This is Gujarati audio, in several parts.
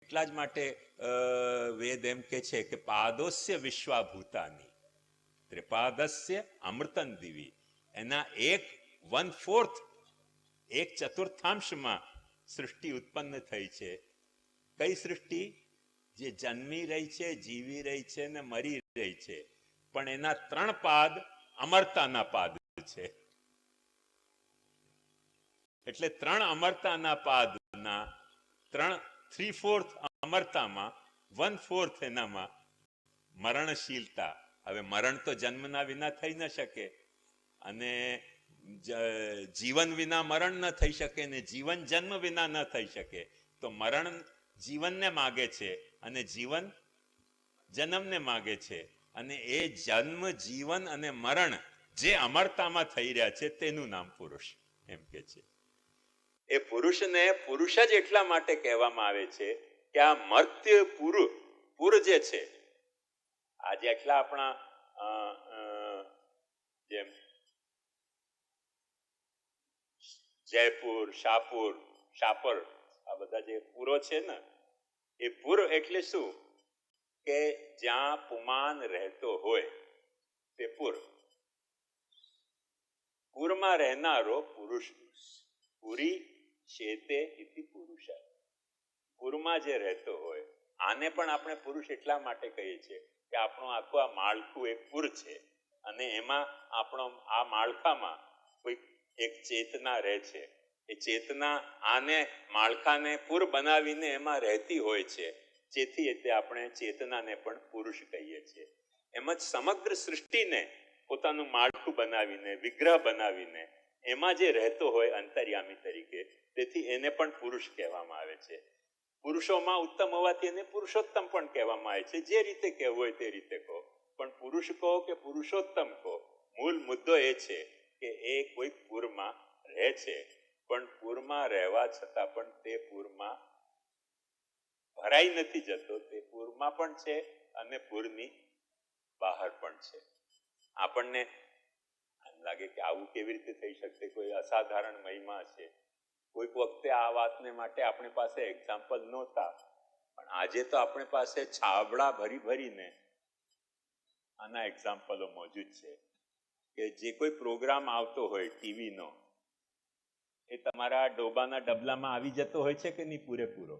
એટલા જ માટે વેદ એમ કે છે કે પાદોસ્ય વિશ્વાભૂતાની ત્રિપાદસ્ય અમૃતન દિવી, એના 1/4 એક ચતુર્થાંશમાં સૃષ્ટિ ઉત્પન્ન થઈ છે. કઈ સૃષ્ટિ? જે જન્મી રહી છે, જીવી રહી છે ને મરી રહી છે, પણ એના 3 પાદ અમરતાના પાદ છે. એટલે 3 અમરતાના પાદના 3/4 અમરતામાં 1/4 એનામાં મરણશીલતા. હવે મરણ તો જન્મના વિના થઈ ન શકે, અને જીવન વિના મરણ ન થઈ શકે, ને જીવન જન્મ વિના ન થઈ શકે. તો મરણ જીવનને માગે છે અને જીવન જન્મને માગે છે, અને એ જન્મ, જીવન અને મરણ જે અમરતામાં થઈ રહ્યા છે તેનું નામ પુરુષ એમ કે છે. એ પુરુષને પુરુષ જ એટલા માટે કહેવામાં આવે છે કે આ મર્ત્ય પુર જે છે, આ જેટલા આપણા જેમ જયપુર, શાપર આ બધા જે પુરો છે ને, એ પુર એટલે શું? કે જ્યાં પુમાન રહેતો હોય તે પુર. પુરમાં રહેનારો પુરુષ. પુરી શેતે ઇતિ પુરુષ. પુરમાં જે રહેતો હોય, આને પણ આપણે પુરુષ એટલા માટે કહીએ છીએ કે આપણું આખું આ માળખું એક પુર છે, અને એમાં આપણો આ માળખામાં કોઈ એક ચેતના રહે છે. એ ચેતના આને માળખાને પુર બનાવીને એમાં રહેતી હોય છે, જેથી તે આપણે ચેતનાને પણ પુરુષ કહીએ છીએ. એમ જ સમગ્ર સૃષ્ટિને પોતાનું માળખું બનાવીને, વિગ્રહ બનાવીને એમાં જે રહેતો હોય અંતર્યામી તરીકે, તેથી એને પણ પુરુષ કહેવામાં આવે છે. પુરુષોમાં ઉત્તમ હોવાથી એને પુરુષોત્તમ પણ કહેવામાં આવે છે. જે રીતે કહેવું હોય તે રીતે કહો, પણ પુરુષ કહો કે પુરુષોત્તમ કહો, મૂળ મુદ્દો એ છે કે એ કોઈ પુરમાં રહે છે, પણ પુરમાં રહેવા છતાં પણ તે પુરમાં ભરાઈ નથી જતો. તે પુરમાં પણ છે અને પુરની બહાર પણ છે. આપણને લાગે કે આવું કેવી રીતે થઈ શકશે, કોઈ અસાધારણ મહિમા છે. કોઈક વખતે આ વાતને માટે આપણી પાસે એક્ઝામ્પલ નહોતા, પણ આજે તો આપણી પાસે છાબડા ભરીને આના એક્ઝામ્પલો મોજૂદ છે. કે જે કોઈ પ્રોગ્રામ આવતો હોય ટીવીનો, એ તમારા ડોબાના ડબલામાં આવી જતો હોય છે કે નહીં પૂરેપૂરો?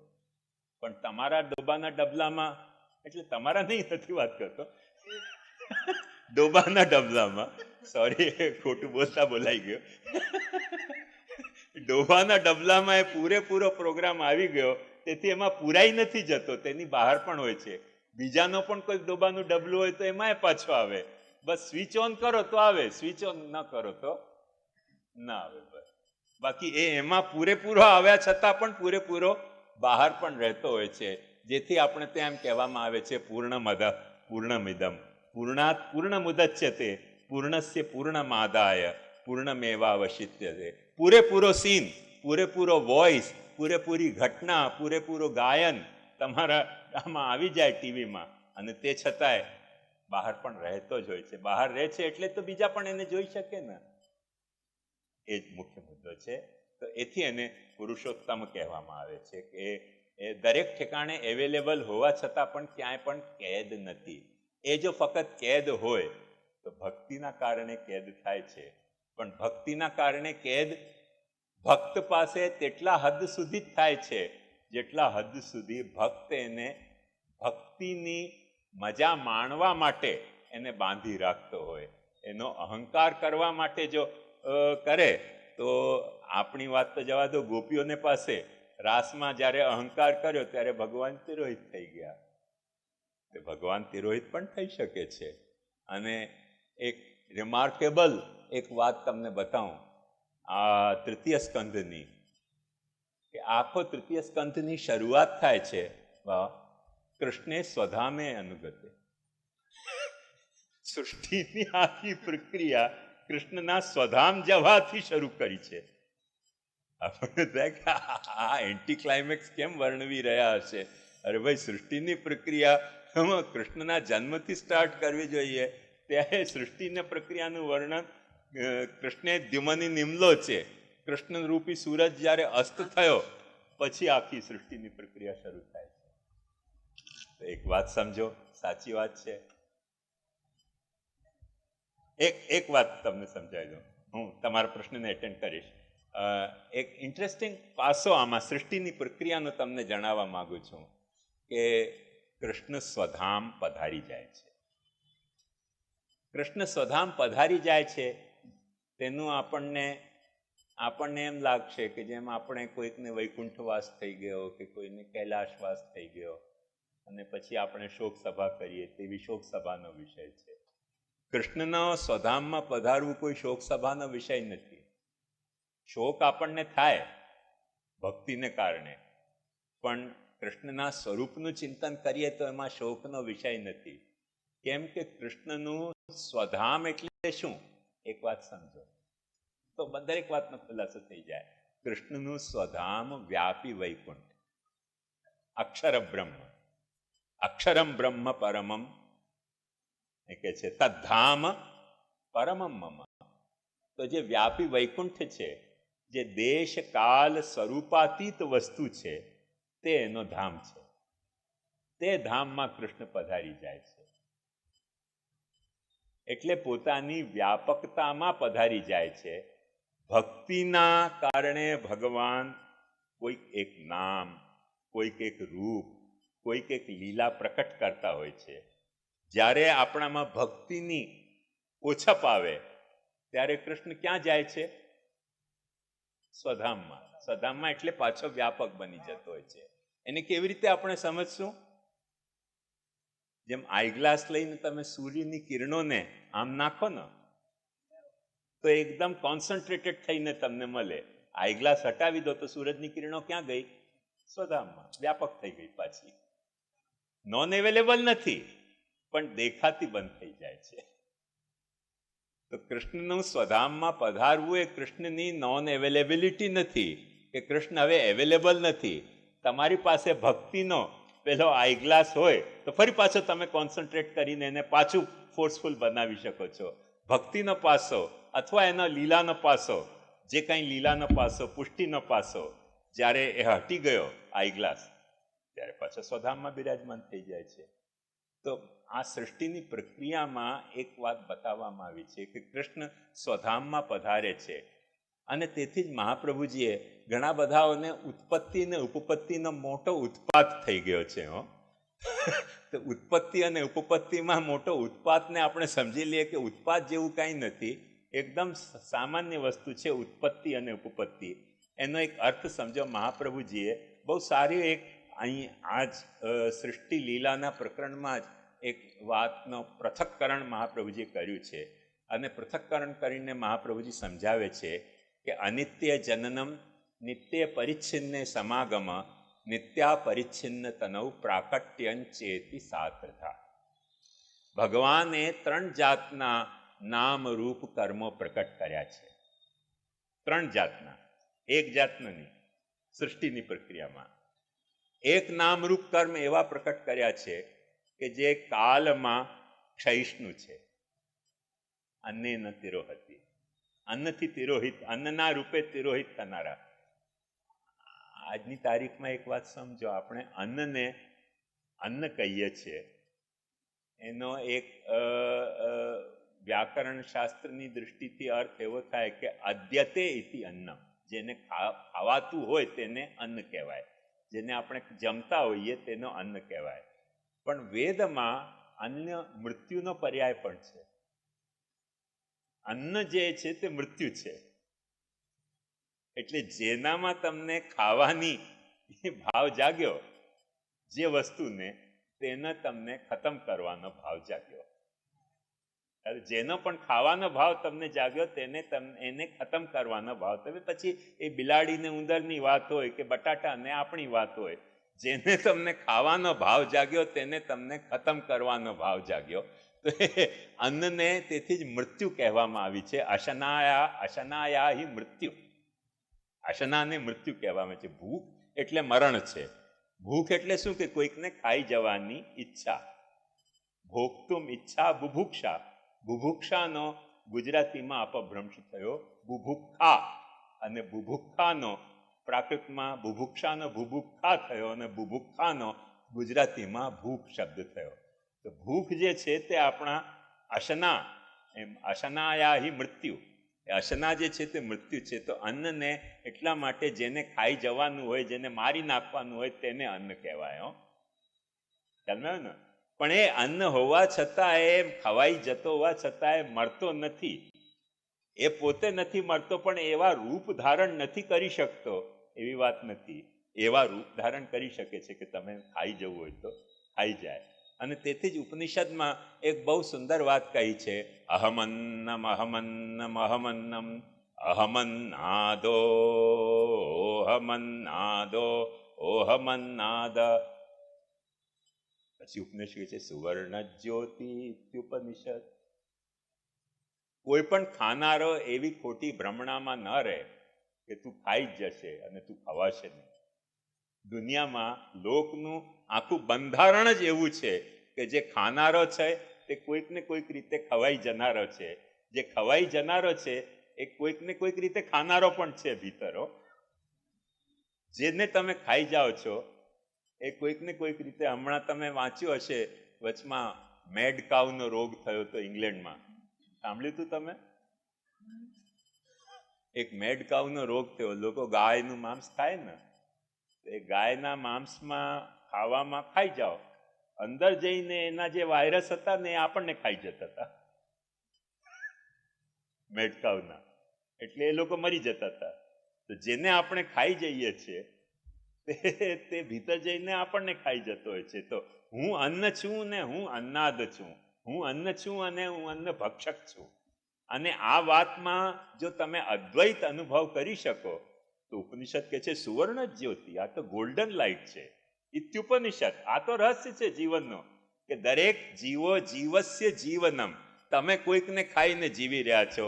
પણ તમારા ડોબાના ડબલામાં, એટલે તમારા નહીં, નથી વાત કરતો, ડોબાના ડબલામાં, સોરી ખોટું બોલાઈ ગયો, ડોબાના ડબલામાં એ પૂરેપૂરો પ્રોગ્રામ આવી ગયો, તેથી એમાં પૂરાઈ નથી જતો, તેની બહાર પણ હોય છે. બીજાનો પણ કોઈ ડોબાનું ડબલું હોય તો એમાંય પાછો આવે. બસ સ્વિચ ઓન કરો તો આવે, સ્વિચ ઓન ન કરો તો ના આવે. બસ બાકી એમાં પૂરેપૂરો આવ્યા છતાં પણ પૂરેપૂરો બહાર પણ રહેતો હોય છે. જેથી આપણે ત્યાં એમ કહેવામાં આવે છે પૂર્ણમદ પૂર્ણમિદમ પૂર્ણાત પૂર્ણમુદચ્યતે પૂર્ણસ્ય પૂર્ણમાદાય પૂર્ણમેવાવશિષ્યતે. પૂરેપૂરો સીન, પૂરેપૂરો વોઇસ, પૂરેપૂરી ઘટના, પૂરેપૂરો ગાયન તમારા આમાં આવી જાય ટીવીમાં, અને તે છતાંય બહાર પણ રહેતો જ હોય છે. બહાર રહે છે એટલે તો બીજા પણ એને જોઈ શકે ને. એ જ મુખ્ય મુદ્દો છે. તો એથી એને પુરુષોત્તમ કહેવામાં આવે છે કે એ દરેક ઠેકાણે અવેલેબલ હોવા છતાં પણ ક્યાંય પણ કેદ નથી. એ જો ફક્ત કેદ હોય તો ભક્તિના કારણે કેદ થાય છે, પણ ભક્તિના કારણે કેદ ભક્ત પાસે તેટલા હદ સુધી જ થાય છે જેટલા હદ સુધી ભક્ત એને ભક્તિની મજા માણવા માટે એને બાંધી રાખતો હોય. એનો અહંકાર કરવા માટે જો કરે તો આપણી વાત તો જવા દો, ગોપીઓને પાસે રાસમાં જ્યારે અહંકાર કર્યો ત્યારે ભગવાન તિરોહિત થઈ ગયા. તે ભગવાન તિરોહિત પણ થઈ શકે છે. અને એક રિમાર્કેબલ એક વાત તમને બતાવું આ તૃતીય સ્કંધની, કે આખો તૃતીય સ્કંધની શરૂઆત થાય છે કૃષ્ણે સ્વધામે અનુગતે. સૃષ્ટિની આખી પ્રક્રિયા કૃષ્ણના સ્વધામ જવાથી શરૂ કરી છે. આપણને થાય કે આ એન્ટી ક્લાઇમેક્સ કેમ વર્ણવી રહ્યા હશે? અરે ભાઈ, સૃષ્ટિની પ્રક્રિયા કૃષ્ણના જન્મથી સ્ટાર્ટ કરવી જોઈએ. ત્યારે સૃષ્ટિની પ્રક્રિયાનું વર્ણન કૃષ્ણે દ્યુમની નિમલો છે. કૃષ્ણ રૂપી સૂરજ જ્યારે અસ્ત થયો પછી આખી સૃષ્ટિની પ્રક્રિયા શરૂ થાય છે. એક વાત સમજો, સાચી વાત છે. એક વાત તમને સમજાવી દઉં, હું તમારા પ્રશ્નને એટેન્ડ કરીશ. એક ઇન્ટરેસ્ટિંગ પાસો આમાં સૃષ્ટિની પ્રક્રિયાનો તમને જણાવવા માંગુ છું કે કૃષ્ણ સ્વધામ પધારી જાય છે. કૃષ્ણ સ્વધામ પધારી જાય છે તેનું આપણને એમ લાગશે કે જેમ આપણે કોઈકને વૈકુંઠવાસ થઈ ગયો કે કોઈને કૈલાશવાસ થઈ ગયો અને પછી આપણે શોક સભા કરીએ તેવી શોક સભાનો વિષય છે. કૃષ્ણનો સ્વધામમાં પધારવું કોઈ શોક સભાનો વિષય નથી. શોક આપણને થાય ભક્તિને કારણે, પણ કૃષ્ણના સ્વરૂપનું ચિંતન કરીએ તો એમાં શોકનો વિષય નથી. કેમ કે કૃષ્ણનું સ્વધામ એટલે શું? એક વાત સમજો તો દરેક વાતનો ખુલાસો થઈ જાય. કૃષ્ણનું સ્વધામ વ્યાપી વૈકુંઠ, અક્ષર બ્રહ્મ, અક્ષરમ બ્રહ્મ પરમમ એ કે છે તદ્ધામ પરમમ મમ. તો જે વ્યાપી વૈકુંઠ છે, જે દેશ કાલ સ્વરૂપાતીત વસ્તુ છે, તે એનો ધામ છે. તે ધામમાં કૃષ્ણ પધારી જાય છે. એટલે પોતાની વ્યાપકતામાં પધારી જાય છે. ભક્તિના કારણે ભગવાન કોઈક એક નામ, કોઈક એક રૂપ, કોઈક એક લીલા પ્રકટ કરતા હોય છે. જ્યારે આપણામાં ભક્તિની ઓછપ આવે ત્યારે કૃષ્ણ ક્યાં જાય છે? સ્વધામમાં. સ્વધામમાં એટલે પાછો વ્યાપક બની જતો હોય છે. એને કેવી રીતે આપણે સમજશું? જેમ આઈગ્લાસ લઈને તમે સૂર્યની કિરણોને આમ નાખો ને તો એકદમ કોન્સન્ટ્રેટેડ થઈને તમને મળે. આઈગ્લાસ હટાવી દો તો સૂરજની કિરણો ક્યાં ગઈ? સ્વધામમાં, વ્યાપક થઈ ગઈ પાછી. નોન અવેલેબલ નથી પણ દેખાતી બંધ થઈ જાય છે. તો કૃષ્ણનું સ્વધામમાં પધારવું એ કૃષ્ણની નોન અવેલેબિલિટી નથી કે કૃષ્ણ હવે અવેલેબલ નથી. તમારી પાસે ભક્તિનો પેલો આઈગ્લાસ હોય તો ફરી પાછો તમે કોન્સન્ટ્રેટ કરીને એને પાછું ફોર્સફુલ બનાવી શકો છો. ભક્તિનો પાસો અથવા એનો લીલાનો પાસો, જે કંઈ લીલાનો પાસો, પુષ્ટિનો પાસો, જ્યારે એ હટી ગયો આઈગ્લાસ ત્યારે પાછો સ્વધામમાં બિરાજમાન થઈ જાય છે. તો આ સૃષ્ટિની પ્રક્રિયામાં એક વાત બતાવવામાં આવી છે કે કૃષ્ણ સ્વધામમાં પધારે છે. અને તેથી જ મહાપ્રભુજીએ ઘણા બધાઓને ઉત્પત્તિ અને ઉપપત્તિનો મોટો ઉત્પાત થઈ ગયો છે. તો ઉત્પત્તિ અને ઉપપત્તિમાં મોટો ઉત્પાતને આપણે સમજી લઈએ કે ઉત્પાત જેવું કાંઈ નથી, એકદમ સામાન્ય વસ્તુ છે ઉત્પત્તિ અને ઉપપત્તિ. એનો એક અર્થ સમજો મહાપ્રભુજીએ બહુ સારી એક અહીં આ જ સૃષ્ટિ લીલાના પ્રકરણમાં જ એક વાતનો પૃથક્કરણ મહાપ્રભુજીએ કર્યું છે. અને પૃથક્કરણ કરીને મહાપ્રભુજી સમજાવે છે કે અનિત્ય જનનમ નિત્ય પરિચ્છિન્ને સમાગમ નિત્યા પરિચ્છિન્ન તનૌ પ્રાકટ્યંચેતી સાત્રથા. ભગવાને 3 જાતના નામ રૂપ કર્મો પ્રકટ કર્યા છે. 3 જાતના, એક જાતના નહીં. સૃષ્ટિની પ્રક્રિયામાં એક નામરૂપ કર્મ એવા પ્રકટ કર્યા છે કે જે કાલમાં ક્ષયિષ્ણુ છે. અન્નેન તિરોહતિ, અન્નથી તિરોહિત, અન્નના રૂપે તિરોહિત થનારા. આજની તારીખમાં એક વાત સમજો, આપણે અન્નને અન્ન કહીએ છીએ, એનો એક વ્યાકરણ શાસ્ત્રની દૃષ્ટિથી અર્થ એવો થાય કે અદ્યતે ઇતિ અન્નમ. જેને ખાવાતું હોય તેને અન્ન કહેવાય, જેને આપણે જમતા હોઈએ તેનો અન્ન કહેવાય. પણ વેદમાં અન્ય મૃત્યુનો પર્યાય પણ છે. અન્ન જે છે તે મૃત્યુ છે. એટલે જેનામાં તમને ખાવાની ભાવ જાગ્યો, જે વસ્તુને, તેને તમને ખતમ કરવાનો ભાવ જાગ્યો. જેનો પણ ખાવાનો ભાવ તમને જાગ્યો એને ખતમ કરવાનો ભાવ. તમે પછી એ બિલાડીને ઉંદરની વાત હોય કે બટાટા ને આપણી વાત હોય, જેને તમને ખાવાનો ભાવ જાગ્યો તેને તમને ખતમ કરવાનો ભાવ જાગ્યો. તો એ અન્નને તેથી જ મૃત્યુ કહેવામાં આવી છે. અશનાયા હિ મૃત્યુ. અશનાને મૃત્યુ કહેવામાં છે. ભૂખ એટલે મરણ છે. ભૂખ એટલે શું કે કોઈકને ખાઈ જવાની ઈચ્છા. ભોગતુમ ઈચ્છા બુભુક્ષા. બુભુક્ષાનો ગુજરાતીમાં અપભ્રંશ થયો બુભુક્ષા, અને બુભુક્ષાનો પ્રાકૃતમાં બુભુક્ષાનો બુભુક્ષા થયો અને બુભુક્ષાનો ગુજરાતીમાં ભૂખ શબ્દ થયો. તો ભૂખ જે છે તે આપણા અશના, એમ અશનાયા હિ મૃત્યુ, અશના જે છે તે મૃત્યુ છે. તો અન્નને એટલા માટે જેને ખાઈ જવાનું હોય, જેને મારી નાખવાનું હોય તેને અન્ન કહેવાય. ખ્યાલ ને? પણ એ અન્ન હોવા છતાં, એ ખવાઈ જતો હોવા છતાં એ મળતો નથી. એ પોતે નથી મળતો, પણ એવા રૂપ ધારણ નથી કરી શકતો એવી વાત નથી. એવા રૂપ ધારણ કરી શકે છે કે તમે ખાઈ જવું હોય તો ખાઈ જાય. અને તેથી જ ઉપનિષદમાં એક બહુ સુંદર વાત કહી છે, અહમન્નમ અહમન્નમ અહમન્નમ અહમન્નાદો ઓહમન્નાદો ઓહમન્નાદ. પછી ઉપનિષદ કહે છે સુવર્ણ જ્યોતિ ઉપનિષદ. કોઈ પણ ખાનારો એવી ખોટી ભ્રમણામાં ન રહે કે તું ખાઈ જ જશે અને તું ખવાશે નહીં. દુનિયામાં લોકનું આખું બંધારણ જ એવું છે કે જે ખાનારો છે તે કોઈક ને કોઈક રીતે ખવાઈ જનારો છે. જે ખવાઈ જનારો છે એ કોઈક ને કોઈક રીતે ખાનારો પણ છે ભીતરો. જેને તમે ખાઈ જાઓ છો એ કોઈક ને કોઈક રીતે, હમણાં તમે વાંચ્યું હશે વચમાં મેડ કાઉનો રોગ થયો હતો ઇંગ્લેન્ડમાં, સાંભળ્યું હતું તમે? એક મેડ કાઉનો રોગ થયો. લોકો ગાયનું માંસ ખાય ને, એ ગાયના માંસમાં ખાવામાં ખાઈ જાઓ, અંદર જઈને એના જે વાયરસ હતા ને એ આપણને ખાઈ જતા હતા મેડ કાઉના. એટલે એ લોકો મરી જતા હતા. તો જેને આપણે ખાઈ જઈએ છીએ તે ભીતર જઈને આપણને ખાઈ જતો હોય છે. તો હું અન્ન છું ને હું અન્નાદ છું. હું અન્ન છું અને હું અન્ન ભક્ષક છું. અને આ વાતમાં જો તમે અદ્વૈત અનુભવ કરી શકો તો ઉપનિષદ કહે છે સુવર્ણ જ્યોતિ, આ તો ગોલ્ડન લાઇટ છે. ઇત્યુપનિષદ, આ તો રહસ્ય છે જીવનનો, કે દરેક જીવો જીવસ્ય જીવનમ. તમે કોઈકને ખાઈને જીવી રહ્યા છો,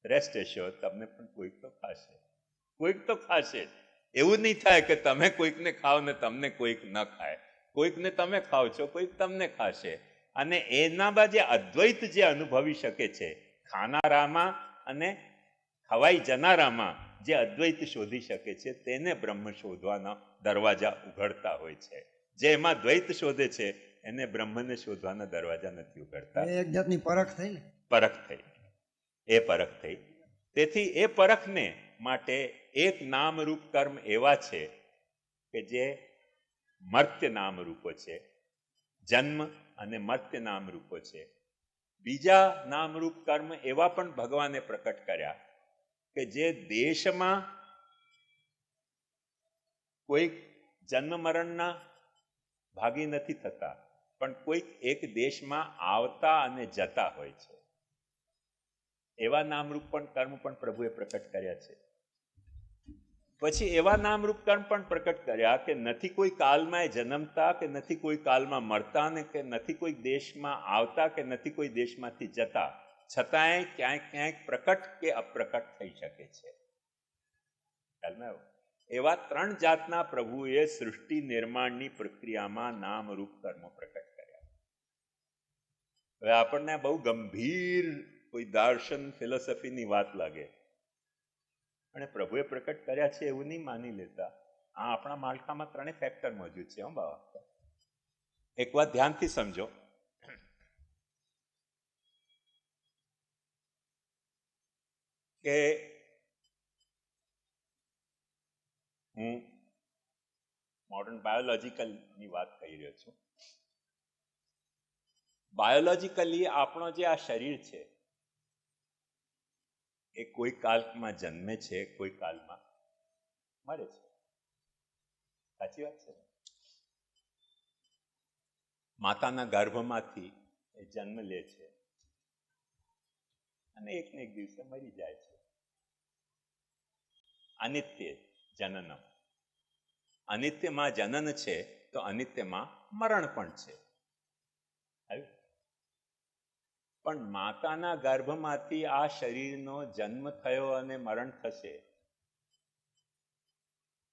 રેસ્ટ એશ્યોર તમને પણ કોઈક તો ખાશે, કોઈક તો ખાશે જ. એવું નહીં થાય કે તમે કોઈકને ખાઓ ને તમને કોઈક ન ખાય. કોઈકને તમે ખાઓ છો, કોઈક તમને ખાશે. અને એનામાં જે અદ્વૈત જે અનુભવી શકે છે, ખાનારામાં અને ખવાઈ જનારામાં જે અદ્વૈત શોધી શકે છે, તેને બ્રહ્મ શોધવાના દરવાજા ઉઘડતા હોય છે. જે એમાં દ્વૈત શોધે છે એને બ્રહ્મને શોધવાના દરવાજા નથી ઉઘડતા. એક જાતની પરખ થઈ ને, પરખ થઈ, એ પરખ થઈ. તેથી એ પરખને માટે એક નામરૂપ કર્મ એવા છે કે જે મર્ત્ય નામરૂપો છે, જન્મ અને મર્ત્ય નામરૂપો છે. બીજા નામરૂપ કર્મ એવા પણ ભગવાને પ્રકટ કર્યા કે જે દેશમાં કોઈક જન્મ મરણના ભાગી નથી થતા, પણ કોઈક એક દેશમાં આવતા અને જતા હોય છે. એવા નામરૂપ પણ કર્મ પણ પ્રભુએ પ્રકટ કર્યા છે. પછી એવા નામરૂપ કર્મ પણ પ્રકટ કર્યા કે નથી કોઈ કાલમાં જન્મતા, કે નથી કોઈ કાલમાં મળતા, ને કે નથી કોઈ દેશમાં આવતા, કે નથી કોઈ દેશમાંથી જતા, છતાંય ક્યાંક ક્યાંક પ્રકટ કે અપ્રકટ થઈ શકે છે. એવા 3 જાતના પ્રભુએ સૃષ્ટિ નિર્માણની પ્રક્રિયામાં નામરૂપ કર્મો પ્રકટ કર્યા. હવે આપણને બહુ ગંભીર કોઈ દર્શન ફિલોસોફીની વાત લાગે, અને પ્રભુએ પ્રકટ કર્યા છે એવું નહીં માની લેતા. આ આપણા માળખામાં 3 ફેક્ટર મોજૂદ છે. બાબા, એક વાત ધ્યાનથી સમજો કે હું મોડર્ન બાયોલોજીકલની વાત કહી રહ્યો છું. બાયોલોજીકલી આપણો જે આ શરીર છે એ કોઈ કાલમાં જન્મે છે, કોઈ કાલમાં મરે છે. સાચી વાત છે. માતાના ગર્ભમાંથી એ જન્મ લે છે અને એક ને એક દિવસે મરી જાય છે. અનિત્ય જનનમ. અનિત્યમાં જનન છે તો અનિત્યમાં મરણ પણ છે. પણ માતાના ગર્ભમાંથી આ શરીરનો જન્મ થયો અને મરણ થશે.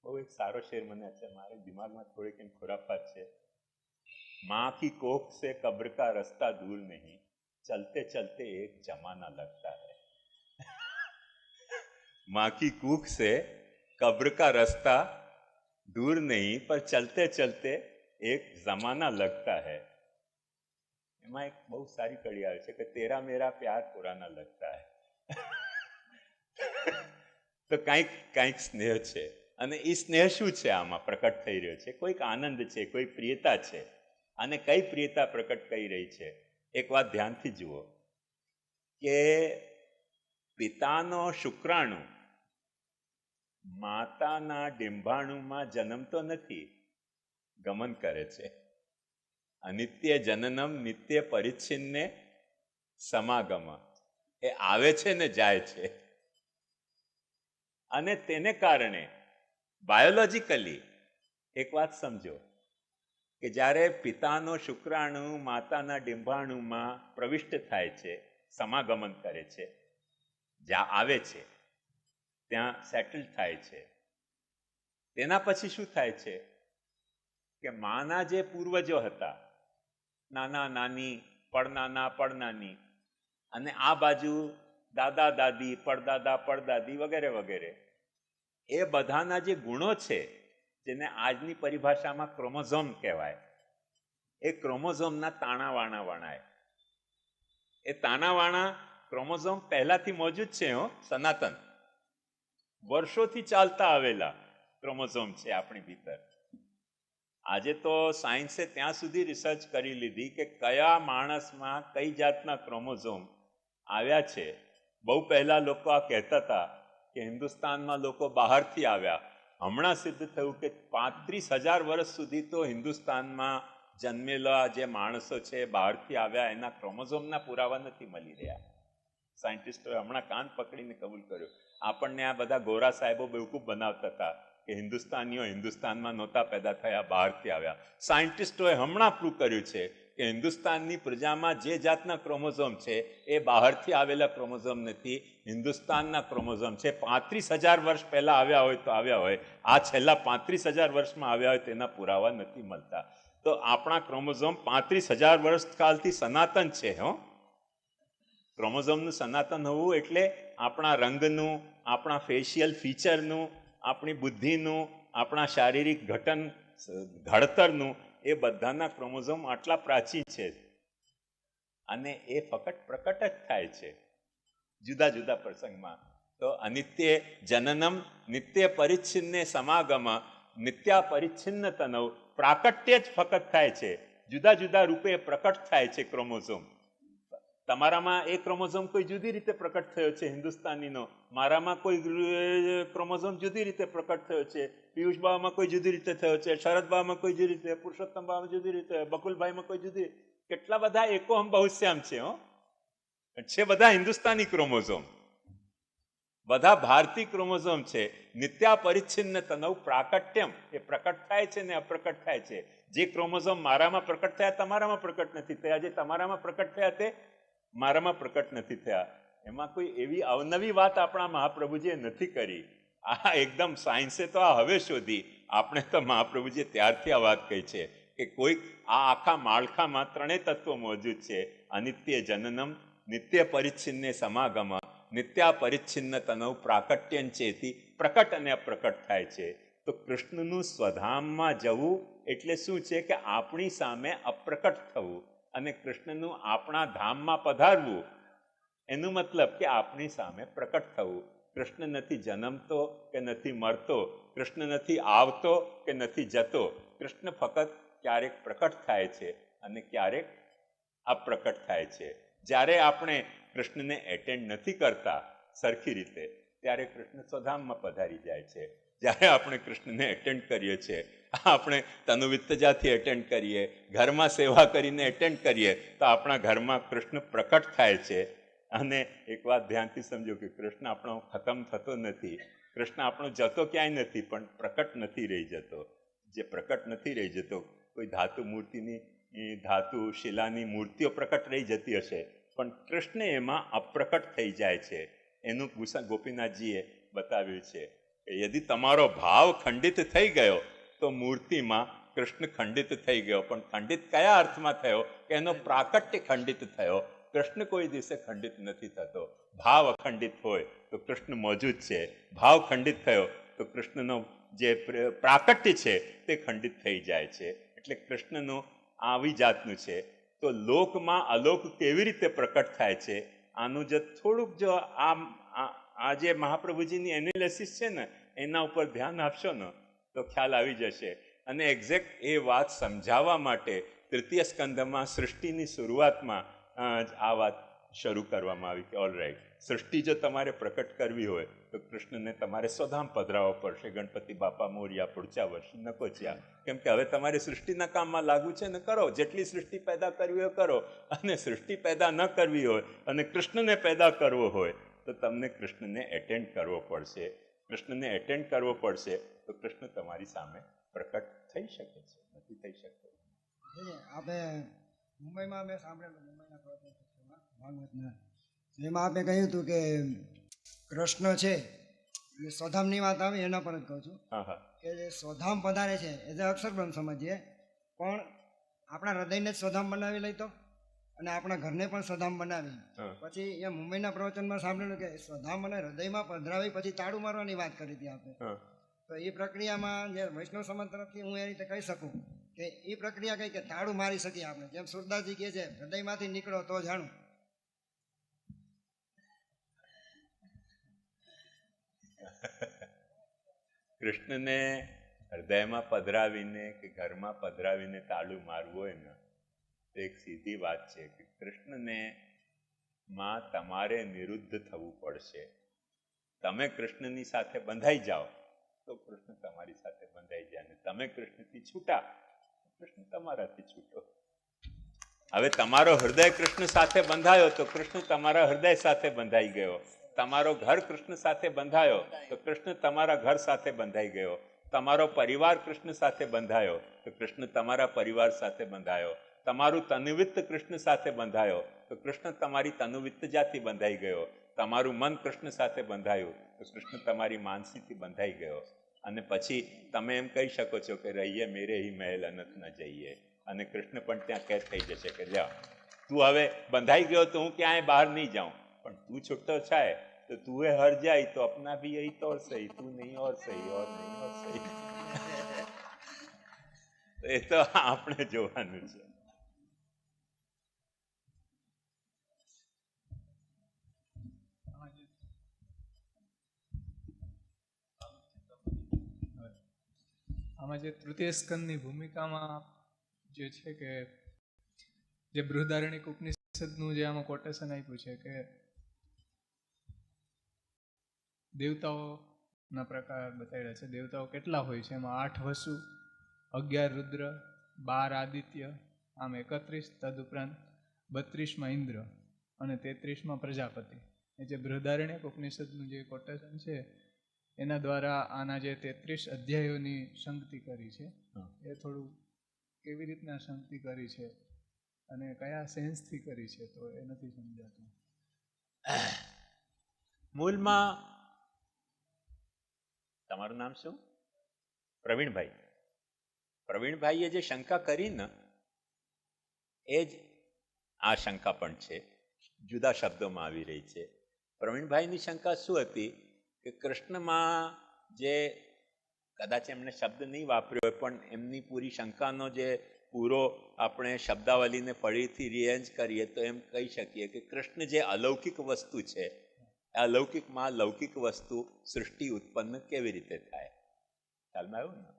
બહુ એક સારો શેર મને છે, મારે દિમાગમાં થોડીક એમ ખુરાફાત છે. माँ की कोख से कब्र का रास्ता दूर नहीं, चलते चलते एक जमाना लगता है. माँ की कूख से कब्र का रास्ता दूर नहीं, पर चलते चलते એક જમાના લગતા હૈ, એમાં એક બહુ સારી કડી આવે છે કે તેરા મેરા પ્યાર પુરાના લગતા હૈ. તો કંઈક સ્નેહ છે, અને એ સ્નેહ શું છે આમાં પ્રકટ થઈ રહ્યો છે? કોઈક આનંદ છે, કોઈ પ્રિયતા છે. અને કઈ પ્રિયતા પ્રકટ કરી રહી છે? એક વાત ધ્યાનથી જુઓ કે પિતાનો શુક્રાણુ માતાના ડિંભાણુમાં જન્મતો નથી, ગમન કરે છે. અનિત્ય જનનમ નિત્ય પરિચ્છિન્ને સમાગમ, એ આવે છે ને જાય છે. અને તેને કારણે બાયોલોજીકલી એક વાત સમજો કે જ્યારે પિતાનો શુક્રાણુ માતાના ડિંભાણુમાં પ્રવિષ્ટ થાય છે, સમાગમન કરે છે, જ્યાં આવે છે ત્યાં સેટલ થાય છે, તેના પછી શું થાય છે કે માના જે પૂર્વજો હતા, નાના નાની, પડનાના પડનાની, અને આ બાજુ દાદા દાદી, પડદાદા પડદાદી વગેરે વગેરે, એ બધાના જે ગુણો છે જેને આજની પરિભાષામાં ક્રોમોઝોમ કહેવાય, એ ક્રોમોઝોમના તાણાવાણા વણાય. એ તાણાવાણા ક્રોમોઝોમ પહેલાથી મોજૂદ છે, સનાતન વર્ષોથી ચાલતા આવેલા ક્રોમોઝોમ છે આપણી ભીતર. આજે તો સાયન્સે ત્યાં સુધી રિસર્ચ કરી લીધી કે કયા માણસમાં કઈ જાતના ક્રોમોઝોમ આવ્યા છે. બહુ પહેલા લોકો આ કહેતા હતા કે હિન્દુસ્તાનમાં લોકો બહારથી આવ્યા. હમણાં સિદ્ધ થયું કે 35,000 વર્ષ સુધી તો હિન્દુસ્તાનમાં જન્મેલા જે માણસો છે બહારથી આવ્યા, એના ક્રોમોઝોમના પુરાવા નથી મળી રહ્યા. સાયન્ટિસ્ટોએ હમણાં કાન પકડીને કબૂલ કર્યું. આપણને આ બધા ગોરા સાહેબો બેવકૂફ બનાવતા હતા કે હિન્દુસ્તાનીઓ હિન્દુસ્તાનમાં નહોતા પેદા થયા, બહારથી આવ્યા. સાયન્ટિસ્ટોએ હમણાં પ્રૂવ કર્યું છે કે હિન્દુસ્તાનની પ્રજામાં જે જાતના ક્રોમોઝોમ છે એ બહારથી આવેલા ક્રોમોઝોમ નથી, હિન્દુસ્તાનના ક્રોમોઝોમ છે. 35,000 વર્ષ પહેલા આવ્યા હોય તો આવ્યા હોય, આ છેલ્લા 35,000 વર્ષમાં આવ્યા હોય તેના પુરાવા નથી મળતા. તો આપણા ક્રોમોઝોમ 35,000 વર્ષ કાલથી સનાતન છે. ક્રોમોઝોમનું સનાતન હોવું એટલે આપણા રંગનું, આપણા ફેશિયલ ફીચરનું, આપણી બુદ્ધિનું, આપણા શારીરિક ઘડતરનું, એ બધાના ક્રોમોઝોમ આટલા પ્રાચીન છે. અને એ ફક્ત પ્રકટ જ થાય છે જુદા જુદા પ્રસંગમાં. તો અનિત્ય જનનમ નિત્ય પરિચ્છિન્ને સમાગમ નિત્યા પરિચ્છિન્ન તનવ, પ્રાકટ્ય જ ફક્ત થાય છે, જુદા જુદા રૂપે પ્રકટ થાય છે ક્રોમોઝોમ. તમારામાં એ ક્રોમોઝોમ કોઈ જુદી રીતે પ્રકટ થયો છે હિન્દુસ્તાનીનો, મારામાં કોઈ ક્રોમોઝોમ જુદી રીતે પ્રકટ થયો છે, પિયુષ બાવામાં કોઈ જુદી રીતે થયો છે, શરદ બાવામાં કોઈ જુદી રીતે, પુરુષોત્તમ બાવામાં જુદી રીતે, બકુલભાઈમાં કોઈ જુદી. કેટલા બધા એકોહમ બહુશ્યામ છે બધા હિન્દુસ્તાની ક્રોમોઝોમ, બધા ભારતીય ક્રોમોઝોમ છે. નિત્યા પરિચ્છિન્ન તનવ પ્રાકટ્યમ, એ પ્રકટ થાય છે ને અપ્રકટ થાય છે. જે ક્રોમોઝોમ મારામાં પ્રકટ થયા તમારામાં પ્રકટ નથી થયા, જે તમારામાં પ્રકટ થયા તે મારામાં પ્રકટ નથી થયા. એમાં કોઈ એવી અવનવી વાત આપણા મહાપ્રભુજીએ નથી કરી. આ એકદમ સાયન્સે તો આ હવે શોધી, આપણે તો મહાપ્રભુજીએ ત્યારથી આ વાત કહી છે કે કોઈક આ આખા માળખામાં ત્રણેય તત્વો મોજૂદ છે. અનિત્ય જનનમ નિત્ય પરિચ્છિન્ને સમાગમ નિત્યા પરિચ્છિન્ન તનવ પ્રાકટ્યન ચેતી, પ્રકટ અને અપ્રકટ થાય છે. તો કૃષ્ણનું સ્વધામમાં જવું એટલે શું છે કે આપણી સામે અપ્રકટ થવું, અને કૃષ્ણનું આપણા ધામમાં પધારવું એનું મતલબ કે આપણી સામે પ્રકટ થવું. કૃષ્ણ નથી જન્મતો કે નથી મરતો, કૃષ્ણ નથી આવતો કે નથી જતો, કૃષ્ણ ફક્ત ક્યારેક પ્રકટ થાય છે અને ક્યારેક અપ્રકટ થાય છે. જ્યારે આપણે કૃષ્ણને એટેન્ડ નથી કરતા સરખી રીતે ત્યારે કૃષ્ણ સ્વધામમાં પધારી જાય છે. જ્યારે આપણે કૃષ્ણને એટેન્ડ કરીએ છીએ, આપણે તનુવિત્તજાથી એટેન્ડ કરીએ, ઘરમાં સેવા કરીને એટેન્ડ કરીએ તો આપણા ઘરમાં કૃષ્ણ પ્રકટ થાય છે. અને એક વાત ધ્યાનથી સમજો કે કૃષ્ણ આપણો ખતમ થતો નથી, કૃષ્ણ આપણો જતો ક્યાંય નથી, પણ પ્રકટ નથી રહી જતો. જે પ્રકટ નથી રહી જતો, કોઈ ધાતુ મૂર્તિની ધાતુ શિલાની મૂર્તિઓ પ્રકટ રહી જતી હશે, પણ કૃષ્ણ એમાં અપ્રકટ થઈ જાય છે. એનું ગોપીનાથજીએ બતાવ્યું છે કે યદિ તમારો ભાવ ખંડિત થઈ ગયો તો મૂર્તિમાં કૃષ્ણ ખંડિત થઈ ગયો. પણ ખંડિત કયા અર્થમાં થયો કે એનો પ્રાકટ્ય ખંડિત થયો. કૃષ્ણ કોઈ દિવસે ખંડિત નથી થતો. ભાવ અખંડિત હોય તો કૃષ્ણ મોજૂદ છે, ભાવ ખંડિત થયો તો કૃષ્ણનો જે પ્રાકટ્ય છે તે ખંડિત થઈ જાય છે. એટલે કૃષ્ણનું આવી જાતનું છે. તો લોકમાં અલોક કેવી રીતે પ્રકટ થાય છે આનું જો થોડુંક જો આ જે મહાપ્રભુજીની એનાલિસિસ છે ને એના ઉપર ધ્યાન આપશો ને તો ખ્યાલ આવી જશે. અને એક્ઝેક્ટ એ વાત સમજાવવા માટે તૃતીય સ્કંદમાં સૃષ્ટિની શરૂઆતમાં આ વાત શરૂ કરવામાં આવી કે ઓલ રાઈટ, સૃષ્ટિ જો તમારે પ્રકટ કરવી હોય તો કૃષ્ણને તમારે સ્વધામ પધરાવવો પડશે. ગણપતિ બાપા મોર્યા પુડચા વર્ષ નકોચ્યા. કેમ કે હવે તમારે સૃષ્ટિના કામમાં લાગુ છે ને કરો, જેટલી સૃષ્ટિ પેદા કરવી હોય કરો. અને સૃષ્ટિ પેદા ન કરવી હોય અને કૃષ્ણને પેદા કરવો હોય તો તમને કૃષ્ણને એટેન્ડ કરવો પડશે. કૃષ્ણને એટેન્ડ કરવો પડશે તો કૃષ્ણ તમારી સામે પ્રકટ થઈ શકે છે, નથી થઈ શકતો. આપણે મુંબઈમાં મેં સાંભળેલું, મુંબઈના ભાગવતના એમાં આપણે કહ્યું હતું કે કૃષ્ણ છે એ સ્વધામની વાત આવી એના પર જ કહું છું કે જે સ્વધામ પધારે છે એ જે અક્ષરબ્રહ્મ સમજીએ, પણ આપણા હૃદયને જ સ્વધામ બનાવી લઈ તો, અને આપણા ઘરને પણ સ્વધામ બનાવી. પછી એ મુંબઈના પ્રવચનમાં સાંભળેલું કે સ્વધામ અને હૃદયમાં પધરાવી પછી તાળું મારવાની વાત કરી હતી આપણે. તો એ પ્રક્રિયામાં જે વૈષ્ણવ સમાજ તરફથી હું એ રીતે કહી શકું કે એ પ્રક્રિયા કઈ કે તાળું મારી શકીએ આપણે, જેમ સુરદાસજી કહે છે હૃદયમાંથી નીકળો તો જાણું. કૃષ્ણને હૃદયમાં પધરાવીને કે ઘરમાં પધરાવીને તાળું મારવું હોય ને તો એક સીધી વાત છે કે કૃષ્ણને માં તમારે નિરુદ્ધ થવું પડશે. તમે કૃષ્ણની સાથે બંધાઈ જાઓ તો કૃષ્ણ તમારી સાથે બંધાઈ જાય, અને તમે કૃષ્ણથી છૂટા કૃષ્ણ તમારાથી છૂટો. હવે તમારો હૃદય કૃષ્ણ સાથે બંધાયો તો કૃષ્ણ તમારા હૃદય સાથે બંધાઈ ગયો. તમારો ઘર કૃષ્ણ સાથે બંધાયો તો કૃષ્ણ તમારા ઘર સાથે બંધાઈ ગયો. તમારો પરિવાર કૃષ્ણ સાથે બંધાયો તો કૃષ્ણ તમારા પરિવાર સાથે બંધાયો. તમારું તનુવિત્ત કૃષ્ણ સાથે બંધાયો તો કૃષ્ણ તમારી તનુવિત્તજાથી બંધાઈ ગયો. તમારું મન કૃષ્ણ સાથે બંધાયું તો કૃષ્ણ તમારી માનસીથી બંધાઈ ગયો. અને પછી તમે એમ કહી શકો છો કે રહીએ મેરે હી મહેલ અનંત ન જઈએ, અને કૃષ્ણ પણ ત્યાં કેદ થઈ જશે કે લ્યો તું હવે બંધાઈ ગયો તો હું ક્યાંય બહાર નહીં જાઉં, પણ તું છૂટો થાય તો તું એ હર જાય તો અપના ભી યહી તોર સહી, તું નહીં ઓર સહી ઓર નહીં ઓર સહી. એ તો આપણે જોવાનું છે. આમાં જે તૃતીય સ્કંદની ભૂમિકામાં જે છે કે જે બૃહદારણ્યક ઉપનિષદનું જે આમાં કોટેશન આપ્યું છે કે દેવતાઓના પ્રકાર બતાવ્યા છે. દેવતાઓ કેટલા હોય છે એમાં 8 વસુ, 11 રુદ્ર, 12 આદિત્ય, આમ 31, તદુપરાંત 32માં ઇન્દ્ર અને 33માં પ્રજાપતિ. એ જે બૃહદારણ્યક ઉપનિષદનું જે કોટેશન છે એના દ્વારા આના જે 33 અધ્યાયોની સંગતિ કરી છે એ થોડું કેવી રીતના સંગતિ કરી છે અને કયા સેન્સથી કરી છે તો એ નથી સમજાતું. મૂળમાં તમારું નામ શું? પ્રવીણભાઈ. પ્રવીણભાઈએ જે શંકા કરી ને એ જ આ શંકા પણ છે, જુદા શબ્દોમાં આવી રહી છે. પ્રવીણભાઈની શંકા શું હતી કે કૃષ્ણમાં જે કદાચ એમણે શબ્દ નહીં વાપર્યો હોય પણ એમની પૂરી શંકાનો જે પૂરો આપણે શબ્દાવલીને ફરીથી રિએન્જ કરીએ તો એમ કહી શકીએ કે કૃષ્ણ જે અલૌકિક વસ્તુ છે, અલૌકિકમાં લૌકિક વસ્તુ સૃષ્ટિ ઉત્પન્ન કેવી રીતે થાય, ખ્યાલમાં આવ્યું ને?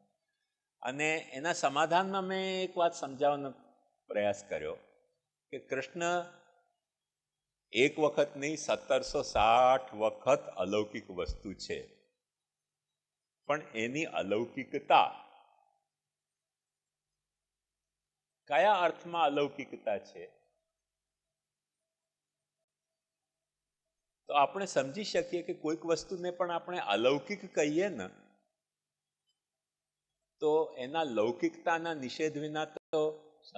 અને એના સમાધાનમાં મેં એક વાત સમજાવવાનો પ્રયાસ કર્યો કે કૃષ્ણ એક વખત નહીં 1760 વખત અલૌકિક વસ્તુ છે, પણ એની અલૌકિકતા કયા અર્થમાં અલૌકિકતા છે તો આપણે સમજી શકીએ કે કોઈક વસ્તુને પણ આપણે અલૌકિક કહીએ ને તો એના લૌકિકતાના નિષેધ વિના તો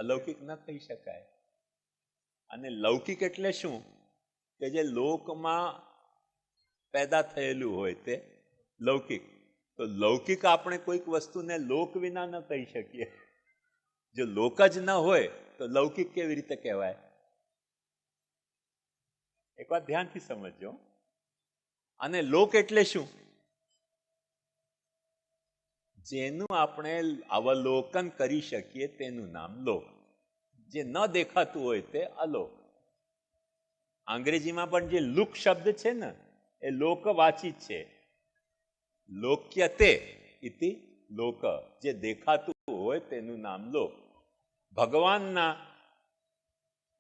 અલૌકિક ન કહી શકાય. અને લૌકિક એટલે શું કે જે લોકમાં પેદા થયેલું હોય તે લૌકિક. તો લૌકિક આપણે કોઈક વસ્તુને લોક વિના ન કહી શકીએ. જો લોક જ ન હોય તો લૌકિક કેવી રીતે કહેવાય? એક વાત ધ્યાનથી સમજજો. અને લોક એટલે શું? જેનું આપણે અવલોકન કરી શકીએ તેનું નામ લોક. જે ન દેખાતું હોય તે અલોક. અંગ્રેજીમાં પણ જે લુક શબ્દ છે ને એ લોકવાચી છે. લોક્યતે ઇતિ લોક, જે દેખાતું હોય તેનું નામ લોક.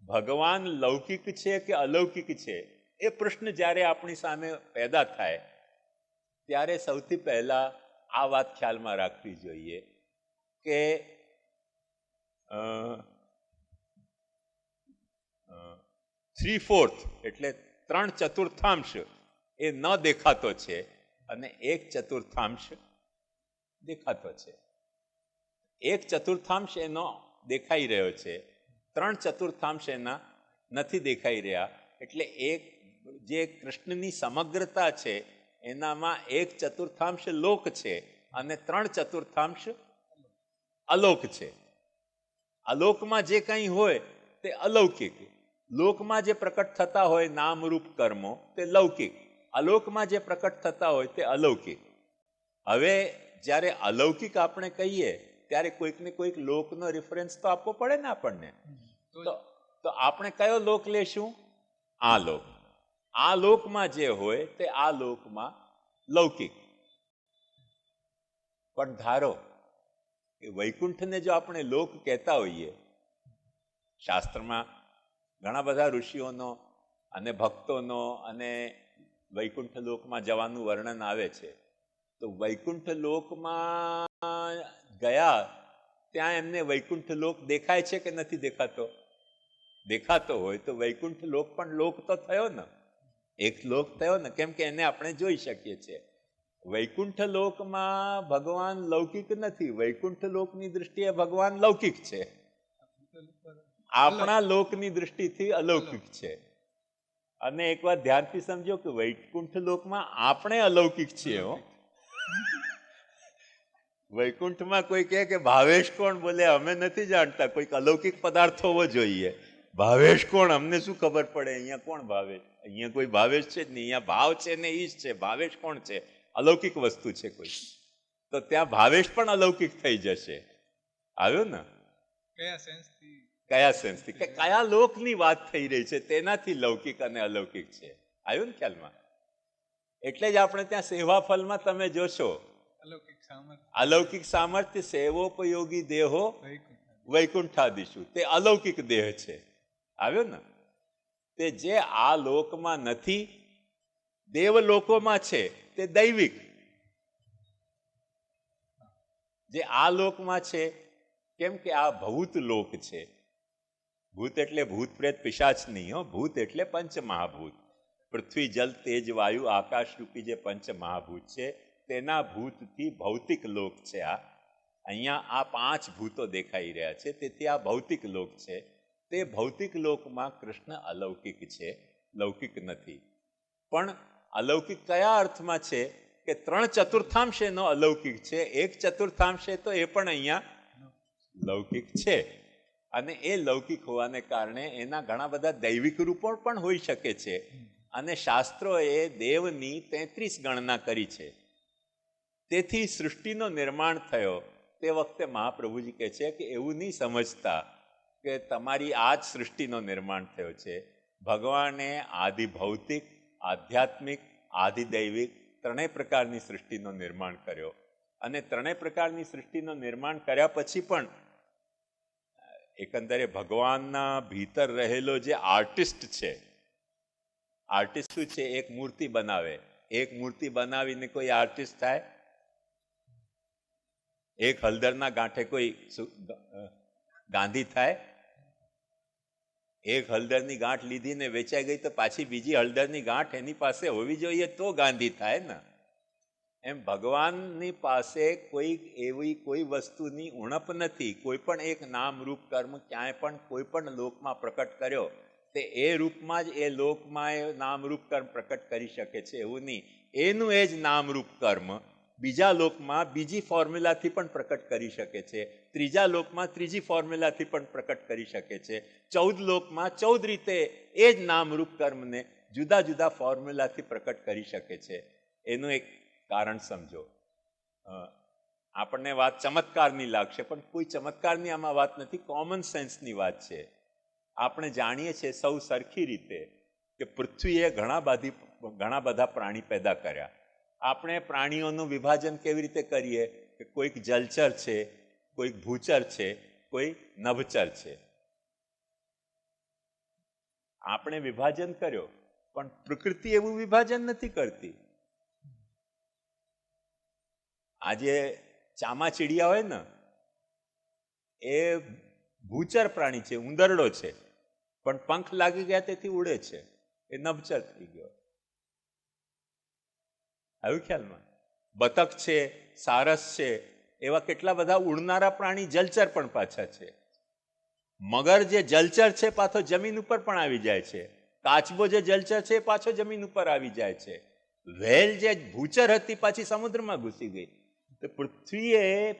ભગવાન લૌકિક છે કે અલૌકિક છે એ પ્રશ્ન જ્યારે આપણી સામે પેદા થાય ત્યારે સૌથી પહેલા આ વાત ખ્યાલમાં રાખવી જોઈએ કે 3/4 એટલે 3/4 એ ન દેખાતો છે અને 1/4 દેખાતો છે. 1/4 એનો દેખાઈ રહ્યો છે, 3/4 એના નથી દેખાઈ રહ્યા. એટલે જે કૃષ્ણની સમગ્રતા છે એનામાં 1/4 લોક છે અને 3/4 અલોક છે. અલોકમાં જે કંઈ હોય તે અલૌકિક, લોકમાં જે પ્રકટ થતા હોય નામરૂપ કર્મો તે લૌકિક, અલોકમાં જે પ્રકટ થતા હોય તે અલૌકિક. હવે જ્યારે અલૌકિક આપણે કહીએ ત્યારે કોઈક ને કોઈક લોકનો રેફરન્સ તો આપવો પડે ને આપણને. તો આપણે કયો લોક લેશું? આ લોક. આ લોકમાં જે હોય તે આ લોકમાં લૌકિક. પણ ધારો કે વૈકુંઠને જો આપણે લોક કહેતા હોઈએ, શાસ્ત્રમાં ઘણા બધા ઋષિઓનો અને ભક્તોનો અને વૈકુંઠ લોકમાં જવાનું વર્ણન આવે છે. તો વૈકુંઠ લોકમાં ગયા ત્યાં એમને વૈકુંઠ લોક દેખાય છે કે નથી દેખાતો? દેખાતો હોય તો વૈકુંઠ લોક પણ લોક તો થયો ને, એક લોક થયો ને, કેમ કે એને આપણે જોઈ શકીએ છીએ. વૈકુંઠ લોકમાં ભગવાન લૌકિક નથી, વૈકુંઠ લોકની દૃષ્ટિએ ભગવાન લૌકિક છે, આપણા લોકની દૃષ્ટિથી અલૌકિક છે. અને એક વાત ધ્યાનથી સમજો કે વૈકુંઠ લોકમાં આપણે અલૌકિક છીએ. વૈકુંઠમાં કોઈ કહે કે ભાવેશ કોણ? બોલે અમે નથી જાણતા, કોઈક અલૌકિક પદાર્થ હોવો જોઈએ. ભાવેશ કોણ? અમને શું ખબર પડે? અહીંયા કોણ ભાવેશ? અહીંયા કોઈ ભાવેશ છે જ નહીં, અહીંયા ભાવ છે ને ઈશ છે. ભાવેશ કોણ છે? અલૌકિક વસ્તુ છે કોઈ. તો ત્યાં ભાવેશ પણ અલૌકિક થઈ જશે. આવ્યો ને? કયા સેન્સથી કે કયા લોકની વાત થઈ રહી છે તેનાથી લૌકિક અને અલૌકિક છે. આવ્યું ને ખ્યાલમાં? એટલે જ આપણે ત્યાં સેવાફલમાં તમે જોશો અલૌકિક સામર્થ્ય સેવોપયોગી દેહો વૈકુંઠાદિશુ, તે અલૌકિક દેહ છે. આવ્યો ને? તે જે આ લોકમાં નથી, દેવલોકોમાં છે તે દૈવિક. જે આ લોકમાં છે કેમ કે આ ભૂત લોક છે. ભૂત એટલે ભૂત પ્રેત પિશાચ નહીં હો, ભૂત એટલે પંચમહાભૂત. પૃથ્વી જલ તેજ વાયુ આકાશ રૂપી જે પંચમહાભૂત છે તેના ભૂતથી ભૌતિક લોક છે. અહીંયા આ 5 ભૂતો દેખાઈ રહ્યા છે, તેથી આ ભૌતિક લોક છે. તે ભૌતિક લોકમાં કૃષ્ણ અલૌકિક છે, લૌકિક નથી. પણ અલૌકિક કયા અર્થમાં છે કે 3/4 એનો અલૌકિક છે, 1/4 તો એ પણ અહીંયા લૌકિક છે. અને એ લૌકિક હોવાને કારણે એના ઘણા બધા દૈવિક રૂપો પણ હોઈ શકે છે. અને શાસ્ત્રોએ દેવની 33 ગણના કરી છે. તેથી સૃષ્ટિનો નિર્માણ થયો તે વખતે મહાપ્રભુજી કહે છે કે એવું નહીં સમજતા કે તમારી આ જ સૃષ્ટિનો નિર્માણ થયો છે. ભગવાને આદિ ભૌતિક, આધ્યાત્મિક, આદિદૈવિક ત્રણેય પ્રકારની સૃષ્ટિનો નિર્માણ કર્યો. અને ત્રણેય પ્રકારની સૃષ્ટિનો નિર્માણ કર્યા પછી પણ એકંદરે ભગવાનના ભીતર રહેલો જે આર્ટિસ્ટ છે, આર્ટિસ્ટ શું છે? એક મૂર્તિ બનાવે. એક મૂર્તિ બનાવીને કોઈ આર્ટિસ્ટ થાય? એક હળદરના ગાંઠે કોઈ ગાંધી થાય? એક હળદરની ગાંઠ લીધી ને વેચાઈ ગઈ તો પાછી બીજી હળદરની ગાંઠ એની પાસે હોવી જોઈએ તો ગાંધી થાય ને. એમ ભગવાનની પાસે એવી કોઈ વસ્તુની ઉણપ નથી. કોઈ પણ એક નામ રૂપ કર્મ ક્યાંય પણ કોઈ પણ લોકમાં પ્રકટ કર્યો તે એ રૂપમાં જ એ લોકમાં એ નામરૂપ કર્મ પ્રકટ કરી શકે છે એવું નહીં. એનું એ જ નામરૂપ કર્મ બીજા લોકમાં બીજી ફોર્મ્યુલાથી પણ પ્રકટ કરી શકે છે, ત્રીજા લોકમાં ત્રીજી ફોર્મ્યુલાથી પણ પ્રકટ કરી શકે છે, 14 લોકમાં 14 રીતે એ જ નામરૂપ કર્મને જુદા જુદા ફોર્મ્યુલાથી પ્રકટ કરી શકે છે. એનું એક કારણ સમજો. આપણને વાત ચમત્કારની લાગશે, પણ કોઈ ચમત્કારની આમાં વાત નથી, કોમન સેન્સની વાત છે. આપણે જાણીએ છીએ સૌ સરખી રીતે કે પૃથ્વીએ ઘણા બધા પ્રાણી પેદા કર્યા. આપણે પ્રાણીઓનું વિભાજન કેવી રીતે કરીએ કે કોઈક જલચર છે, કોઈક ભૂચર છે, કોઈ નભચર છે. આપણે વિભાજન કર્યો, પણ પ્રકૃતિ એવું વિભાજન નથી કરતી. આજે ચામાચીડિયા હોય ને, એ ભૂચર પ્રાણી છે, ઉંદરડો છે, પણ પંખ લાગી ગયા તેથી ઉડે છે, એ નભચર થઈ ગયો. આવ્યું ખ્યાલમાં? બતક છે, સારસ છે, એવા કેટલા બધા ઉડનારા પ્રાણી જલચર પણ પાછા છે. મગર જે જલચર છે પાછો જમીન ઉપર પણ આવી જાય છે. કાચબો જે જલચર છે એ પાછો જમીન ઉપર આવી જાય છે. વ્હેલ જે ભૂચર હતી પાછી સમુદ્રમાં ઘૂસી ગઈ. તો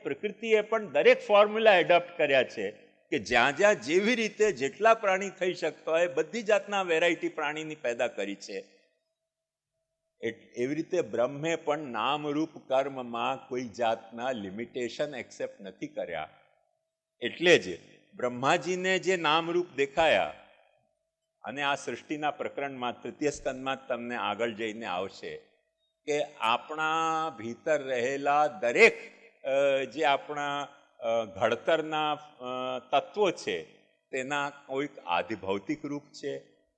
પ્રકૃતિએ પણ દરેક ફોર્મ્યુલા એડોપ્ટ કર્યા છે કે જ્યાં જ્યાં જેવી રીતે જેટલા પ્રાણી થઈ શકતા હોય બધી જાતના વેરાયટી પ્રાણીની પેદા કરી છે. એવી રીતે બ્રહ્મે પણ નામરૂપ કર્મમાં કોઈ જાતના લિમિટેશન એક્સેપ્ટ નથી કર્યા. એટલે જ બ્રહ્માજીને જે નામરૂપ દેખાયા, અને આ સૃષ્ટિના પ્રકરણમાં તૃતીય સ્કંદમાં તમને આગળ જઈને આવશે કે આપણા ભીતર રહેલા દરેક જે આપણા ઘડતરના તત્વો છે તેના કોઈક આધિભૌતિક રૂપ છે,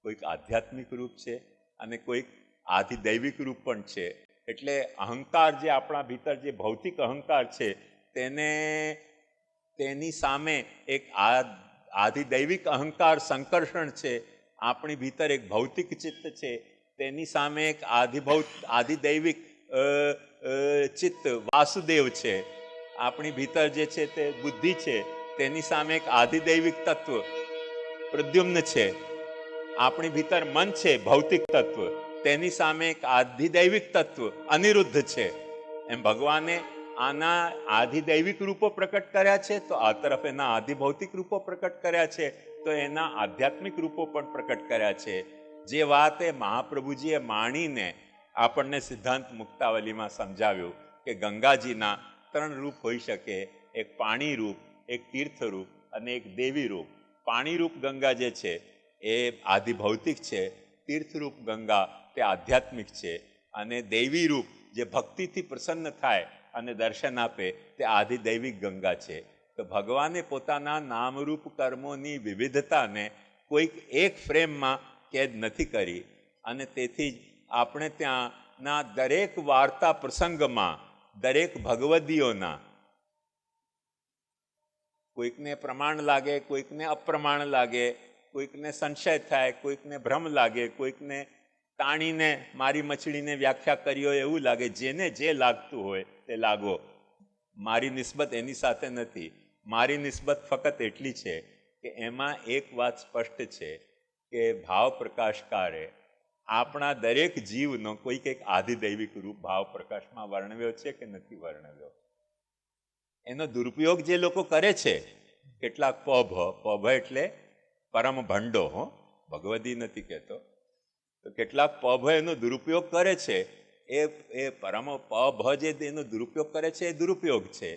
કોઈક આધ્યાત્મિક રૂપ છે, અને કોઈક આધિદૈવિક રૂપ પણ છે. એટલે અહંકાર જે આપણા ભીતર જે ભૌતિક અહંકાર છે તેની સામે એક આધિદૈવિક અહંકાર સંકર્ષણ છે. આપણી ભીતર એક ભૌતિક ચિત્ત છે, તેની સામે એક આધિદૈવિક ચિત્ત વાસુદેવ છે. આપણી ભીતર જે છે તે બુદ્ધિ છે, તેની સામે એક આધિદૈવિક તત્વ પ્રદ્યુમ્ન છે. આપણી ભીતર મન છે, ભૌતિક તત્વ, તેની સામે એક આધિદૈવિક તત્વ અનિરુદ્ધ છે. એમ ભગવાને આના આધિદૈવિક રૂપો પ્રકટ કર્યા છે, તો આ તરફ એના આધિભૌતિક રૂપો પ્રકટ કર્યા છે, તો એના આધ્યાત્મિક રૂપો પણ પ્રકટ કર્યા છે. જે વાત એ મહાપ્રભુજીએ માણીને આપણને સિદ્ધાંત મુક્તાવલીમાં સમજાવ્યું કે ગંગાજીના 3 રૂપ હોઈ શકે, એક પાણી રૂપ, એક તીર્થ રૂપ અને એક દેવી રૂપ. પાણી રૂપ ગંગા જે છે એ આધિભૌતિક છે, તીર્થરૂપ ગંગા તે આધ્યાત્મિક છે, અને દૈવી રૂપ જે ભક્તિથી પ્રસન્ન થાય અને દર્શન આપે તે આધિદૈવિક ગંગા છે. તો ભગવાને પોતાના નામરૂપ કર્મોની વિવિધતાને કોઈક એક ફ્રેમમાં કેદ નથી કરી, અને તેથી જ આપણે ત્યાંના દરેક વાર્તા પ્રસંગમાં દરેક ભગવદીઓના કોઈકને પ્રમાણ લાગે, કોઈકને અપ્રમાણ લાગે, કોઈકને સંશય થાય, કોઈકને ભ્રમ લાગે, કોઈકને તાણીને મારી મછડીને વ્યાખ્યા કરી હોય એવું લાગે. જેને જે લાગતું હોય તે લાગો. મારી નિસ્બત એની સાથે નથી. મારી નિસ્બત ફક્ત એટલી છે કે એમાં એક વાત સ્પષ્ટ છે કે ભાવ પ્રકાશકારે આપણા દરેક જીવનો કોઈક એક આધિદૈવિક રૂપ ભાવ પ્રકાશમાં વર્ણવ્યો છે કે નથી વર્ણવ્યો. એનો દુરુપયોગ જે લોકો કરે છે, કેટલાક પભ એટલે પરમ ભંડો, ભગવદી નથી કહેતો, તો કેટલાક પભ એનો દુરુપયોગ કરે છે. એ પરમ પભ જે એનો દુરુપયોગ કરે છે એ દુરુપયોગ છે.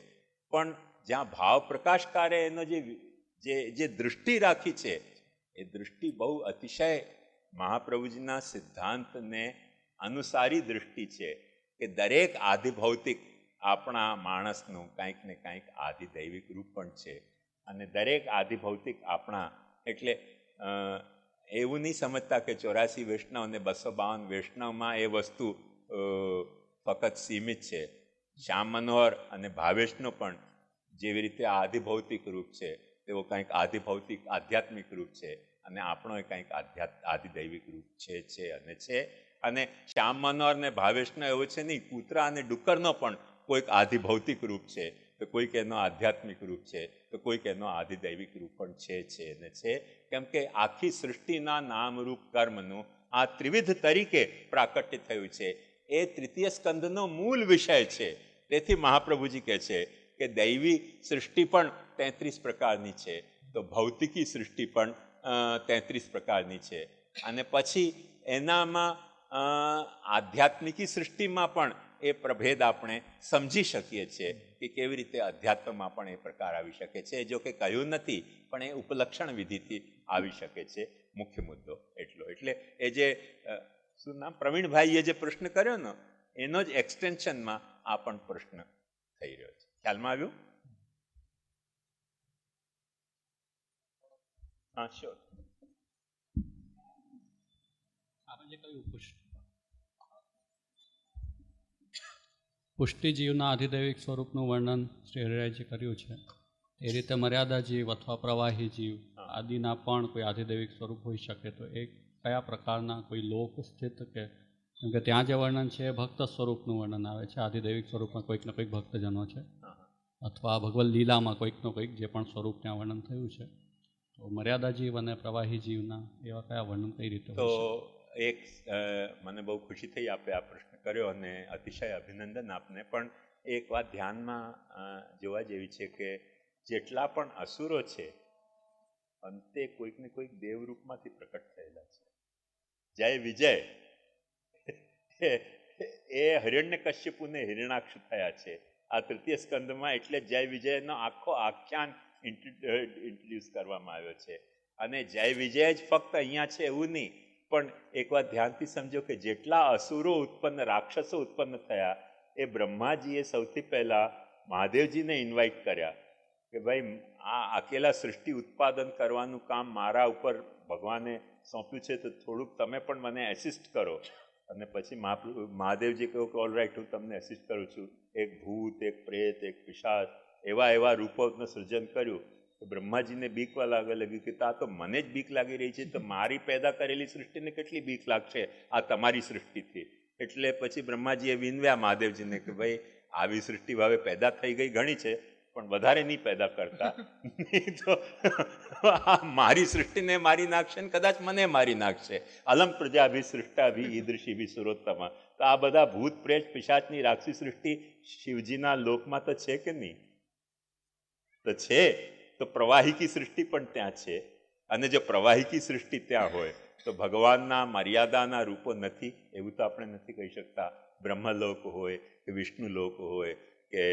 પણ જ્યાં ભાવ પ્રકાશકારે એનો જે દૃષ્ટિ રાખી છે એ દૃષ્ટિ બહુ અતિશય મહાપ્રભુજીના સિદ્ધાંતને અનુસારી દૃષ્ટિ છે કે દરેક આધિભૌતિક આપણા માણસનું કંઈક ને કંઈક આધિદૈવિક રૂપ પણ છે. અને દરેક આધિભૌતિક આપણા એટલે એવું નહીં સમજતા કે 84 વૈષ્ણવ અને 252 વૈષ્ણવમાં એ વસ્તુ ફક્ત સીમિત છે. શ્યામ મનોહર અને ભાવેશનો પણ જેવી રીતે આધિભૌતિક રૂપ છે તેવો કંઈક આધિભૌતિક આધ્યાત્મિક રૂપ છે, અને આપણો એ કંઈક આધિદૈવિક રૂપ છે અને શ્યામ મનોહર ને ભાવેશનો એવો છે નહીં. કૂતરા અને ડુક્કરનો પણ કોઈક આધિભૌતિક રૂપ છે, તો કોઈક એનો આધ્યાત્મિક રૂપ છે, તો કોઈક એનો આધિદૈવિક રૂપ પણ છે. કેમ કે આખી સૃષ્ટિના નામરૂપ કર્મનું આ ત્રિવિધ તરીકે પ્રાકટ્ય થયું છે. એ તૃતીય સ્કંદનો મૂળ વિષય છે. તેથી મહાપ્રભુજી કહે છે કે દૈવી સૃષ્ટિ પણ 33 પ્રકારની છે, તો ભૌતિકી સૃષ્ટિ પણ 33 પ્રકારની છે. અને પછી એનામાં આધ્યાત્મિકી સૃષ્ટિમાં પણ એ પ્રભેદ આપણે સમજી શકીએ છીએ કે કેવી રીતે અધ્યાત્મમાં પણ એ પ્રકાર આવી શકે છે. જો કે કહ્યું નથી, પણ એ ઉપલક્ષણ વિધિથી આવી શકે છે. મુખ્ય મુદ્દો એટલો. એટલે એ જે શું નામ પ્રવીણભાઈએ જે પ્રશ્ન કર્યો ને એનો જ એક્સટેન્શનમાં આ પણ પ્રશ્ન થઈ રહ્યો છે. ખ્યાલમાં આવ્યું? હા, શ્યોર. આપણે જે કહ્યું પુષ્ટિજીવના આધિદૈવિક સ્વરૂપનું વર્ણન શ્રી હરિરાયજી કર્યું છે. એ રીતે મર્યાદા જીવ અથવા પ્રવાહી જીવ આદિના પણ કોઈ આધિદૈવિક સ્વરૂપ હોઈ શકે. તો એ કયા પ્રકારના કોઈ લોક સ્થિત કે કેમ કે ત્યાં જે વર્ણન છે એ ભક્ત સ્વરૂપનું વર્ણન આવે છે. આધિદૈવિક સ્વરૂપમાં કોઈક ને કોઈક ભક્તજનો છે, અથવા ભગવદ લીલામાં કોઈકનો કોઈક જે પણ સ્વરૂપ ત્યાં વર્ણન થયું છે. તો મર્યાદા જીવ અને પ્રવાહી જીવના એવા કયા વર્ણન કઈ રીતે તો હોય છે? એક મને બહુ ખુશી થઈ આપે આ પ્રશ્ન કર્યો અને અતિશય અભિનંદન આપને. પણ એક વાત ધ્યાનમાં જોવા જેવી છે કે જેટલા પણ અસુરો છે અંતે કોઈક ને કોઈક દેવરૂપમાંથી પ્રકટ થયેલા છે. જય વિજય એ હિરણ્યકશ્યપુને હિરણાક્ષ થયા છે આ તૃતીય સ્કંદમાં. એટલે જય વિજયનો આખો આખ્યાન ઇન્ટ્રોડ્યુસ કરવામાં આવ્યો છે. અને જય વિજય જ ફક્ત અહીંયા છે એવું નહીં, પણ એક વાત ધ્યાનથી સમજો કે જેટલા અસુરો ઉત્પન્ન, રાક્ષસો ઉત્પન્ન થયા એ બ્રહ્માજીએ સૌથી પહેલા મહાદેવજીને ઇન્વાઇટ કર્યા કે ભાઈ આ અકેલા સૃષ્ટિ ઉત્પાદન કરવાનું કામ મારા ઉપર ભગવાને સોંપ્યું છે, તો થોડુંક તમે પણ મને એસિસ્ટ કરો. અને પછી મહાદેવજી કહ્યું કે ઓલ રાઈટ, હું તમને એસિસ્ટ કરું છું. એક ભૂત, એક પ્રેત, એક પિશાચ, એવા રૂપોનું સર્જન કર્યું. તો બ્રહ્માજીને બીક લાગવા લાગ્યું કે આ તો મને જ બીક લાગી રહી છે, તો મારી પેદા કરેલી સૃષ્ટિને કેટલી બીક લાગશે આ તમારી સૃષ્ટિથી. એટલે પછી બ્રહ્માજીએ વિનવ્યા મહાદેવજીને કે ભાઈ આવી સૃષ્ટિ હવે પેદા થઈ ગઈ ઘણી છે, પણ વધારે નહીં પેદા કરતા, નહીં તો મારી સૃષ્ટિને મારી નાખશે ને કદાચ મને મારી નાખશે. અલમ પ્રજાભી સૃષ્ટાભી ઈદૃશીભી સુરોત્તમા. તો આ બધા ભૂત પ્રેત પિશાચની રાક્ષસી સૃષ્ટિ શિવજીના લોકમાં તો છે કે નહીં? તો છે. તો પ્રવાહિકી સૃષ્ટિ પણ ત્યાં છે. અને જો પ્રવાહિકી સૃષ્ટિ ત્યાં હોય તો ભગવાનના મર્યાદાના રૂપો નથી એવું તો આપણે નથી કહી શકતા. બ્રહ્મલોક હોય કે વિષ્ણુલોક હોય કે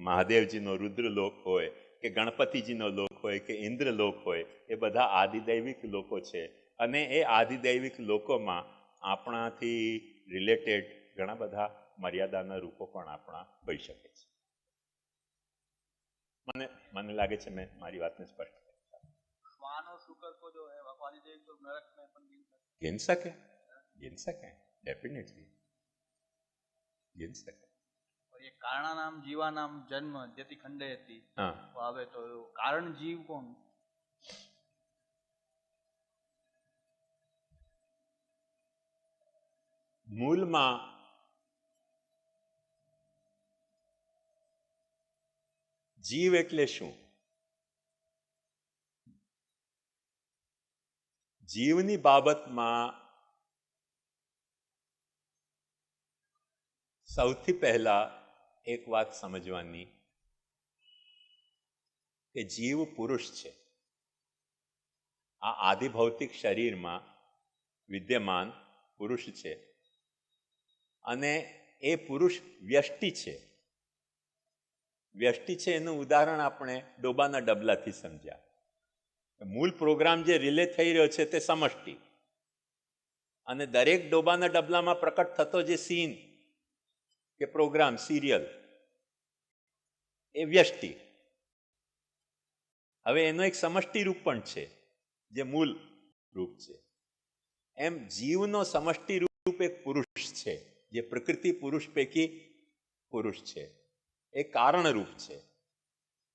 મહાદેવજીનો રુદ્રલોક હોય કે ગણપતિજીનો લોક હોય કે ઇન્દ્રલોક હોય, એ બધા આદિદૈવિક લોકો છે. અને એ આદિદૈવિક લોકોમાં આપણાથી રિલેટેડ ઘણા બધા મર્યાદાના રૂપો પણ આપણા હોઈ શકે છે. મને લાગે છે મેં મારી વાતને સ્પષ્ટ गिन सके डेफिनेटली गिन सके. और ये कारणानाम जीवानाम जन्म जति खंडयति हाँ तो आवे तो कारण जीव कौन? મૂળમાં જીવ એટલે શું? જીવની બાબતમાં સૌથી પહેલા એક વાત સમજવાની કે જીવ પુરુષ છે. આ આદિભૌતિક શરીરમાં વિદ્યમાન પુરુષ છે અને એ પુરુષ વ્યષ્ટિ છે. વ્યષ્ટિ છે એનું ઉદાહરણ આપણે ડોબાના ડબલાથી સમજ્યા. મૂળ પ્રોગ્રામ જે રિલે થઈ રહ્યો છે તે સમષ્ટિ, અને દરેક ડોબાના ડબલામાં પ્રકટ થતો જે સીન કે પ્રોગ્રામ સિરિયલ એ વ્યષ્ટિ. હવે એનો એક સમષ્ટિ રૂપ પણ છે જે મૂળ રૂપ છે. એમ જીવનો સમષ્ટિ રૂપ એક પુરુષ છે જે પ્રકૃતિ પુરુષ પૈકી પુરુષ છે. એ કારણ રૂપ છે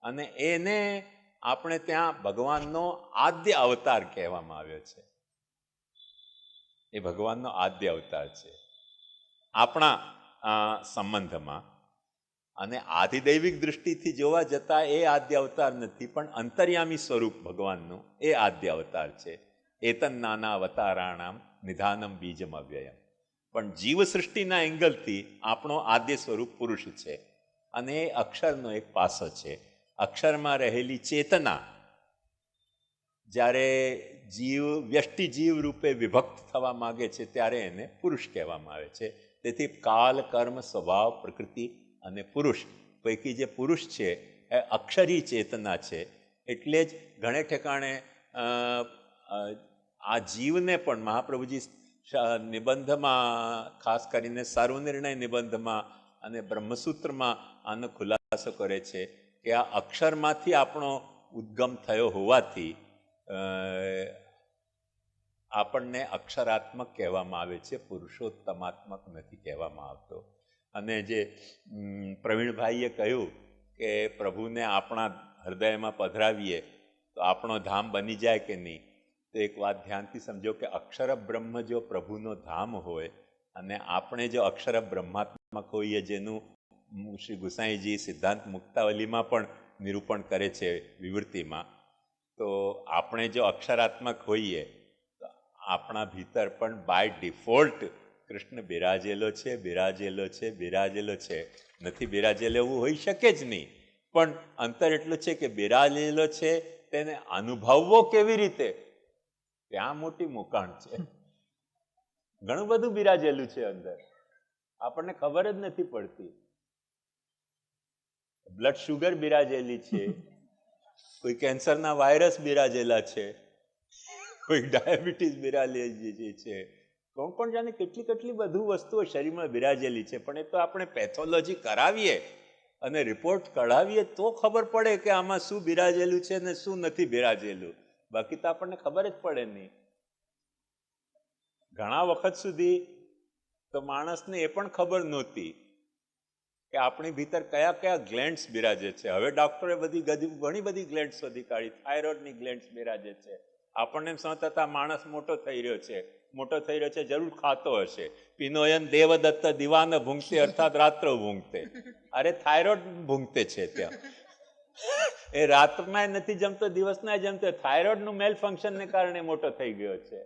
અને એને આપણે ત્યાં ભગવાનનો આદ્ય અવતાર કહેવામાં આવ્યો છે. એ ભગવાનનો આદ્ય અવતાર છે આપણા સંબંધમાં. અને આધિદૈવિક દૃષ્ટિથી જોવા જતા એ આદ્ય અવતાર નથી, પણ અંતર્યામી સ્વરૂપ ભગવાનનું એ આદ્ય અવતાર છે. એતન નાના અવતારાણામ નિધાનમ બીજમ અવ્યયમ. પણ જીવ સૃષ્ટિના એંગલથી આપણો આદ્ય સ્વરૂપ પુરુષ છે અને એ અક્ષરનો એક પાસો છે. અક્ષરમાં રહેલી ચેતના જ્યારે જીવ વ્યષ્ટિ જીવ રૂપે વિભક્ત થવા માગે છે ત્યારે એને પુરુષ કહેવામાં આવે છે. તેથી કાલ, કર્મ, સ્વભાવ, પ્રકૃતિ અને પુરુષ પૈકી જે પુરુષ છે એ અક્ષરી ચેતના છે. એટલે જ ઘણે ઠેકાણે આ જીવને પણ મહાપ્રભુજી નિબંધમાં, ખાસ કરીને સર્વનિર્ણય નિબંધમાં અને બ્રહ્મસૂત્રમાં આનો ખુલાસો કરે છે કે આ અક્ષરમાંથી આપણો ઉદ્ગમ થયો હોવાથી આપણને અક્ષરાત્મક કહેવામાં આવે છે, પુરુષોત્તમાત્મક નથી કહેવામાં આવતો. અને જે પ્રવીણભાઈએ કહ્યું કે પ્રભુને આપણા હૃદયમાં પધરાવીએ તો આપણો ધામ બની જાય કે નહીં, તો એક વાત ધ્યાનથી સમજો કે અક્ષર બ્રહ્મ જો પ્રભુનો ધામ હોય અને આપણે જો અક્ષર બ્રહ્માત્મક હોઈએ, જેનું શ્રી ગુસાઈજી સિદ્ધાંત મુક્તાવલીમાં પણ નિરૂપણ કરે છે વિવૃત્તિમાં, તો આપણે જો અક્ષરાત્મક હોઈએ તો આપણા ભીતર પણ બાય ડિફોલ્ટ કૃષ્ણ બિરાજેલો છે, બિરાજેલો છે, બિરાજેલો છે. નથી બિરાજેલો એવું હોઈ શકે જ નહીં, પણ અંતર એટલું છે કે બિરાજેલો છે તેને અનુભવવો કેવી રીતે, ત્યાં મોટી મોકાણ છે. ઘણું બધું બિરાજેલું છે અંદર, આપણને ખબર જ નથી પડતી. બ્લડ શુગર બિરાજેલી છે, કોઈ કેન્સરના વાયરસ બિરાજેલા છે, કોઈ ડાયાબિટીસ બિરાજેલી છે, કોણ કોણ જાણે કેટલી કેટલી બધું વસ્તુઓ શરીરમાં બિરાજેલી છે. પણ એ તો આપણે પેથોલોજી કરાવીએ અને રિપોર્ટ કઢાવીએ તો ખબર પડે કે આમાં શું બિરાજેલું છે ને શું નથી બિરાજેલું. બાકી તો આપણને ખબર જ પડે નહીં. ઘણા વખત સુધી તો માણસને એ પણ ખબર નહોતી કે આપણી ભીતર કયા કયા ગ્લેન્ડ્સ બિરાજે છે. હવે ડૉક્ટરે ઘણી બધી ગ્લેન્ડ્સ શોધી કાઢી. થાઇરોઇડની ગ્લેન્ડ્સ બિરાજે છે. આપણને એમ સમજતા માણસ મોટો થઈ રહ્યો છે, મોટો થઈ રહ્યો છે, જરૂર ખાતો હશે. પિનોયન દેવદત્ત દિવાન ભૂંગતે અર્થાત રાત્રો ભૂંગતે. અરે થાઇરોઇડ ભૂંગતે છે ત્યાં. એ રાતમાં નથી જમતો, દિવસના જમતો. થાઇરોઇડનું મેલ ફંક્શનને કારણે મોટો થઈ ગયો છે.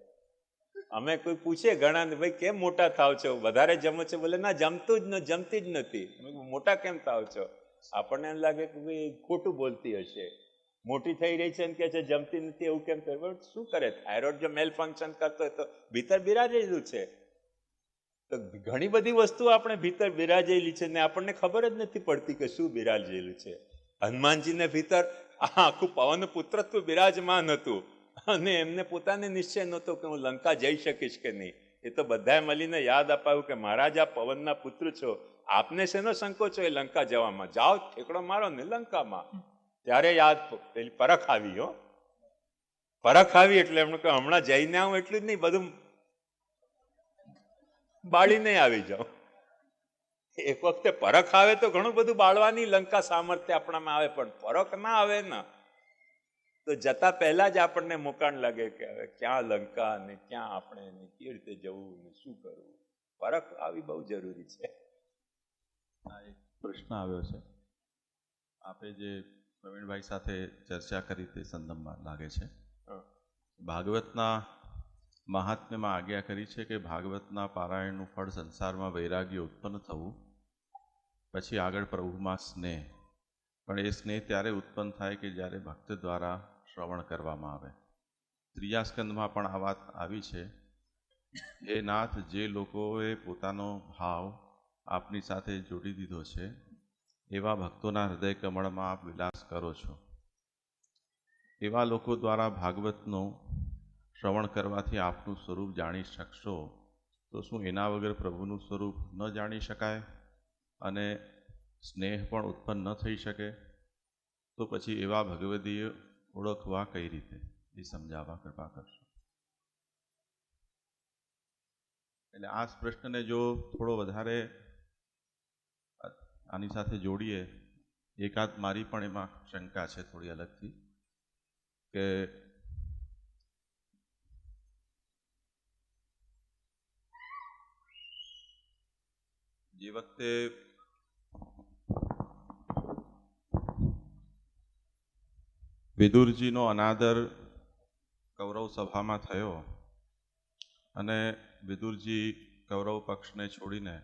અમે કોઈ પૂછીએ ઘણા, ભાઈ કેમ મોટા થાવ છો, વધારે જમો છો? બોલે ના, જમતી જ નથી. મોટા કેમ થાવ છો? આપણને એમ લાગે કે ભાઈ ખોટું બોલતી હશે, મોટી થઈ રહી છે ને કે છે જમતી નથી, એવું કેમ થયું? શું કરે? થાઇરોઇડ જો મેલ ફંક્શન કરતો હોય તો ભીતર બિરાજેલું છે. તો ઘણી બધી વસ્તુ આપણે ભીતર બિરાજેલી છે ને આપણને ખબર જ નથી પડતી કે શું બિરાજેલું છે. હનુમાનજીને ભીતર આખું પવન પુત્રત્વ બિરાજમાન હતું અને એમને પોતાને નિશ્ચય નહોતો કે હું લંકા જઈ શકીશ કે નહીં. એ તો બધાએ મળીને યાદ અપાવ્યું કે મહારાજ આ પવનના પુત્ર છો, આપને શેનો સંકોચ હોય લંકા જવામાં? જાઓ, ઠેકડો મારો ને લંકામાં. ત્યારે યાદ પેલી પરખ આવી. પરખ આવી એટલે એમણે કહ્યું હમણાં જઈને આવું એટલું જ નહીં, બધું બાળીને આવી જાઉં. એક વખતે પરખ આવે તો ઘણું બધું બાળવાની લંકા સામર્થ્ય આપણામાં આવે, પણ પરખ ના આવે ને તો જતા પહેલા જ આપણને મોકાણ લાગે કે હવે ક્યાં લંકા ને ક્યાં આપણે કેવી રીતે જવું ને શું કરવું. પરખ આવી બહુ જરૂરી છે. એક પ્રશ્ન આવ્યો છે, આપે જે પ્રવીણભાઈ સાથે ચર્ચા કરી તે સંદર્ભમાં લાગે છે. ભાગવતના મહાત્મ્યમાં આજ્ઞા કરી છે કે ભાગવતના પારાયણનું ફળ સંસારમાં વૈરાગ્ય ઉત્પન્ન થવું, પછી આગળ પ્રભુમાં સ્નેહ. પણ એ સ્નેહ ત્યારે ઉત્પન્ન થાય કે જ્યારે ભક્ત દ્વારા શ્રવણ કરવામાં આવે. ત્રીજા સ્કંદમાં પણ આ વાત આવી છે. હે નાથ, જે લોકોએ પોતાનો ભાવ આપની સાથે જોડી દીધો છે એવા ભક્તોના હૃદય કમળમાં આપ વિલાસ કરો છો. એવા લોકો દ્વારા ભાગવતનું શ્રવણ કરવાથી આપનું સ્વરૂપ જાણી શકશો, તો શું એના વગર પ્રભુનું સ્વરૂપ ન જાણી શકાય અને સ્નેહ પણ ઉત્પન્ન ન થઈ શકે? તો પછી એવા ભગવદીય ઓળખવા કઈ રીતે, એ સમજાવવા કૃપા કરશો. એટલે આ પ્રશ્નને જો થોડો વધારે આની સાથે જોડીએ, એકાદ મારી પણ એમાં શંકા છે થોડી અલગથી, કે જે વખતે વિદુરજીનો અનાદર કૌરવ સભામાં થયો અને વિદુરજી કૌરવ પક્ષને છોડીને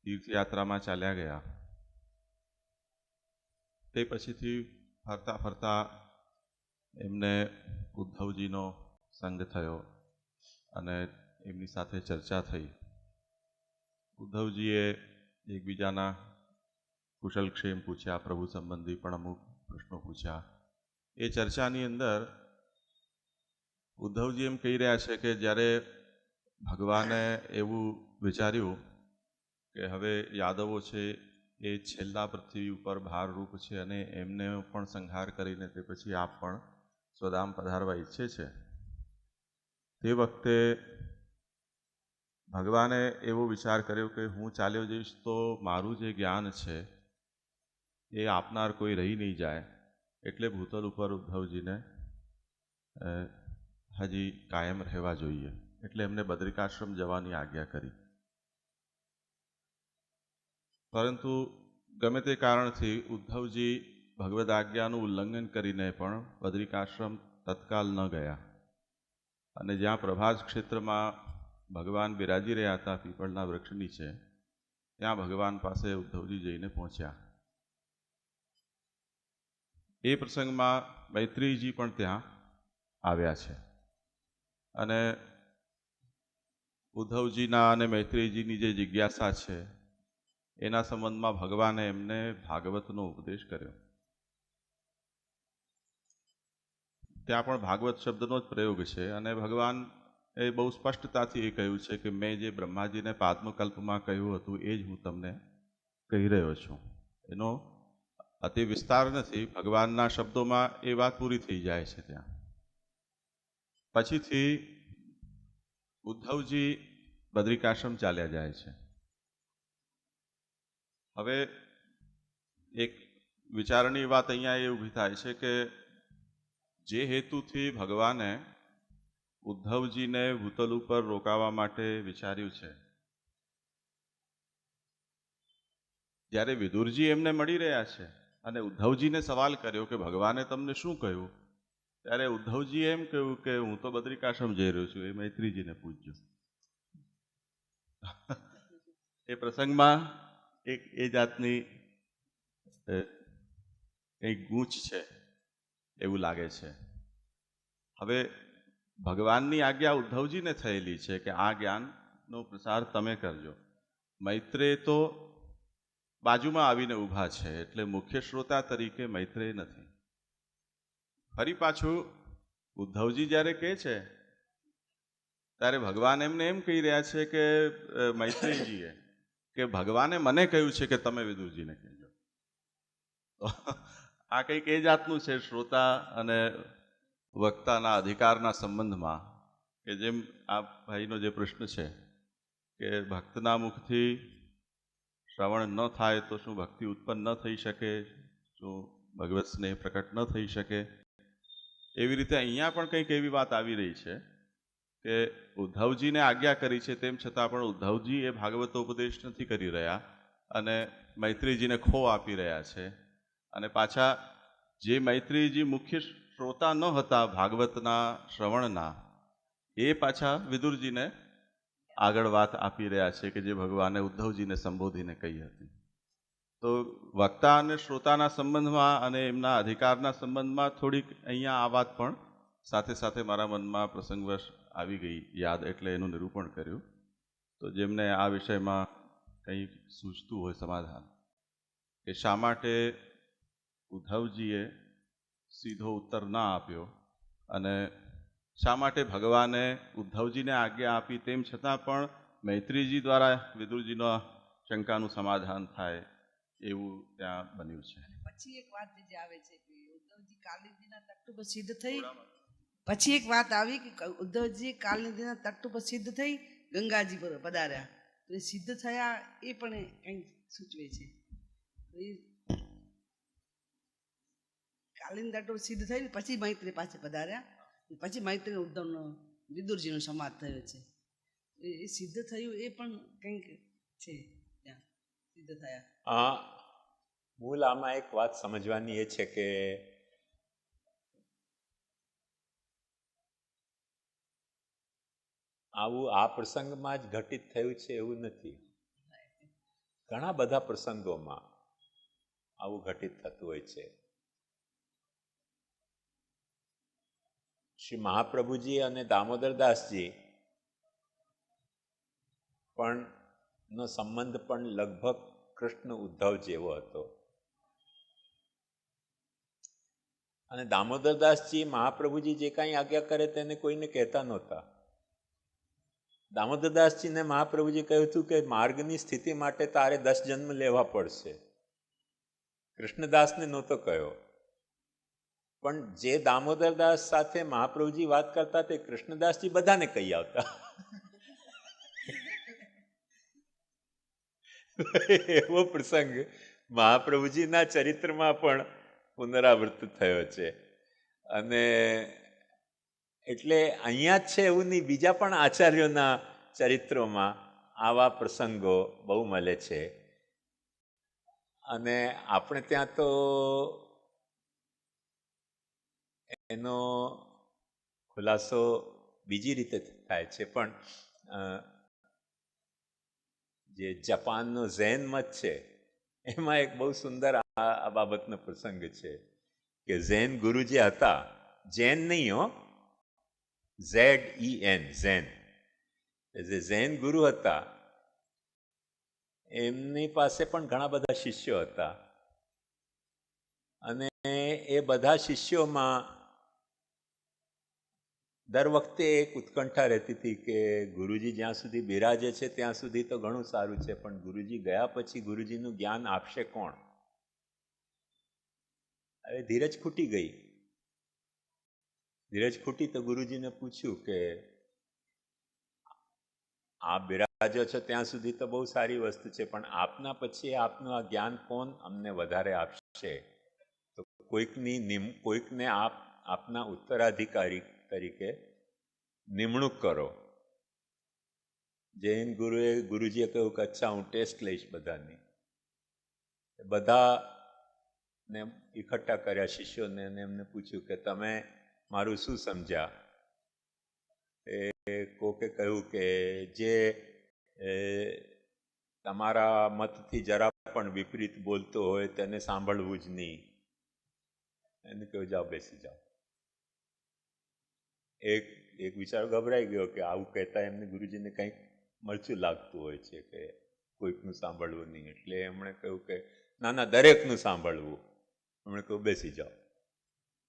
તીર્થયાત્રામાં ચાલ્યા ગયા, તે પછીથી ફરતા ફરતા એમને ઉદ્ધવજીનો સંગ થયો અને એમની સાથે ચર્ચા થઈ. ઉદ્ધવજીએ એકબીજાના કુશલક્ષેમ પૂછ્યા, પ્રભુ સંબંધી પણ અમુક પ્રશ્નો પૂછ્યા. એ ચર્ચાની અંદર ઉદ્ધવજી એમ કહી રહ્યા છે કે જ્યારે ભગવાને એવું વિચાર્યું કે હવે યાદવો છે એ છેલ્લા પૃથ્વી ઉપર ભારરૂપ છે અને એમને પણ સંહાર કરીને તે પછી આપ પણ સ્વધામ પધારવા ઈચ્છે છે, તે વખતે ભગવાને એવો વિચાર કર્યો કે હું ચાલ્યો જઈશ તો મારું જે જ્ઞાન છે એ આપનાર કોઈ રહી નહીં જાય, એટલે ભૂતલ ઉપર ઉદ્ધવજીને હજી કાયમ રહેવા જોઈએ, એટલે એમને બદ્રિકાશ્રમ જવાની આજ્ઞા કરી. પરંતુ ગમે તે કારણથી ઉદ્ધવજી ભગવદ આજ્ઞાનું ઉલ્લંઘન કરીને પણ બદ્રિકાશ્રમ તત્કાલ ન ગયા અને જ્યાં પ્રભાસ ક્ષેત્રમાં ભગવાન બિરાજી રહ્યા હતા પીપળના વૃક્ષ નીચે, ત્યાં ભગવાન પાસે ઉદ્ધવજી જઈને પહોંચ્યા. એ પ્રસંગમાં મૈત્રેયજી પણ ત્યાં આવ્યા છે અને ઉદ્ધવજીના અને મૈત્રેયજીની જે જિજ્ઞાસા છે એના સંબંધમાં ભગવાને એમને ભાગવતનો ઉપદેશ કર્યો. ત્યાં પણ ભાગવત શબ્દનો જ પ્રયોગ છે અને ભગવાન એ બહુ સ્પષ્ટતાથી એ કહ્યું છે કે મેં જે બ્રહ્માજીને પાદ્મકલ્પમાં કહ્યું હતું એ જ હું તમને કહી રહ્યો છું. એનો અતિ વિસ્તાર નથી, ભગવાનના શબ્દોમાં એ વાત પૂરી થઈ જાય છે. ત્યાં પછીથી ઉદ્ધવજી બદ્રિકાશ્રમ ચાલ્યા જાય છે. હવે એક વિચારની વાત અહીંયા એ ઊભી થાય છે કે જે હેતુથી ભગવાને ઉદ્ધવજીને ભૂતલ ઉપર રોકાવા માટે વિચાર્યું છે, જ્યારે વિદુરજી એમને મળી રહ્યા છે અને ઉદ્ધવજીને સવાલ કર્યો કે ભગવાને તમને શું કહ્યું, ત્યારે ઉદ્ધવજીએ એમ કહ્યું કે હું તો બદ્રિકાશ્રમ જઈ રહ્યો છું, એ મૈત્રીજીને પૂછજો. એ પ્રસંગમાં એક એ જાતની એક ગૂંચ છે એવું લાગે છે. હવે ભગવાનની આજ્ઞા ઉદ્ધવજીને થયેલી છે કે આ જ્ઞાનનો પ્રસાર તમે કરજો. મૈત્રેય તો બાજુમાં આવીને ઊભા છે, એટલે મુખ્ય શ્રોતા તરીકે મૈત્રેય નથી. ફરી પાછું ઉદ્ધવજી જ્યારે કહે છે ત્યારે ભગવાન એમને એમ કહી રહ્યા છે કે મૈત્રેયજીએ કે ભગવાને મને કહ્યું છે કે તમે વિદુરજીને કહેજો. આ કંઈક એ જાતનું છે શ્રોતા અને વક્તાના અધિકારના સંબંધમાં, કે જેમ આ ભાઈનો જે પ્રશ્ન છે કે ભક્તના મુખથી શ્રવણ ન થાય તો શું ભક્તિ ઉત્પન્ન ન થઈ શકે, શું ભગવત સ્નેહ પ્રકટ ન થઈ શકે, એવી રીતે અહીંયા પણ કંઈક એવી વાત આવી રહી છે કે ઉદ્ધવજીને આજ્ઞા કરી છે તેમ છતાં પણ ઉદ્ધવજી એ ભાગવતોપદેશ નથી કરી રહ્યા અને મૈત્રીજીને ખો આપી રહ્યા છે. અને પાછા જે મૈત્રીજી મુખ્ય શ્રોતા ન હતા ભાગવતના શ્રવણના, એ પાછા વિદુરજીને આગળ વાત આપી રહ્યા છે કે જે ભગવાને ઉદ્ધવજીને સંબોધીને કહી હતી. તો વક્તા અને શ્રોતાના સંબંધમાં અને એમના અધિકારના સંબંધમાં થોડીક અહીંયા આ વાત પણ સાથે સાથે મારા મનમાં પ્રસંગવશ આવી ગઈ યાદ, એટલે એનું નિરૂપણ કર્યું. તો જેમને આ વિષયમાં કંઈ સૂચતું હોય સમાધાન કે શા માટે ઉદ્ધવજીએ સીધો ઉત્તર ના આપ્યો અને શા માટે ભગવાને ઉદ્ધવજીને આજ્ઞા આપી તેમ છતાં પણ મૈત્રીજી દ્વારા વિદુરજીનો શંકાનું સમાધાન થાય એવું ત્યાં બન્યું છે. પછી એક વાત જે આવે છે કે ઉદ્ધવજી કાલિંદીના તટ ઉપર સિદ્ધ થઈ, પછી એક વાત આવી કે ઉદ્ધવજી કાલિંદીના તટ ઉપર સિદ્ધ થઈ ગંગાજી પર પધાર્યા, તો એ સિદ્ધ થયા એ પણ કંઈક સૂચવે છે. કાલિંદ તટ ઉપર સિદ્ધ થઈ પછી મૈત્રી પાસે પધાર્યા, પછી મૈત્રી ઉદ્ધવનો વિદુરજીનો સંવાદ થયો છે. એ સિદ્ધ થયું એ પણ કંઈક છે ત્યાં સિદ્ધ થયા. મૂળ આમાં એક વાત સમજવાની એ છે કે આવું આ પ્રસંગમાં જ ઘટિત થયું છે એવું નથી. ઘણા બધા પ્રસંગોમાં આવું ઘટિત થતું હોય છે. શ્રી મહાપ્રભુજી અને દામોદરદાસજી પણ નો સંબંધ પણ લગભગ કૃષ્ણ ઉદ્ધવ જેવો હતો. અને દામોદરદાસજી મહાપ્રભુજી જે કાંઈ આજ્ઞા કરે તેને કોઈને કહેતા નહોતા. દામોદરદાસજીને મહાપ્રભુજી કહ્યું હતું કે માર્ગની સ્થિતિ માટે તારે 10 જન્મ લેવા પડશે. કૃષ્ણદાસને નહોતો કહ્યો. પણ જે દામોદરદાસ સાથે મહાપ્રભુજી વાત કરતા તે કૃષ્ણદાસજી બધાને કહી આવતા. એવો પ્રસંગ મહાપ્રભુજીના ચરિત્રમાં પણ પુનરાવૃત્ત થયો છે. અને એટલે અહીંયા જ છે એવું નહીં, બીજા પણ આચાર્યોના ચરિત્રોમાં આવા પ્રસંગો બહુ મળે છે. અને આપણે ત્યાં તો એનો ખુલાસો બીજી રીતે થાય છે. પણ જે જાપાનનો ઝેન મત છે એમાં એક બહુ સુંદર આ બાબતનો પ્રસંગ છે કે ઝેન ગુરુ જે હતા, જૈન નહીં હો, ZEN, ઝેન, જે ઝેન ગુરુ હતા એમની પાસે પણ ઘણા બધા શિષ્યો હતા. અને એ બધા શિષ્યોમાં દર વખતે એક ઉત્કંઠા રહેતી હતી કે ગુરુજી જ્યાં સુધી બિરાજે છે ત્યાં સુધી તો ઘણું સારું છે, પણ ગુરુજી ગયા પછી ગુરુજીનું જ્ઞાન આપશે કોણ? હવે ધીરજ ખૂટી ગઈ. ધીરજ ખૂટી તો ગુરુજીને પૂછ્યું કે આપ બિરાજો છો ત્યાં સુધી તો બહુ સારી વસ્તુ છે, પણ આપના પછી આપનું આ જ્ઞાન કોણ અમને વધારે આપશે? તો કોઈકને આપના ઉત્તરાધિકારી તરીકે નિમણૂક કરો. જૈન ગુરુજીએ કહ્યું કે અચ્છા, હું ટેસ્ટ લઈશ બધાની. બધાને એકઠા કર્યા શિષ્યોને, અને એમને પૂછ્યું કે તમે મારું શું સમજ્યા? કોકે કહ્યું કે જે તમારા મતથી જરા પણ વિપરીત બોલતો હોય તેને સાંભળવું જ નહીં. એને કહ્યું જાઓ, બેસી જાઓ. એક વિચાર ગભરાઈ ગયો કે આવું કહેતા એમને ગુરુજીને કંઈક મરચું લાગતું હોય છે કે કોઈકનું સાંભળવું નહીં. એટલે એમણે કહ્યું કે ના ના, દરેકનું સાંભળવું. એમણે કહ્યું બેસી જાઓ.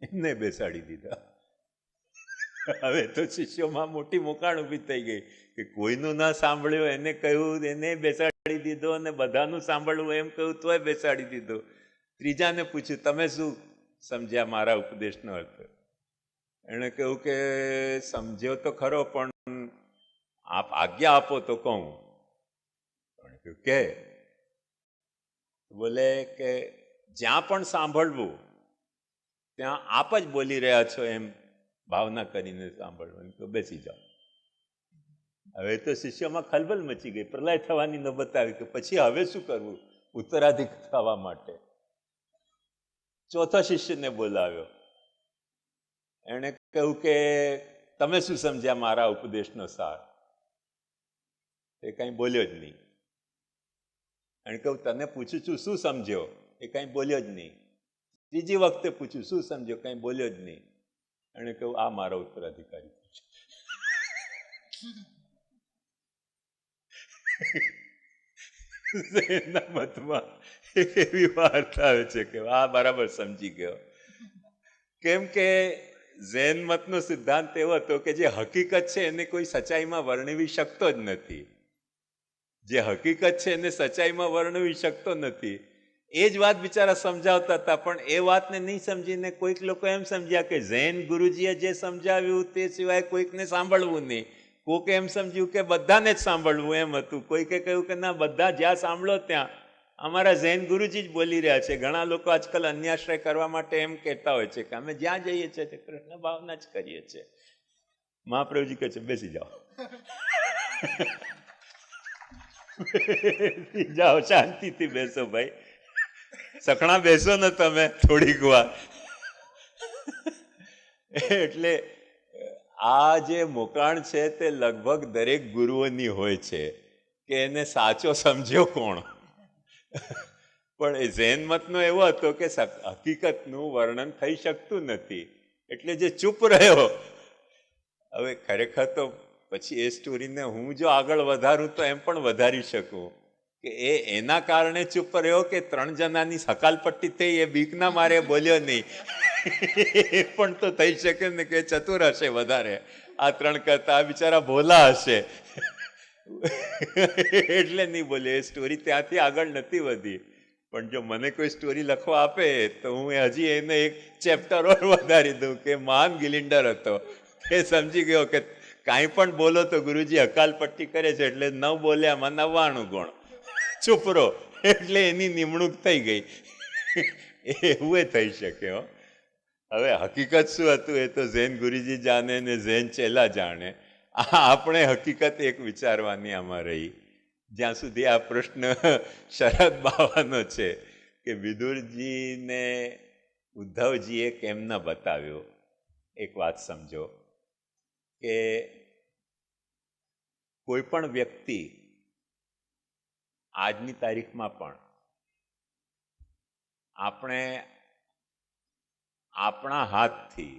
એમને બેસાડી દીધા. હવે તો શિષ્યોમાં મોટી મોકાણ ઊભી થઈ ગઈ કે કોઈનું ના સાંભળ્યું એને કહ્યું, એને બેસાડી દીધો, અને બધાનું સાંભળવું એમ કહ્યું તોય બેસાડી દીધો. ત્રીજાને પૂછ્યું તમે શું સમજ્યા મારા ઉપદેશનો અર્થ? એણે કહ્યું કે સમજ્યો તો ખરો, પણ આપ આજ્ઞા આપો તો કહું. એણે કહ્યું કે બોલે કે જ્યાં પણ સાંભળવું ત્યાં આપ જ બોલી રહ્યા છો એમ ભાવના કરીને સાંભળવું. તો બેસી જાઓ. હવે તો શિષ્યોમાં ખલબલ મચી ગઈ, પ્રલય થવાની નોબત આવી કે પછી હવે શું કરવું ઉત્તરાધિક થવા માટે? ચોથા શિષ્યને બોલાવ્યો. એણે કહ્યું કે તમે શું સમજ્યા મારા ઉપદેશનો સાર? એ કંઈ બોલ્યો જ નહીં. એણે કહ્યું તને પૂછું છું શું સમજ્યો? એ કંઈ બોલ્યો જ નહીં. ત્રીજી વખતે પૂછ્યું શું સમજ્યો? કંઈ બોલ્યો જ નહીં. એણે કહ્યું આ મારો ઉત્તરાધિકારી એના મતમાં એવી વાર્તા આવે છે કે આ બરાબર સમજી ગયો. કેમ કે ઝેન મતનો સિદ્ધાંત એવો હતો કે જે હકીકત છે એને કોઈ સચ્ચાઈમાં વર્ણવી શકતો જ નથી. જે હકીકત છે એને સચ્ચાઈમાં વર્ણવી શકતો નથી. એ જ વાત બિચારા સમજાવતા હતા, પણ એ વાતને નહીં સમજીને કોઈક લોકો એમ સમજ્યા કે ઝેન ગુરુજીએ જે સમજાવ્યું તે સિવાય કોઈકને સાંભળવું નહીં. કોઈકે એમ સમજ્યું કે બધાને જ સાંભળવું એમ હતું. કોઈકે કહ્યું કે ના, બધા જ્યાં સાંભળો ત્યાં અમારા ઝેન ગુરુજી જ બોલી રહ્યા છે. ઘણા લોકો આજકાલ અન્યાશ્રય કરવા માટે એમ કહેતા હોય છે કે અમે જ્યાં જઈએ છીએ તે કૃષ્ણ ભાવના જ કરીએ છીએ. મહાપ્રભુજી કહે છે બેસી જાઓ. જાઓ, શાંતિથી બેસો ભાઈ. સખણા બેસો ને તમે થોડીક વાર. એટલે આ જે મોકાણ છે તે લગભગ દરેક ગુરુઓની હોય છે કે એને સાચો સમજ્યો કોણ. પણ એ ઝેન મતનો એવો હતો કે હકીકતનું વર્ણન થઈ શકતું નથી, એટલે જે ચૂપ રહ્યો. હવે ખરેખર તો પછી એ સ્ટોરીને હું જો આગળ વધારું તો એમ પણ વધારી શકું કે એના કારણે ચૂપ રહ્યો કે 3 જણાની હકાલપટ્ટી થઈ, એ બીકના મારે બોલ્યો નહીં. એ પણ તો થઈ શકે ને કે ચતુર હશે વધારે આ 3 કરતા, આ બિચારા ભોલા હશે એટલે નહીં બોલે. એ સ્ટોરી ત્યાંથી આગળ નથી વધી. પણ જો મને કોઈ સ્ટોરી લખવા આપે તો હું હજી એને એક ચેપ્ટર ઓર વધારી દઉં કે મહાન ગિલિન્ડર હતો, એ સમજી ગયો કે કાંઈ પણ બોલો તો ગુરુજી હકાલપટ્ટી કરે છે એટલે ન બોલ્યામાં 99 ગુણ, ચૂપ રહો એટલે એની નિમણૂક થઈ ગઈ. એવું એ થઈ શકે. હવે હકીકત શું હતું એ તો ઝેન ગુરુજી જાણે ને ઝેન ચેલા જાણે. આપણે હકીકત એક વિચારવાની આમાં રહી. જ્યાં સુધી આ પ્રશ્ન શરદ બાવાનો છે કે વિદુરજીને ઉદ્ધવજીએ કેમ ન બતાવ્યો, એક વાત સમજો કે કોઈ પણ વ્યક્તિ આજની તારીખમાં પણ આપણે આપણા હાથથી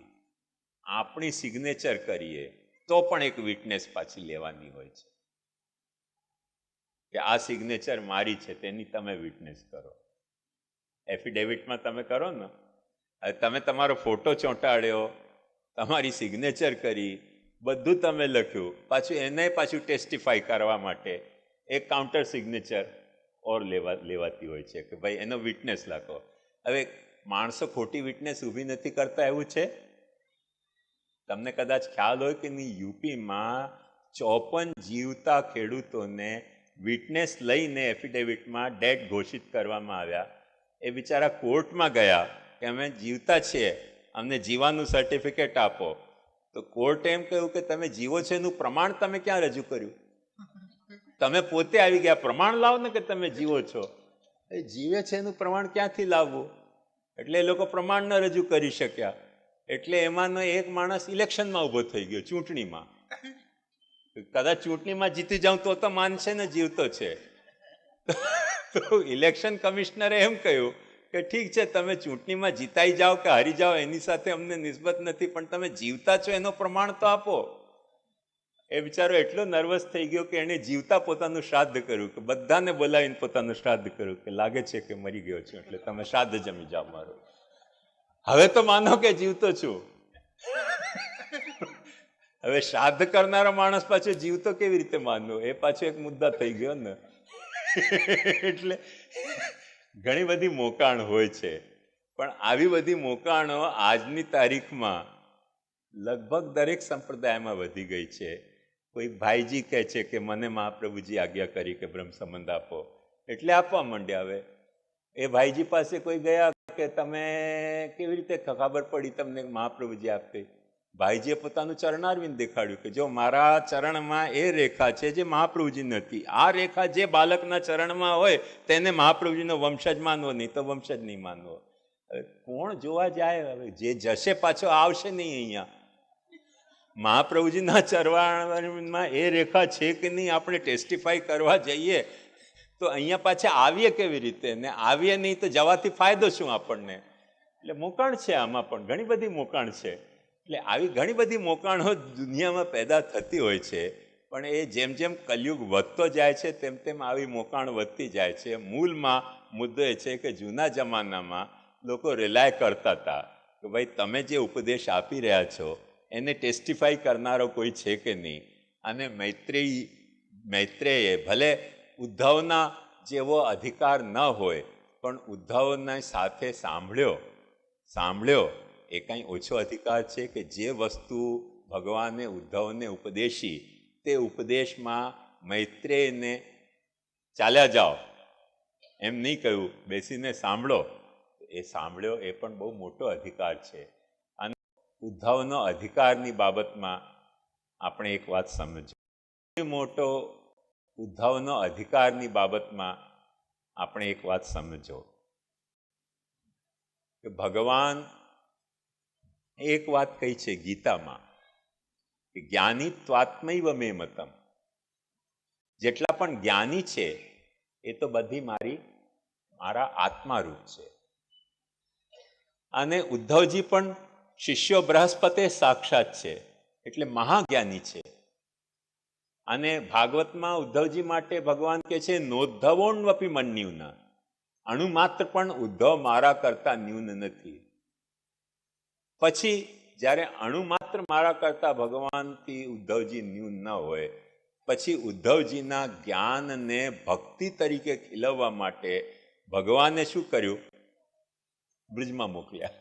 આપણી સિગ્નેચર કરીએ તો પણ એક વિટનેસ પાછી લેવાની હોય છે કે આ સિગ્નેચર મારી છે, તેની તમે વિટનેસ કરો. એફિડેવિટમાં તમે કરો ને, તમે તમારો ફોટો ચોંટાડ્યો, તમારી સિગ્નેચર કરી, બધું તમે લખ્યું, પાછું એને પાછું ટેસ્ટિફાઈ કરવા માટે એક કાઉન્ટર સિગ્નેચર ઓર લેવાતી હોય છે કે ભાઈ એનો વિટનેસ લખો. હવે માણસો ખોટી વિટનેસ ઊભી નથી કરતા એવું છે? તમને કદાચ ખ્યાલ હોય કે નહીં, યુપીમાં 54 જીવતા ખેડૂતોને વિટનેસ લઈને એફિડેવિટમાં ડેડ ઘોષિત કરવામાં આવ્યા. એ બિચારા કોર્ટમાં ગયા કે અમે જીવતા છીએ, અમને જીવાનું સર્ટિફિકેટ આપો. તો કોર્ટે એમ કહ્યું કે તમે જીવો છો એનું પ્રમાણ તમે ક્યાં રજૂ કર્યું? તમે પોતે આવી ગયા, પ્રમાણ લાવો ને કે તમે જીવો છો. એ જીવે છે એનું પ્રમાણ ક્યાંથી લાવવું? એટલે એ લોકો પ્રમાણ ન રજૂ કરી શક્યા. એટલે એમાંનો એક માણસ ઇલેક્શનમાં ઊભો થઈ ગયો, ચૂંટણીમાં. કદાચ ચૂંટણીમાં જીતી જાઉં તો માનશે ને જીવતો છે. તો ઇલેક્શન કમિશનરે એમ કહ્યું કે ઠીક છે, તમે ચૂંટણીમાં જીતાઈ જાઓ કે હારી જાઓ એની સાથે અમને નિસ્બત નથી, પણ તમે જીવતા છો એનો પ્રમાણ તો આપો. એ બિચારો એટલો નર્વસ થઈ ગયો કે એણે જીવતા પોતાનું શ્રાદ્ધ કર્યું, કે બધાને બોલાવીને પોતાનું શ્રાદ્ધ કર્યું કે લાગે છે કે મરી ગયો છું, એટલે તમે શ્રાદ્ધ જમી જાઓ મારું. હવે તો માનો કે જીવતો છું. હવે શ્રાદ્ધ કરનારો માણસ પાછો જીવતો કેવી રીતે માનવો? એ પાછો એક મુદ્દા થઈ ગયો ને. એટલે ઘણી બધી મોકાણ હોય છે, પણ આવી બધી મોકાણો આજની તારીખમાં લગભગ દરેક સંપ્રદાયમાં વધી ગઈ છે. કોઈ ભાઈજી કહે છે કે મને મહાપ્રભુજી આજ્ઞા કરી કે બ્રહ્મ સંબંધ આપો, એટલે આપવા માંડ્યા. હવે એ ભાઈજી પાસે કોઈ ગયા કે તમે કેવી રીતે ખબર પડી તમને મહાપ્રભુજી આપે? ભાઈજીએ પોતાનું ચરણારવિંદ દેખાડ્યું કે જો મારા ચરણમાં એ રેખા છે જે મહાપ્રભુજી નથી, આ રેખા જે બાળકના ચરણમાં હોય તેને મહાપ્રભુજીનો વંશજ માનવો, નહીં તો વંશજ નહીં માનવો. હવે કોણ જોવા જાય? હવે જે જશે પાછો આવશે નહીં. અહીંયા મહાપ્રભુજીના ચરણમાં એ રેખા છે કે નહીં આપણે ટેસ્ટિફાઈ કરવા જઈએ તો અહીંયા પાછા આવીએ કેવી રીતે? ને આવીએ નહીં તો જવાથી ફાયદો શું આપણને? એટલે મોકાણ છે, આમાં પણ ઘણી બધી મોકાણ છે. એટલે આવી ઘણી બધી મોકાણો દુનિયામાં પેદા થતી હોય છે, પણ એ જેમ જેમ કલયુગ વધતો જાય છે તેમ તેમ આવી મોકાણ વધતી જાય છે. મૂળમાં મુદ્દો એ છે કે જૂના જમાનામાં લોકો રિલાય કરતા હતા કે ભાઈ તમે જે ઉપદેશ આપી રહ્યા છો એને ટેસ્ટિફાઈ કરનારો કોઈ છે કે નહીં. અને મૈત્રેયે ભલે ઉદ્ધવના જેવો અધિકાર ન હોય પણ ઉદ્ધવના સાથે સાંભળ્યો એ કંઈ ઓછો અધિકાર છે કે જે વસ્તુ ભગવાને ઉદ્ધવને ઉપદેશી તે ઉપદેશમાં મૈત્રેયને ચાલ્યા જાઓ એમ નહીં કહ્યું, બેસીને સાંભળો. એ સાંભળ્યો એ પણ બહુ મોટો અધિકાર છે. અને ઉદ્ધવનો અધિકારની બાબતમાં આપણે એક વાત સમજો. મોટો ઉદ્ધવનો અધિકારની બાબતમાં આપણે એક વાત સમજો કે ભગવાન એક વાત કહી છે ગીતામાં કે જ્ઞાની ત્વાત્મૈવ મે મતમ. જેટલા પણ જ્ઞાની છે એ તો બધી મારા આત્મારૂપ છે. અને ઉદ્ધવજી પણ શિષ્યો બૃહસ્પતિ સાક્ષાત છે, એટલે મહાજ્ઞાની છે. અને ભાગવતમાં ઉદ્ધવજી માટે ભગવાન કહે છે નોદ્ધવોન્વપી મન્યુના, અણુ માત્ર પણ ઉદ્ધવ મારા કરતા ન્યૂન નથી. પછી જ્યારે અણુ માત્ર મારા કરતા ભગવાનથી ઉદ્ધવજી ન્યૂન ન હોય, પછી ઉદ્ધવજીના જ્ઞાનને ભક્તિ તરીકે ખીલવવા માટે ભગવાને શું કર્યું? બ્રિજમાં મોકલ્યા.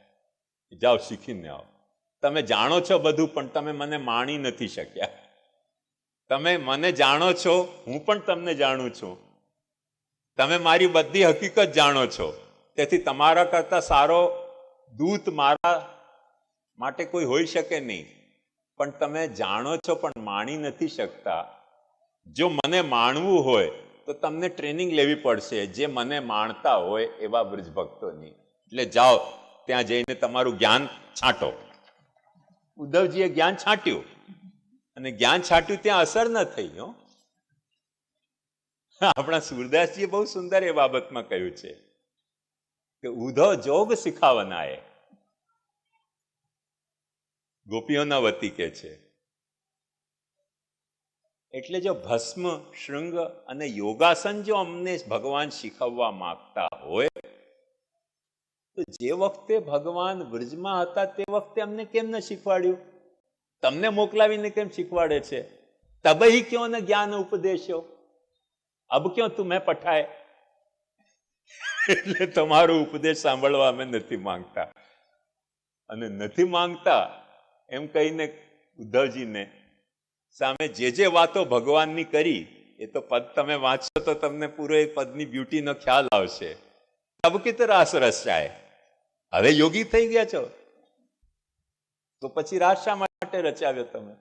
જાઓ શીખીને આવો. તમે જાણો છો બધું, પણ તમે મને માણી નથી શક્યા. તમે મને જાણો છો, હું પણ તમને જાણું છું. તમે મારી બધી હકીકત જાણો છો, તેથી તમારા કરતા સારો દૂત મારા માટે કોઈ હોઈ શકે નહીં. પણ તમે જાણો છો પણ માણી નથી શકતા. જો મને માણવું હોય તો તમને ટ્રેનિંગ લેવી પડશે, જે મને માણતા હોય એવા બ્રજભક્તોની. એટલે જાઓ ત્યાં જઈને તમારું જ્ઞાન છાંટો. ઉદ્ધવજીએ જ્ઞાન છાંટ્યું, અને જ્ઞાન છાંટ્યું ત્યાં અસર ન થઈ. આપણા સુરદાસજીએ બહુ સુંદર એ બાબતમાં કહ્યું છે કે ઉધો જોગ શીખાવનાએ. ગોપીઓના વતી કે છે. એટલે જો ભસ્મ, શૃંગ અને યોગાસન જો અમને ભગવાન શીખવવા માંગતા હોય તો જે વખતે ભગવાન વ્રજમાં હતા તે વખતે અમને કેમ ન શીખવાડ્યું? તમને મોકલાવીને કેમ શીખવાડે છે? તબહી ક્યો ન જ્ઞાન ઉપદેશો, અબ ક્યો તુમે પઠાય. એટલે તમારો ઉપદેશ સાંભળવા અમે નથી માંગતા. અને નથી માંગતા એમ કહીને ઉદ્ધવજીને સામે જે વાતો ભગવાનની કરી એ તો પદ તમે વાંચશો તો તમને પૂરો એ પદની બ્યુટીનો ખ્યાલ આવશે. અબ કિત રાસ રચાય. હવે યોગી થઈ ગયા છો તો પછી રાસ શા માટે રચાવ્યો તમે?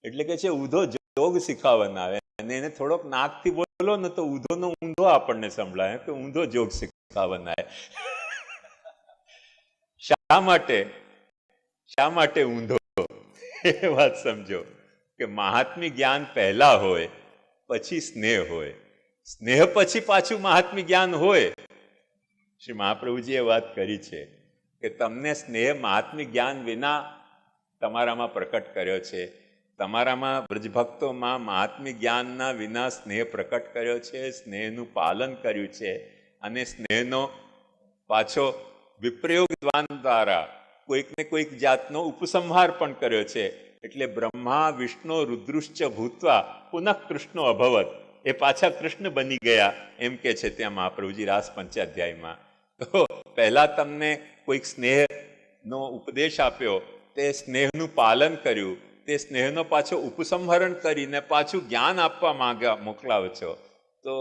એટલે કે છે ઉધો જોગ શીખાવવાના આવે, અને એને થોડોક નાકથી બોલો ને તો ઉધોનો ઊંધો આપણને સંભળાય કે ઊંધો જોગ શીખાવવાના. શા માટે ઊંધો? એ વાત સમજો કે મહાત્મી જ્ઞાન પહેલા હોય, પછી સ્નેહ હોય, સ્નેહ પછી પાછું મહાત્મી જ્ઞાન હોય. શ્રી મહાપ્રભુજીએ વાત કરી છે કે તમને સ્નેહ મહાત્મી જ્ઞાન વિના તમારામાં પ્રકટ કર્યો છે. તમારામાં બ્રજભક્તોમાં મહાત્મી જ્ઞાનના વિના સ્નેહ પ્રકટ કર્યો છે, સ્નેહનું પાલન કર્યું છે, અને સ્નેહનો પાછો વિપ્રયોગ દ્વારા કોઈક ને કોઈક જાતનો ઉપસંહાર પણ કર્યો છે. એટલે બ્રહ્મા વિષ્ણુ રુદ્રુશ્ચ ભૂતવા પુનઃ કૃષ્ણો અભવત, એ પાછા કૃષ્ણ બની ગયા એમ કે છે ત્યાં મહાપ્રભુજી રાસ પંચાધ્યાયમાં. તો પહેલા તમને કોઈક સ્નેહનો ઉપદેશ આપ્યો, તે સ્નેહનું પાલન કર્યું, તે સ્નેહનો પાછો ઉપસંહરણ કરીને પાછું જ્ઞાન આપવા મોકલાવો છો. તો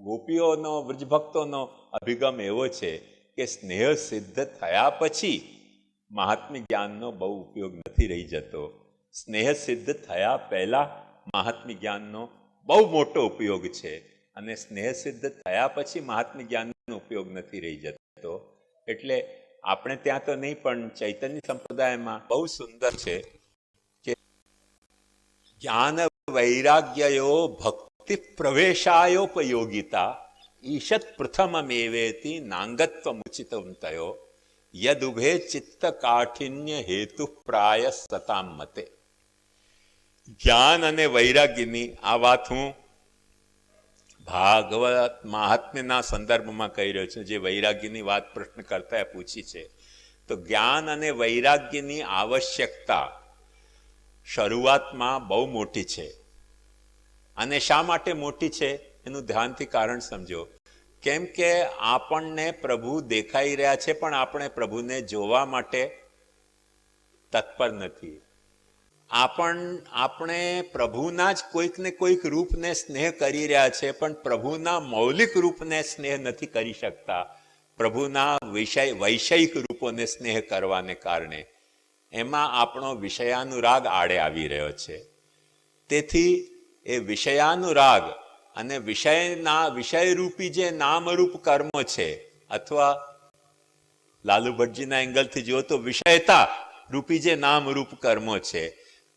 ગોપીઓનો, વ્રજભક્તોનો અભિગમ એવો છે કે સ્નેહ સિદ્ધ થયા પછી મહાત્મી જ્ઞાનનો બહુ ઉપયોગ નથી રહી જતો. સ્નેહ સિદ્ધ થયા પહેલા મહાત્મી જ્ઞાનનો બહુ મોટો ઉપયોગ છે, અને સ્નેહ સિદ્ધ થયા પછી મહાત્મી જ્ઞાનનો ઉપયોગ નથી રહી જતો. એટલે આપણે ત્યાં તો નહીં, પણ ચૈતન્ય સંપ્રદાયમાં બહુ સુંદર છે કે જ્ઞાન વૈરાગ્યયો ભક્તિ પ્રવેશાયોપયોગિતા ઈશત પ્રથમમેવેતિ નાંગત્વમુચિતમ તયો યદુભે ચિત્ત કાઠિન્ય હેતુ પ્રાય સતામ મતે. જ્ઞાન અને વૈરાગ્યની આ વાત હું ભાગવત મહાત્મ્યના સંદર્ભમાં કહી રહ્યો છું. જે વૈરાગ્યની વાત પ્રશ્ન કરતા પૂછી છે, તો જ્ઞાન અને વૈરાગ્યની આવશ્યકતા શરૂઆતમાં બહુ મોટી છે. અને શા માટે મોટી છે એનું ધ્યાનથી કારણ સમજો. કેમ કે આપણને પ્રભુ દેખાઈ રહ્યા છે, પણ આપણે પ્રભુને જોવા માટે તત્પર નથી. આપણે પ્રભુના જ કોઈક ને કોઈક રૂપને સ્નેહ કરી રહ્યા છે, પણ પ્રભુના મૌલિક રૂપને સ્નેહ નથી કરી શકતા. પ્રભુના વૈષયિક રૂપોને સ્નેહ કરવાને કારણે એમાં આપણો વિષયાનુરાગ આડે આવી રહ્યો છે. તેથી એ વિષયાનુરાગ અને વિષયરૂપી જે નામરૂપ કર્મો છે, અથવા લાલુ ભટ્ટજીના એંગલથી જુઓ તો વિષયતા રૂપી જે નામરૂપ કર્મો છે,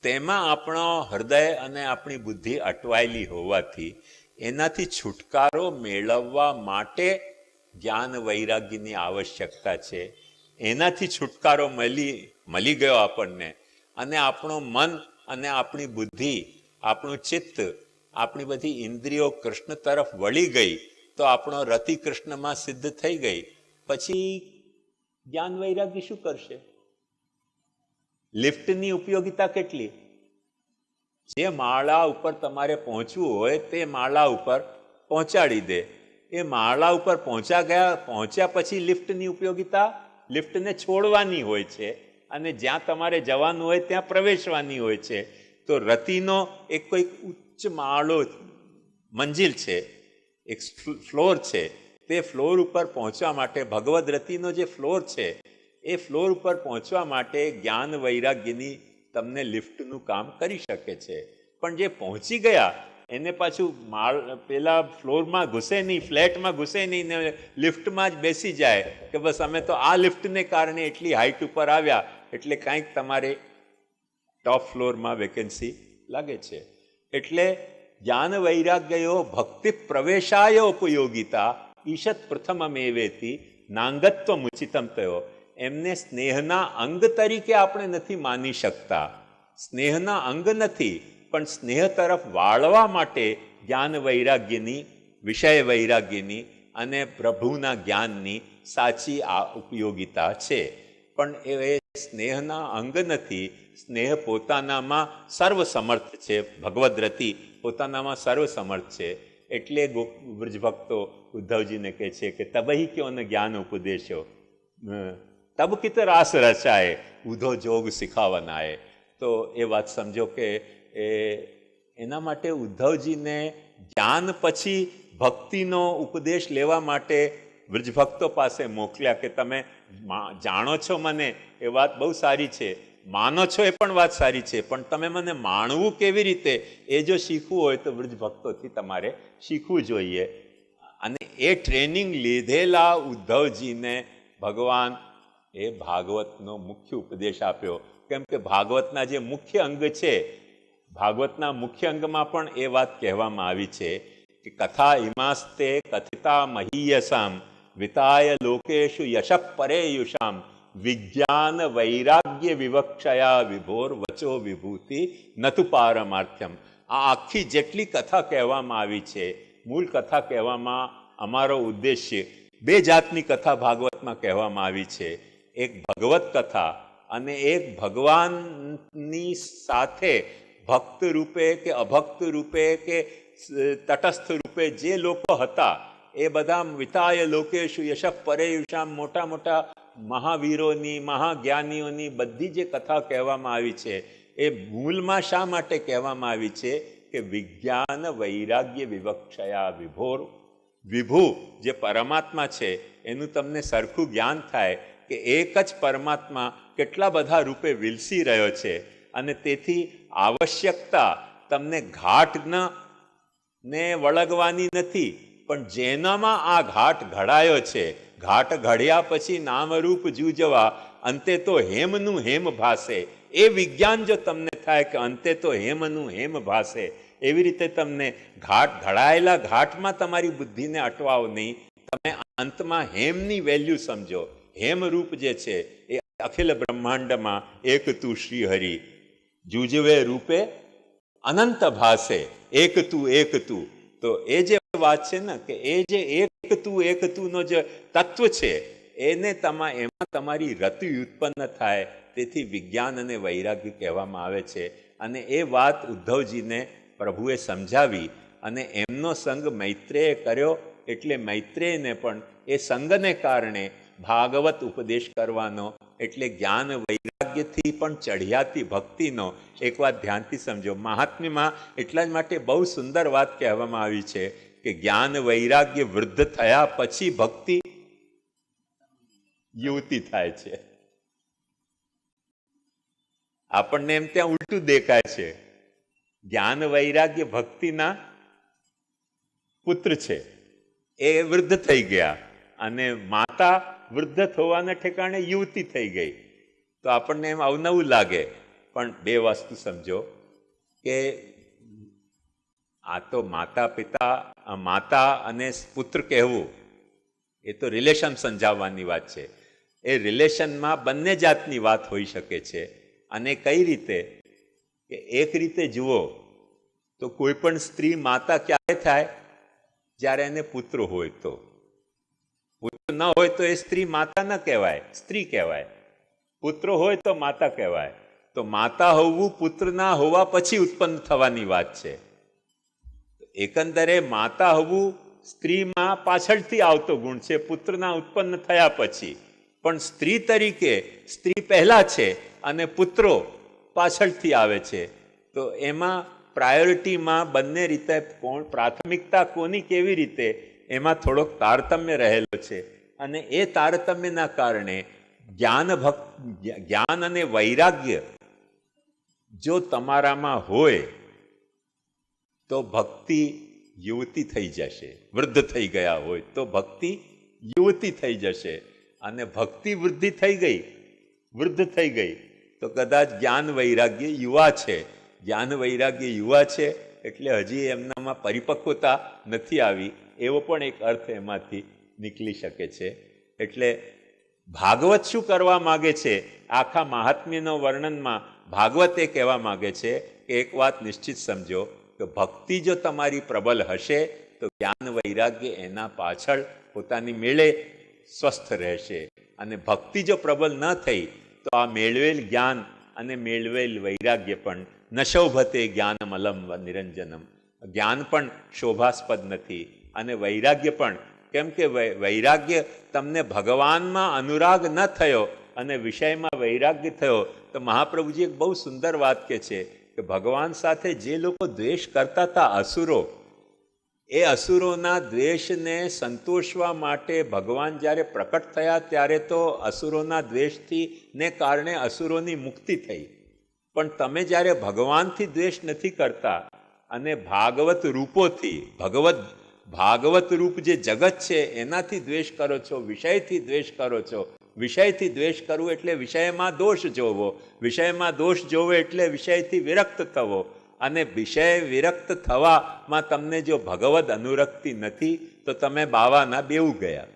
તેમાં આપણો હૃદય અને આપણી બુદ્ધિ અટવાયેલી હોવાથી એનાથી છુટકારો મેળવવા માટે જ્ઞાન વૈરાગ્યની આવશ્યકતા છે. એનાથી છુટકારો મળી ગયો આપણને, અને આપણું મન અને આપણી બુદ્ધિ આપણું ચિત્ત, આપણી બધી ઇન્દ્રિયો કૃષ્ણ તરફ વળી ગઈ તો આપણો રતિ કૃષ્ણમાં સિદ્ધ થઈ ગઈ. પછી જ્ઞાન વૈરાગ્ય શું કરશે? લિફ્ટની ઉપયોગિતા કેટલી? જે માળા ઉપર તમારે પહોંચવું હોય તે માળા ઉપર પહોંચાડી દે. એ માળા ઉપર પહોંચ્યા પછી લિફ્ટની ઉપયોગિતા, લિફ્ટને છોડવાની હોય છે અને જ્યાં તમારે જવાનું હોય ત્યાં પ્રવેશવાની હોય છે. તો રતિનો એક કોઈક ઉચ્ચ માળો મંજિલ છે, એક ફ્લોર છે. તે ફ્લોર ઉપર પહોંચવા માટે, ભગવદ રતિનો જે ફ્લોર છે એ ફ્લોર ઉપર પહોંચવા માટે જ્ઞાન વૈરાગ્યની તમને લિફ્ટનું કામ કરી શકે છે. પણ જે પહોંચી ગયા એને પાછું પેલા ફ્લોરમાં ઘૂસે નહીં, ફ્લેટમાં ઘૂસે નહીં ને લિફ્ટમાં જ બેસી જાય કે બસ અમે તો આ લિફ્ટને કારણે એટલી હાઈટ ઉપર આવ્યા એટલે કાંઈક તમારે ટોપ ફ્લોરમાં વેકેન્સી લાગે છે. એટલે જ્ઞાન વૈરાગ્યો ભક્તિ પ્રવેશાય ઉપયોગિતા ઈશત પ્રથમમેવેતી નાંગત્વ મુચિતમ થયો. એમને સ્નેહના અંગ તરીકે આપણે નથી માની શકતા. સ્નેહના અંગ નથી, પણ સ્નેહ તરફ વાળવા માટે જ્ઞાન વૈરાગ્યની, વિષય વૈરાગ્યની અને પ્રભુના જ્ઞાનની સાચી આ ઉપયોગિતા છે. પણ એ સ્નેહના અંગ નથી. સ્નેહ પોતાનામાં સર્વસમર્થ છે. ભગવદ રતિ પોતાનામાં સર્વસમર્થ છે. એટલે બ્રજભક્તો ઉદ્ધવજીને કહે છે કે તબહી ક્યો ન જ્ઞાન ઉપદેશો, તબ કિત રાસ રચાય, ઉધો જોગ શીખાવનાય. તો એ વાત સમજો કે એના માટે ઉદ્ધવજીને જ્ઞાન પછી ભક્તિનો ઉપદેશ લેવા માટે બ્રજભક્તો પાસે મોકલ્યા કે તમે જાણો છો મને, એ વાત બહુ સારી છે, માનો છો એ પણ વાત સારી છે, પણ તમે મને માણવું કેવી રીતે એ જો શીખવું હોય તો બ્રજભક્તોથી તમારે શીખવું જોઈએ. અને એ ટ્રેનિંગ લીધેલા ઉદ્ધવજીને ભગવાન એ ભાગવતનો મુખ્ય ઉપદેશ આપ્યો. કેમ કે ભાગવતના જે મુખ્ય અંગ છે, ભાગવતના મુખ્ય અંગમાં પણ એ વાત કહેવામાં આવી છે કે કથા ઇમાસ્તે કથિતા મહીયસામ વિતાય લોકેશુ યશ પરેયુષામ વિજ્ઞાન વૈરાગ્ય વિવક્ષયા વિભોર વચો વિભૂતિ નતુ પારમાર્થ્યમ. આ આખી જેટલી કથા કહેવામાં આવી છે, મૂળ કથા કહેવામાં અમારો ઉદ્દેશ્ય, બે જાતની કથા ભાગવતમાં કહેવામાં આવી છે. એક ભગવત કથા અને એક ભગવાનની સાથે ભક્ત રૂપે કે અભક્ત રૂપે કે તટસ્થ રૂપે જે લોકો હતા એ બધા વિતાય લોકેશુ યશ પરેયુષામ, મોટા મોટા મહાવીરોની, મહાજ્ઞાનીઓની બધી જે કથા કહેવામાં આવી છે એ મૂળમાં શા માટે કહેવામાં આવી છે કે વિજ્ઞાન વૈરાગ્ય વિવક્ષયા વિભોર, વિભુ જે પરમાત્મા છે એનું તમને સરખું જ્ઞાન થાય કે એક જ પરમાત્મા કેટલા બધા રૂપે વિલસી રહ્યો છે. અને તેથી આવશ્યકતા તમને ઘાટને વળગવાની નથી, પણ જેનામાં આ ઘાટ ઘડાયો છે, ઘાટ ઘડ્યા પછી નામરૂપ જૂજવા અંતે તો હેમનું હેમ ભાસે, એ વિજ્ઞાન જો તમને થાય કે અંતે તો હેમનું હેમ ભાસે, એવી રીતે તમને ઘાટ ઘડાયેલા ઘાટમાં તમારી બુદ્ધિને અટવાઓ નહીં, તમે અંતમાં હેમની વેલ્યુ સમજો. હેમરૂપ જે છે એ અખિલ બ્રહ્માંડમાં એક તું શ્રી હરિ જુજવે રૂપે અનંત ભાસે, એક તું. તો એ જે વાત છે ને કે એ જે એક તુંનો જે તત્વ છે એને એમાં તમારી રતિ ઉત્પન્ન થાય. તેથી વિજ્ઞાન અને વૈરાગ્ય કહેવામાં આવે છે. અને એ વાત ઉદ્ધવજીને પ્રભુએ સમજાવી અને એમનો સંગ મૈત્રેયે કર્યો. એટલે મૈત્રેયને પણ એ સંગને કારણે ભાગવત ઉપદેશ કરવાનો, એટલે જ્ઞાન વૈરાગ્યથી પણ ચઢિયાતી ભક્તિનો. એક વાત ધ્યાનથી સમજો, મહાત્મ્યમાં એટલા જ માટે બહુ સુંદર વાત કહેવામાં આવી છે કે જ્ઞાન વૈરાગ્ય વૃદ્ધ થયા પછી ભક્તિ યુવતી થાય છે. આપણને એમ ત્યાં ઉલટું દેખાય છે. જ્ઞાન વૈરાગ્ય ભક્તિના પુત્ર છે, એ વૃદ્ધ થઈ ગયા અને માતા વૃદ્ધ થવાના ઠેકાણે યુવતી થઈ ગઈ. તો આપણને એમ અવનવું લાગે. પણ બે વસ્તુ સમજો કે આ તો માતા અને પુત્ર કહેવું એ તો રિલેશન સમજાવવાની વાત છે. એ રિલેશનમાં બંને જાતની વાત હોઈ શકે છે. અને કઈ રીતે કે એક રીતે જુઓ તો કોઈ પણ સ્ત્રી માતા ક્યારે થાય? જ્યારે એને પુત્ર હોય તો. પુત્ર ન હોય તો એ સ્ત્રી માતા ન કહેવાય, સ્ત્રી કહેવાય. પુત્ર હોય તો માતા કહેવાય. તો માતા હોવું પુત્રના હોવા પછી ઉત્પન્ન થવાની વાત છે. એકંદરે માતા હોવું સ્ત્રીમાં પાછળથી આવતો ગુણ છે, પુત્રના ઉત્પન્ન થયા પછી. પણ સ્ત્રી તરીકે સ્ત્રી પહેલા છે અને પુત્રો પાછળથી આવે છે. તો એમાં પ્રાયોરિટીમાં બંને રીતે પ્રાથમિકતા કોની કેવી રીતે એમાં થોડોક તારતમ્ય રહેલો છે. અને એ તારતમ્યના કારણે જ્ઞાન અને વૈરાગ્ય જો તમારામાં હોય તો ભક્તિ યુવતી થઈ જશે. વૃદ્ધ થઈ ગયા હોય તો ભક્તિ યુવતી થઈ જશે. અને ભક્તિ વૃદ્ધ થઈ ગઈ તો કદાચ જ્ઞાન વૈરાગ્ય યુવા છે. જ્ઞાન વૈરાગ્ય યુવા છે એટલે હજી એમનામાં પરિપક્વતા નથી આવી, એવો પણ એક અર્થ એમાંથી નીકળી શકે છે. એટલે ભાગવત શું કરવા માગે છે? આખા મહાત્મ્યનો વર્ણનમાં ભાગવત એ કહેવા માગે છે કે એક વાત નિશ્ચિત સમજો કે ભક્તિ જો તમારી પ્રબલ હશે તો જ્ઞાન વૈરાગ્ય એના પાછળ પોતાની મેળે સ્વસ્થ રહેશે. અને ભક્તિ જો પ્રબલ ન થઈ તો આ મેળવેલ જ્ઞાન અને મેળવેલ વૈરાગ્ય પણ ન શોભતે જ્ઞાનમલમ નિરંજનમ. જ્ઞાન પણ શોભાસ્પદ નથી અને વૈરાગ્ય પણ. કેમ કે વૈરાગ્ય તમને ભગવાનમાં અનુરાગ ન થયો અને વિષયમાં વૈરાગ્ય થયો તો મહાપ્રભુજી એક બહુ સુંદર વાત કહે છે કે ભગવાન સાથે જે લોકો દ્વેષ કરતા હતા, અસુરો, એ અસુરોના દ્વેષને સંતોષવા માટે ભગવાન જ્યારે પ્રકટ થયા ત્યારે તો અસુરોના દ્વેષથી ને કારણે અસુરોની મુક્તિ થઈ. પણ તમે જ્યારે ભગવાનથી દ્વેષ નથી કરતા અને ભાગવત રૂપોથી ભાગવત રૂપ જે જગત છે એનાથી દ્વેષ કરો છો, વિષયથી દ્વેષ કરો છો. વિષયથી દ્વેષ કરવું એટલે વિષયમાં દોષ જોવો, વિષયમાં દોષ જોવો એટલે વિષયથી વિરક્ત થવો. અને વિષય વિરક્ત થવામાં તમને જો ભગવદ અનુરક્તિ નથી તો તમે બાવાના બેઉ ગયા.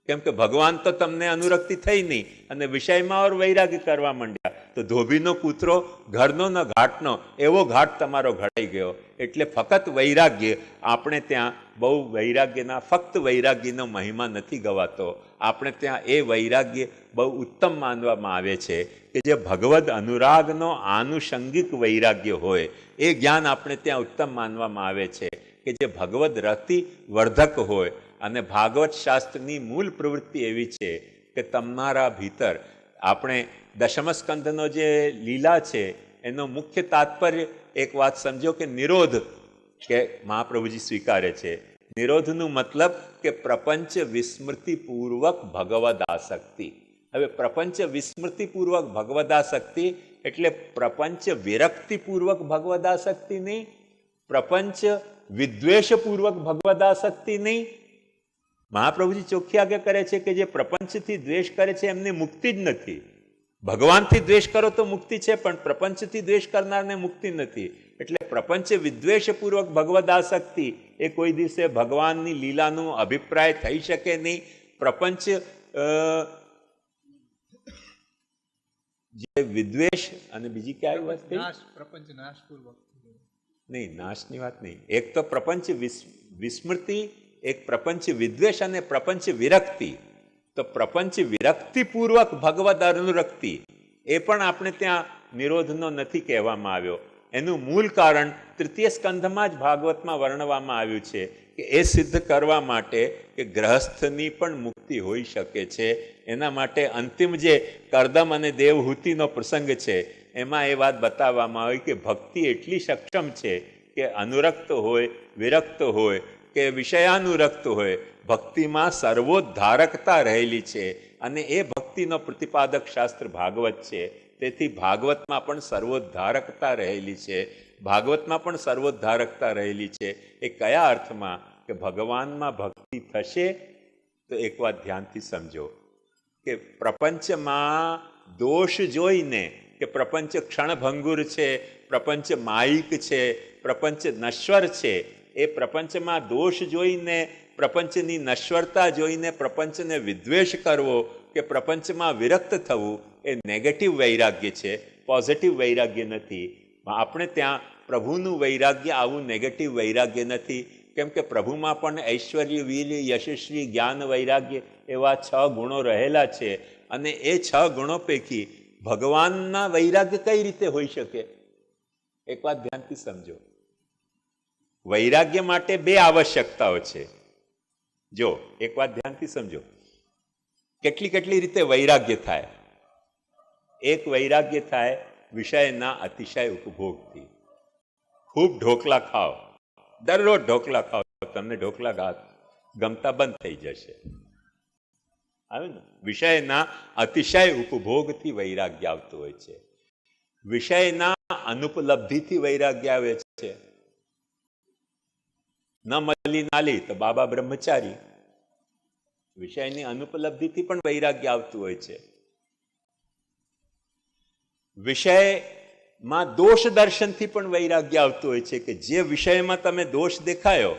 કેમ કે ભગવાન તો તમને અનુરક્તિ થઈ નહીં અને વિષયમાં ઓર વૈરાગ્ય કરવા માંડ્યા તો ધોબીનો કૂતરો ઘરનો ન ઘાટનો એવો ઘાટ તમારો ઘડાઈ ગયો. એટલે ફક્ત વૈરાગ્ય, આપણે ત્યાં બહુ વૈરાગ્યના ફક્ત વૈરાગ્યનો મહિમા નથી ગવાતો. આપણે ત્યાં એ વૈરાગ્ય બહુ ઉત્તમ માનવામાં આવે છે કે જે ભગવદ અનુરાગનો આનુષંગિક વૈરાગ્ય હોય એ જ્ઞાન આપણે ત્યાં ઉત્તમ માનવામાં આવે છે કે જે ભગવદ રતિ વર્ધક હોય. અને ભાગવત શાસ્ત્રની મૂળ પ્રવૃત્તિ એવી છે કે તમારા ભીતર આપણે દશમસ્કંધનો જે લીલા છે એનો મુખ્ય તાત્પર્ય એક વાત સમજો કે નિરોધ કે મહાપ્રભુજી સ્વીકારે છે. નિરોધનું મતલબ કે પ્રપંચ વિસ્મૃતિપૂર્વક ભગવદ આસક્તિ. હવે પ્રપંચ વિસ્મૃતિપૂર્વક ભગવદ આસક્તિ એટલે પ્રપંચ વિરક્તિપૂર્વક ભગવદ આસક્તિ નહીં, પ્રપંચ વિદ્વેષપૂર્વક ભગવદ આસક્તિ નહીં. મહાપ્રભુજી ચોખ્ખી આજ્ઞા કરે છે કે જે પ્રપંચથી દ્વેષ કરે છે એમને મુક્તિ જ નથી. ભગવાનથી દ્વેષ કરો તો મુક્તિ છે પણ પ્રપંચથી દ્વેષ કરનારને મુક્તિ નથી. એટલે પ્રપંચ વિદ્વેષપૂર્વક ભગવદ આસક્તિ એ કોઈ દિવસે ભગવાનની લીલાનો અભિપ્રાય થઈ શકે નહીં. પ્રપંચ જે વિદ્વેષ અને બીજી ક્યાંય વાત થઈ? પ્રપંચ નાશપૂર્વક નહીં, નાશની વાત નહીં. એક તો પ્રપંચ વિસ્મૃતિ, એક પ્રપંચ વિદ્વેષ અને પ્રપંચ વિરક્તિ. તો પ્રપંચ વિરક્તિપૂર્વક ભગવદ અનુરક્તિ એ પણ આપણે ત્યાં નિરોધનો નથી કહેવામાં આવ્યો. એનું મૂળ કારણ તૃતીય સ્કંધમાં જ ભાગવતમાં વર્ણવવામાં આવ્યું છે કે એ સિદ્ધ કરવા માટે કે ગ્રહસ્થની પણ મુક્તિ હોઈ શકે છે. એના માટે અંતિમ જે કરદમ અને દેવહૂતિનો પ્રસંગ છે એમાં એ વાત બતાવવામાં આવી કે ભક્તિ એટલી સક્ષમ છે કે અનુરક્ત હોય, વિરક્ત હોય કે વિષયાનુરક્ત હોય, ભક્તિમાં સર્વોદ્ધારકતા રહેલી છે. અને એ ભક્તિનો પ્રતિપાદક શાસ્ત્ર ભાગવત છે. તેથી ભાગવતમાં પણ સર્વોદ્ધારકતા રહેલી છે. ભાગવતમાં પણ સર્વોદ્ધારકતા રહેલી છે. એ કયા અર્થમાં? કે ભગવાનમાં ભક્તિ થશે તો એક વાત ધ્યાનથી સમજો કે પ્રપંચમાં દોષ જોઈને કે પ્રપંચ ક્ષણભંગુર છે, પ્રપંચ માયિક છે, પ્રપંચ નશ્વર છે, એ પ્રપંચમાં દોષ જોઈને, પ્રપંચની નશ્વરતા જોઈને પ્રપંચને વિદ્વેષ કરવો કે પ્રપંચમાં વિરક્ત થવું એ નેગેટિવ વૈરાગ્ય છે, પોઝિટિવ વૈરાગ્ય નથી. આપણે ત્યાં પ્રભુનું વૈરાગ્ય આવું નેગેટિવ વૈરાગ્ય નથી, કેમ કે પ્રભુમાં પણ ઐશ્વર્ય, વીર્ય, યશસ્વી, જ્ઞાન, વૈરાગ્ય એવા 6 ગુણો રહેલા છે. અને એ 6 ગુણો પૈકી ભગવાનના વૈરાગ્ય કઈ રીતે હોઈ શકે? એક વાત ધ્યાનથી સમજો. વૈરાગ્ય માટે 2 આવશ્યકતાઓ છે. જો એક વાત ધ્યાનથી સમજો, કેટલી રીતે વૈરાગ્ય થાય. એક વૈરાગ્ય થાય વિષયના અતિશય ઉપભોગથી. ખૂબ ઢોકલા ખાઓ, દરરોજ ઢોકલા ખાઓ, તમને ઢોકલા ગમતા બંધ થઈ જશે. આવે ને? વિષયના અતિશય ઉપભોગથી વૈરાગ્ય આવતું હોય છે. વિષયના અનુપલબ્ધિથી વૈરાગ્ય આવે છે. ન મળી નાલી તો બાબા બ્રહ્મચારી. વિષયની અનુપલબ્ધિથી પણ વૈરાગ્ય આવતું હોય છે. વિષયમાં દોષ દર્શનથી પણ વૈરાગ્ય આવતું હોય છે, કે જે વિષયમાં તમે દોષ દેખાયો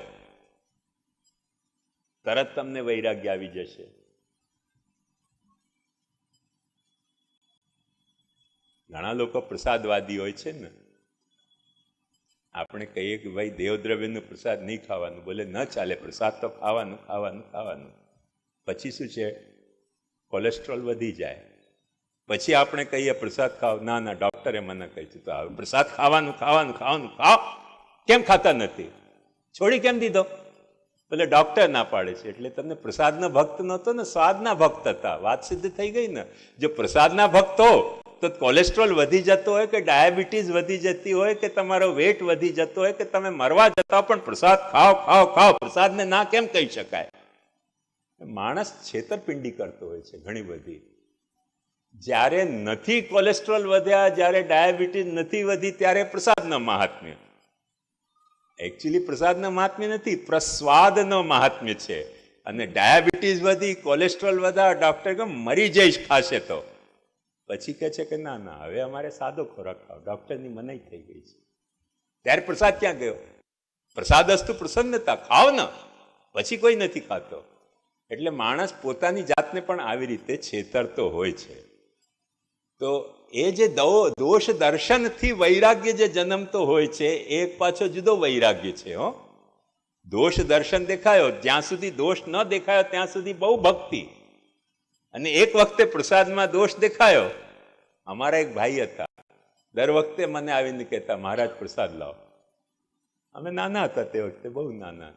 તરત તમને વૈરાગ્ય આવી જશે. ઘણા લોકો પ્રસાદવાદી હોય છે ને, આપણે કહીએ કે ભાઈ દેવદ્રવ્યનો પ્રસાદ નહીં ખાવાનું, બોલે ન ચાલે, પ્રસાદ તો ખાવાનું. પછી શું છે? કોલેસ્ટ્રોલ વધી જાય. પછી આપણે કહીએ પ્રસાદ ખાવ, ના ડોક્ટરે મને કહ્યું તો હવે પ્રસાદ ખાવાનું ખાઓ. કેમ ખાતા નથી? છોડી કેમ દીધો? બોલે ડોક્ટર ના પાડે છે. એટલે તમને પ્રસાદના ભક્ત નહોતો ને, સ્વાદના ભક્ત હતા. વાત સિદ્ધ થઈ ગઈ ને. જો પ્રસાદના ભક્ત હો તો કોલેસ્ટ્રોલ વધી જતો હોય, કે ડાયાબિટીસ વધી જતી હોય, કે તમારો વેટ વધી જતો હોય, કે તમે મરવા જતા પણ પ્રસાદ ખાઓ. પ્રસાદને ના કેમ કહી શકાય? માણસ છેતરપિંડી કરતો હોય છે ઘણી બધી. જ્યારે નથી કોલેસ્ટ્રોલ વધ્યા, જ્યારે ડાયાબિટીસ નથી વધી, ત્યારે પ્રસાદનો મહાત્મ્ય. એકચ્યુઅલી પ્રસાદનો મહાત્મ્ય નથી, પ્રસ્વાદનો મહાત્મ્ય છે. અને ડાયાબિટીસ વધી, કોલેસ્ટ્રોલ વધ્યા, ડોક્ટર કે મરી જઈશ ખાશે તો. પછી કહે છે કે ના હવે અમારે સાદો ખોરાક ખાઓ, ડોક્ટરની મનાઈ થઈ ગઈ છે. ત્યારે પ્રસાદ ક્યાં ગયો? પ્રસાદસ્તુ પ્રસન્નતા, ખાઓ ને. પછી કોઈ નથી ખાતો. એટલે માણસ પોતાની જાતને પણ આવી રીતે છેતરતો હોય છે. તો એ જે દોષ દર્શનથી વૈરાગ્ય જે જન્મતો હોય છે, એક પાછો જુદો વૈરાગ્ય છે. દોષ દર્શન દેખાયો, જ્યાં સુધી દોષ ન દેખાયો ત્યાં સુધી બહુ ભક્તિ. અને એક વખતે પ્રસાદમાં દોષ દેખાયો. અમારા એક ભાઈ હતા, દર વખતે મને આવીને કહેતા, મહારાજ પ્રસાદ લાવો. અમે નાના હતા તે વખતે, બહુ નાના.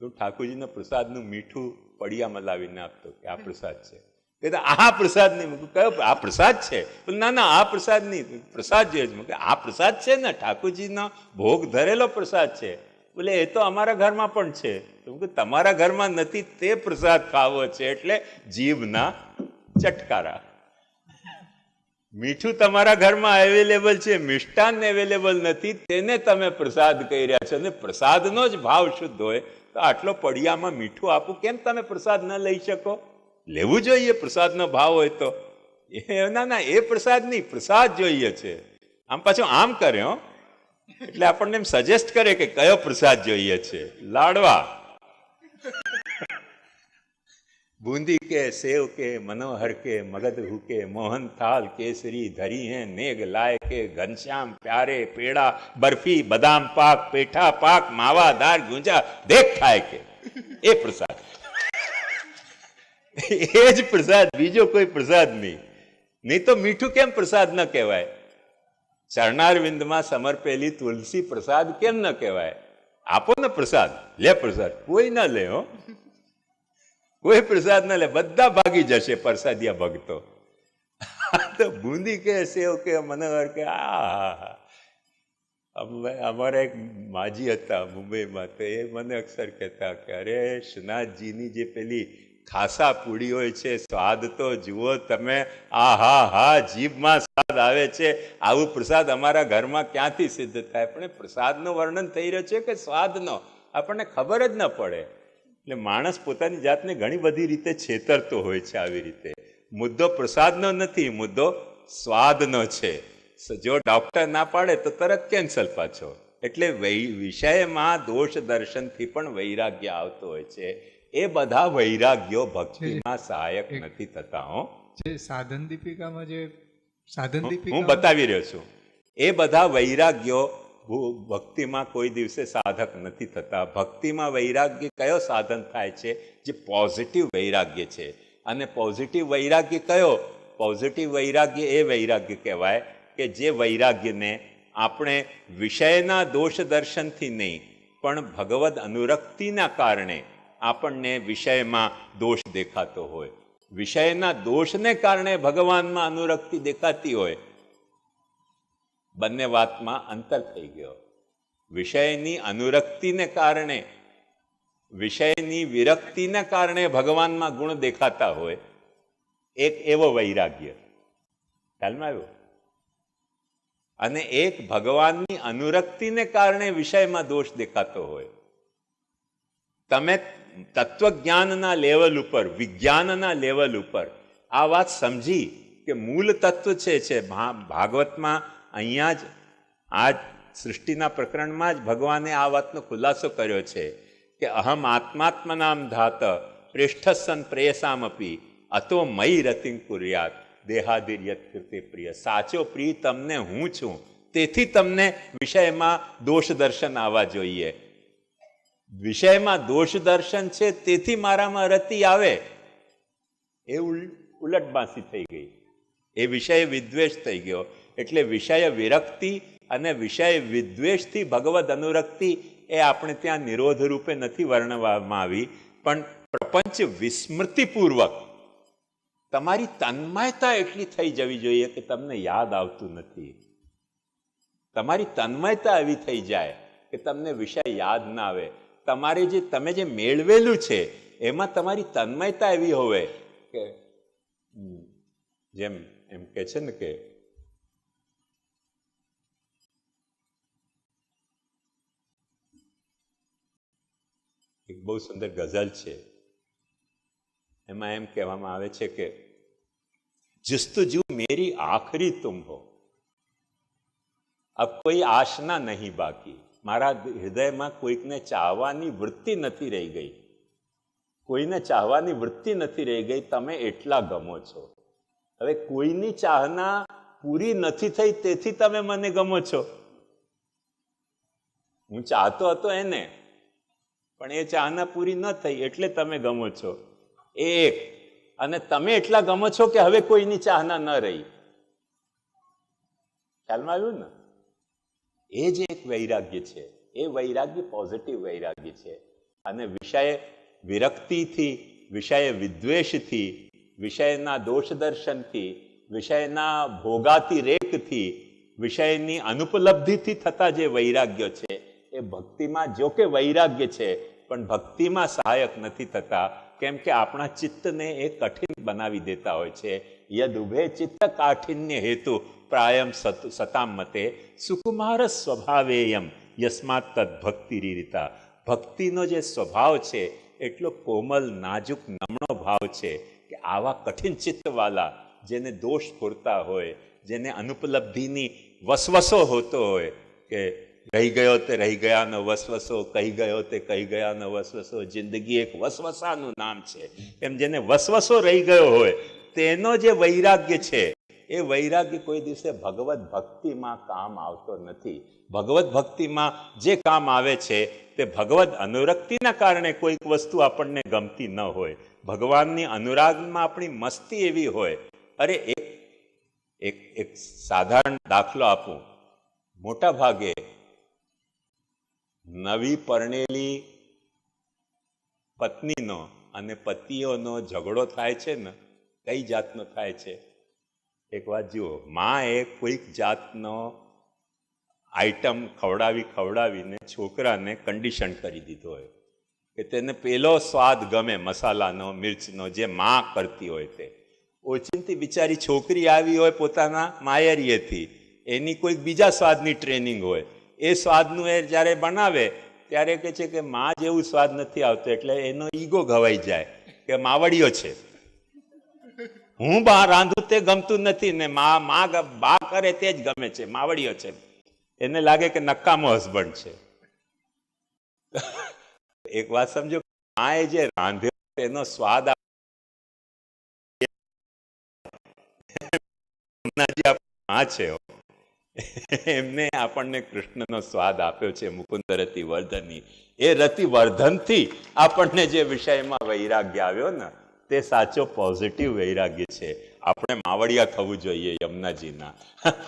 તો ઠાકોરજીનો પ્રસાદનું મીઠું પડિયામાં લાવીને આપતો કે આ પ્રસાદ છે. કહેતા આ પ્રસાદ નહીં. કયો? આ પ્રસાદ છે. ના આ પ્રસાદ નહીં, પ્રસાદ જોઈએ છે. આ પ્રસાદ છે ને, ઠાકોરજીનો ભોગ ધરેલો પ્રસાદ છે. બોલે એ તો અમારા ઘરમાં પણ છે. તમારા ઘરમાં નથી તે પ્રસાદ ખાવો છે, એટલે જીભના ચટકારા. મીઠું તમારા ઘરમાં અવેલેબલ છે, મિષ્ટાન અવેલેબલ નથી, તેને તમે પ્રસાદ કહી રહ્યા છો. અને પ્રસાદનો જ ભાવ શુદ્ધ હોય તો આટલો પડિયામાં મીઠું આપું, કેમ તમે પ્રસાદ ન લઈ શકો? લેવું જોઈએ પ્રસાદનો ભાવ હોય તો. ના એ પ્રસાદ નહીં, પ્રસાદ જોઈએ છે. આમ પાછું આમ કર્યો એટલે આપણને એમ સજેસ્ટ કરે કે કયો પ્રસાદ જોઈએ છે. લાડવા, બુંદી કે, સેવ કે, મનોહર કે, મગધ હુકે, મોહન થાલ, કેસરી ધરી હે, नेग लाए के, घनश्याम प्यारे, पेड़ा, बर्फी, बादाम पाक, पेठा पाक, मावा दार, गुंजा, देख खाए के. એ પ્રસાદ, એ જ પ્રસાદ, બીજો કોઈ પ્રસાદ નહીં તો મીઠું કેમ પ્રસાદ ન કહેવાય? ચરણાર વિંદમાં સમર્પેલી તુલસી પ્રસાદ કેમ ન કહેવાય? આપો ને પ્રસાદ, લે પ્રસાદ. કોઈ ના લે, કોઈ પ્રસાદ ના લે, બધા ભાગી જશે પ્રસાદિયા ભક્તો. તો બુંદી કે, સેવ કે, મનોહર કે, અમારા એક માજી હતા મુંબઈમાં, તો એ મને અક્સર કહેતા કે અરે શ્રીનાથજીની જે પેલી ખાસા પૂડી હોય છે, સ્વાદ તો જુઓ તમે, જીભમાં સ્વાદ આવે છે. આવું પ્રસાદ અમારા ઘરમાં ક્યાંથી સિદ્ધ થાય? પણ પ્રસાદનું વર્ણન થઈ રહ્યું છે કે સ્વાદનો, આપણને ખબર જ ન પડે. એટલે માણસ પોતાની જાતને ઘણી બધી રીતે છેતરતો હોય છે. આવી રીતે મુદ્દો પ્રસાદનો નથી, મુદ્દો સ્વાદનો છે. જો ડોક્ટર ના પાડે તો તરત કેન્સલ પાછો. એટલે વિષયમાં દોષ દર્શનથી પણ વૈરાગ્ય આવતો હોય છે. એ બધા વૈરાગ્યો ભક્તિમાં સહાયક નથી થતા. જે સાધન દીપિકામાં જે સાધન દીપિકા હું બતાવી રહ્યો છું, એ બધા વૈરાગ્યો ભક્તિમાં કોઈ દિવસે સાધક નથી થતા. ભક્તિમાં વૈરાગ્ય કયો સાધન થાય છે? જે પોઝિટિવ વૈરાગ્ય છે. અને પોઝિટિવ વૈરાગ્ય કયો? પોઝિટિવ વૈરાગ્ય એ વૈરાગ્ય કહેવાય કે જે વૈરાગ્યને આપણે વિષયના દોષ દર્શનથી નહીં, પણ ભગવદ અનુરક્તિના કારણે આપણને વિષયમાં દોષ દેખાતો હોય, વિષયના દોષને કારણે ભગવાનમાં અનુરક્તિ દેખાતી હોય. બંને વાતમાં અંતર થઈ ગયો. વિષયની અનુરક્તિને કારણે, વિષયની વિરક્તિને કારણે ભગવાનમાં ગુણ દેખાતા હોય, એક એવો વૈરાગ્ય ખ્યાલમાં આવ્યો. અને એક ભગવાનની અનુરક્તિને કારણે વિષયમાં દોષ દેખાતો હોય. તમે તત્વજ્ઞાનના લેવલ ઉપર, વિજ્ઞાનના લેવલ ઉપર આ વાત સમજી કે મૂળ તત્વ છે ભાગવતમાં, અહીંયા જ આ સૃષ્ટિના પ્રકરણમાં જ ભગવાને આ વાતનો ખુલાસો કર્યો છે કે અહમ આત્માત્મનામ ધાત પ્રેષ્ઠસન પ્રેયસામપી અતો મયી રતિં કુર્યાત દેહાદિર્યત કૃતે પ્રિય. સાચો પ્રિય તમને હું છું, તેથી તમને વિષયમાં દોષ દર્શન આવવા જોઈએ. વિષયમાં દોષ દર્શન છે તેથી મારામાં રતિ આવે, એ ઉલટબાંસી થઈ ગઈ. એ વિષય વિદ્વેષ થઈ ગયો. એટલે વિષય વિરક્તિ અને વિષય વિદ્વેષથી ભગવદ અનુરક્તિ એ આપણે ત્યાં નિરોધ રૂપે નથી વર્ણવવામાં આવી, પણ પ્રપંચ વિસ્મૃતિપૂર્વક તમારી તન્મયતા એટલી થઈ જવી જોઈએ કે તમને યાદ આવતું નથી. તમારી તન્મયતા એવી થઈ જાય કે તમને વિષય યાદ ના આવે. તમારે જે તમે જે મેળવેલું છે એમાં તમારી તન્મયતા એવી હોય કે જેમ એમ કે છે ને કે એક બહુ સુંદર ગઝલ છે, એમાં એમ કહેવામાં આવે છે કે જુસ્તજુ મેરી આખરી તુમ હો, અબ કોઈ આશના નહીં બાકી. મારા હૃદયમાં કોઈકને ચાહવાની વૃત્તિ નથી રહી ગઈ, કોઈને ચાહવાની વૃત્તિ નથી રહી ગઈ, તમે એટલા ગમો છો. હવે કોઈની ચાહના પૂરી નથી થઈ તેથી તમે મને ગમો છો. હું ચાહતો હતો એને, પણ એ ચાહના પૂરી ન થઈ એટલે તમે ગમો છો. એ એક. અને તમે એટલા ગમો છો કે હવે કોઈની ચાહના ન રહી. ખ્યાલમાં આવ્યું ને? એ જ એક વૈરાગ્ય છે. એ વૈરાગ્ય પોઝિટિવ વૈરાગ્ય છે. અને વિષય વિરક્તિથી, વિષય વિદ્વેષથી, વિષયના દોષ દર્શનથી, વિષયના ભોગાતી રેકથી, વિષયની અનુપલબ્ધિથી થતા જે વૈરાગ્ય છે એ ભક્તિમાં જો કે વૈરાગ્ય છે, પણ ભક્તિમાં સહાયક નથી થતા. કેમ કે આપણા ચિત્તને એ કઠિન બનાવી દેતા હોય છે. યદ ઉભે ચિત્ત કાઠિન્ય હેતુ પ્રાયમ સતામ મતે સુકુમાર સ્વભાવેયમ યસ્માત તદ ભક્તિ રીરિતા. ભક્તિનો જે સ્વભાવ છે એટલો કોમલ, નાજુક, નમણો ભાવ છે કે આવા કઠિન ચિત્તવાલા, જેને દોષ પૂરતા હોય, જેને અનુપલબ્ધિની વસવસો હોતો હોય કે રહી ગયો તે રહી ગયાનો વસવસો, કહી ગયો તે કહી ગયાનો વસવસો, જિંદગી એક વસવસાનું નામ છે. એમ જેને વસવસો રહી ગયો હોય તેનો જે વૈરાગ્ય છે એ વૈરાગ્ય કોઈ દિવસે ભગવત ભક્તિમાં કામ આવતો નથી. ભગવત ભક્તિમાં જે કામ આવે છે તે ભગવત અનુરક્તિના કારણે કોઈક વસ્તુ આપણને ગમતી ન હોય, ભગવાનની અનુરાગમાં આપણી મસ્તી એવી હોય. અરે એક સાધારણ દાખલો આપું. મોટા ભાગે નવી પરણેલી પત્નીનો અને પતિઓનો ઝઘડો થાય છે ને, કઈ જાતનો થાય છે? એક વાત જુઓ, માએ કોઈક જાતનો આઈટમ ખવડાવીને છોકરાને કન્ડિશન કરી દીધો હોય કે તેને પેલો સ્વાદ ગમે, મસાલાનો, મિર્ચનો, જે મા કરતી હોય તે. ઓચિંતી બિચારી છોકરી આવી હોય પોતાના માયરીએથી, એની કોઈક બીજા સ્વાદની ટ્રેનિંગ હોય. એ સ્વાદનું એ જ્યારે બનાવે ત્યારે કહે છે કે મા જેવું સ્વાદ નથી આવતો, એટલે એનો ઈગો ઘવાઈ જાય કે માવડીઓ છે, હું બા રાંધું તે ગમતું નથી ને બા કરે તે જ ગમે છે, માવડીઓ છે. એને લાગે કે નકામો હસબન્ડ છે. એક વાત સમજો, માએ જે રાંધ્યો એનો સ્વાદ મા છે એમને આપણને કૃષ્ણનો સ્વાદ આપ્યો છે, મુકુંદ રતિ વર્ધનની. એ રતિ વર્ધનથી આપણને જે વિષયમાં વૈરાગ્ય આવ્યો ને, તે સાચો પોઝિટિવ વૈરાગ્ય છે. આપણે માવડિયા થવું જોઈએ યમુનાજીના.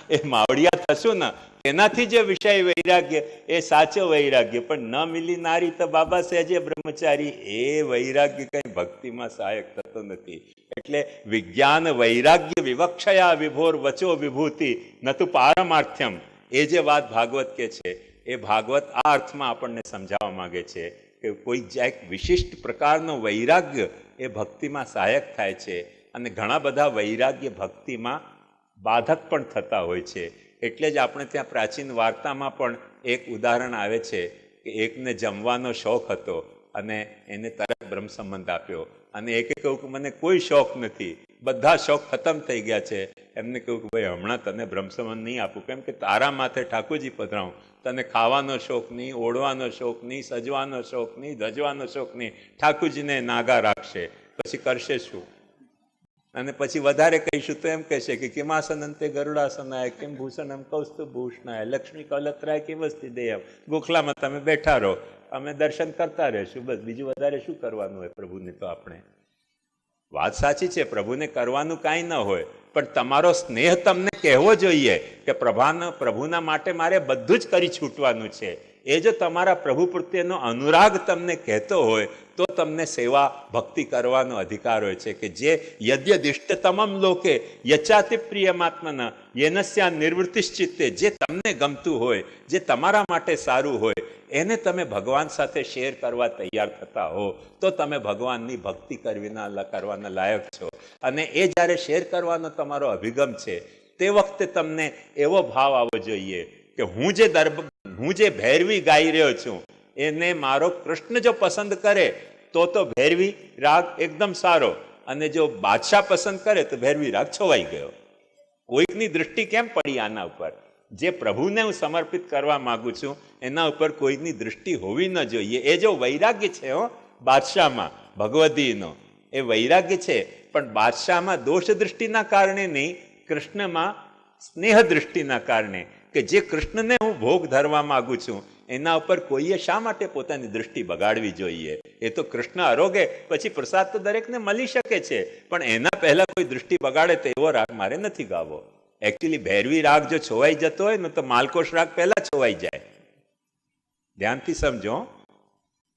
એ માવડિયા થશું ને એનાથી જે વિષય વૈરાગ્ય, એ સાચો વૈરાગ્ય. પણ ન મિલી નારી તો બાબા સહેજે બ્રહ્મચારી, એ વૈરાગ્ય કઈ ભક્તિમાં સહાયક થતો નથી. એટલે વિજ્ઞાન વૈરાગ્ય વિવક્ષયા વિભોર વચો વિભૂતિ નતું પારમાર્થ્યમ, એ જે વાત ભાગવત કે છે, એ ભાગવત આ અર્થમાં આપણને સમજાવવા માંગે છે કે કોઈ એક વિશિષ્ટ પ્રકારનો વૈરાગ્ય એ ભક્તિમાં સહાયક થાય છે. અને ઘણા બધા વૈરાગ્ય ભક્તિમાં બાધક પણ થતા હોય છે. એટલે જ આપણે ત્યાં પ્રાચીન વાર્તામાં પણ એક ઉદાહરણ આવે છે કે એકને જમવાનો શોખ હતો અને એને તરત બ્રહ્મ સંબંધ આપ્યો. અને એકે કહ્યું કે મને કોઈ શોખ નથી, બધા શોખ ખતમ થઈ ગયા છે. એમને કહ્યું કે ભાઈ હમણાં તને બ્રહ્મ સંબંધ નહીં આપું, કેમ કે તારા માથે ઠાકોરજી પધરાવું. તને ખાવાનો શોખ નહીં, ઓઢવાનો શોખ નહીં, સજવાનો શોખ નહીં, ધજવાનો શોખ નહીં. ઠાકોરજીને નાગા રાખશે, પછી કરશે શું? અને પછી વધારે કહીશું તો એમ કહેશે કે કિમાસનંતે ગરુડાસનાય કેમ ભૂષણમ કૌસ્તુ ભૂષણાય લક્ષ્મી કલત્રાય કે વસ્તી દેયમ. ગોખલામાં તમે બેઠા રહો, અમે દર્શન કરતા રહેશું, બસ. બીજું વધારે શું કરવાનું હોય પ્રભુને? તો આપણે વાત સાચી છે, પ્રભુને કરવાનું કાંઈ ન હોય, પણ તમારો સ્નેહ તમને કહેવો જોઈએ કે પ્રભુના માટે મારે બધું જ કરી છૂટવાનું છે. એ જો તમારા પ્રભુ પ્રત્યેનો અનુરાગ તમને કહેતો હોય તો તમને સેવા ભક્તિ કરવાનો અધિકાર હોય છે. કે જે યદ્યદિષ્ટતમમ લોકે યચાતિ પ્રિયમાત્મના યેનસ્યા નિવૃત્તિશ્ચિત્તે, જે તમને ગમતું હોય, જે તમારા માટે સારું હોય, એને તમે ભગવાન સાથે શેર કરવા તૈયાર થતા હો તો તમે ભગવાનની ભક્તિ કરવાના લાયક છો. અને એ જ્યારે શેર કરવાનો તમારો અભિગમ છે, તે વખતે તમને એવો ભાવ આવવો જોઈએ કે હું જે ભૈરવી ગાઈ રહ્યો છું એને મારો કૃષ્ણ જો પસંદ કરે તો ભૈરવી રાગ એકદમ સારો, અને જો બાદશાહ પસંદ કરે તો ભૈરવી રાગ છોવાઈ ગયો. કોઈકની દૃષ્ટિ કેમ પડી આના ઉપર? જે પ્રભુને હું સમર્પિત કરવા માંગુ છું એના ઉપર કોઈની દૃષ્ટિ હોવી ન જોઈએ. એ જો વૈરાગ્ય છે બાદશાહમાં ભગવદીનો, એ વૈરાગ્ય છે, પણ બાદશાહમાં દોષ દૃષ્ટિના કારણે નહીં, કૃષ્ણમાં સ્નેહ દૃષ્ટિના કારણે. કે જે કૃષ્ણને હું ભોગ ધરવા માંગુ છું એના ઉપર કોઈએ શા માટે પોતાની દૃષ્ટિ બગાડવી જોઈએ? એ તો કૃષ્ણ આરોગે પછી પ્રસાદ તો દરેકને મળી શકે છે, પણ એના પહેલા કોઈ દૃષ્ટિ બગાડે તો એવો રાગ મારે નથી ગાવો. એકચ્યુઅલી ભૈરવી રાગ જો છોવાઈ જતો હોય ને તો માલકોશ રાગ પહેલા છોવાઈ જાય. ધ્યાનથી સમજો,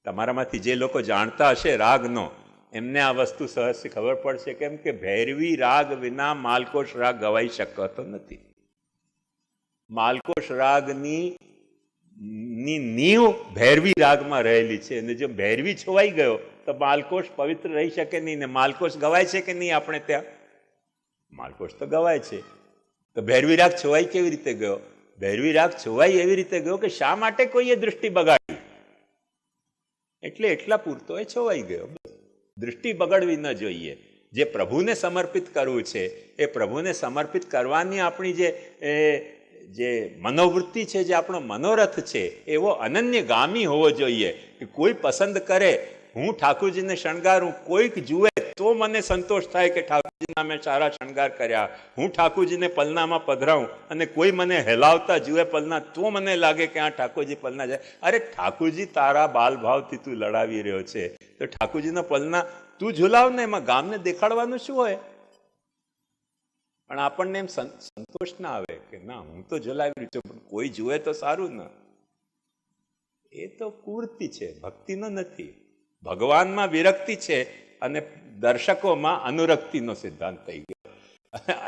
તમારામાંથી જે લોકો જાણતા હશે રાગનો, એમને આ વસ્તુ સહજથી ખબર પડશે. કેમ કે ભૈરવી રાગ વિના માલકોશ રાગ ગવાઈ શકતો નથી. માલકોશ રાગની નીવ ભૈરવી રાગમાં રહેલી છે, અને જો ભૈરવી છોવાઈ ગયો તો માલકોશ પવિત્ર રહી શકે નહીં. ને માલકોશ ગવાય છે કે નહીં આપણે ત્યાં? માલકોશ તો ગવાય છે. તો ભૈરવી રાગ છોવાઈ કેવી રીતે ગયો? ભૈરવી રાગ છોવાઈ એવી રીતે ગયો કે શા માટે કોઈએ દૃષ્ટિ બગાડી, એટલે એટલા પૂરતો એ છોવાઈ ગયો. દૃષ્ટિ બગડવી ન જોઈએ. જે પ્રભુને સમર્પિત કરવું છે એ પ્રભુને સમર્પિત કરવાની આપણી જે મનોવૃત્તિ છે, જે આપણો મનોરથ છે, એવો અનન્યગામી હોવો જોઈએ. કે કોઈ પસંદ કરે હું ઠાકોરજીને શણગારું, કોઈક જુએ તો મને સંતોષ થાય કે ઠાકોરજીના મેં સારા શણગાર કર્યા. હું ઠાકોરજીને પલનામાં પધરાવું અને કોઈ મને હેલાવતા જુએ પલના, તો મને લાગે કે આ ઠાકોરજી પલના જાય. અરે ઠાકોરજી તારા બાલભાવથી તું લડાવી રહ્યો છે, તો ઠાકોરજીનો પલના તું ઝુલાવ ને, એમાં ગામને દેખાડવાનું શું હોય? પણ આપણને એમ સંતોષ ના આવે કે ના હું તો ઝુલાવી રહ્યો છું, પણ કોઈ જુએ તો સારું ને. એ તો કુર્તી છે, ભક્તિનો નથી. ભગવાનમાં વિરક્તિ છે અને દર્શકોમાં અનુરક્તિનો સિદ્ધાંત થઈ ગયો.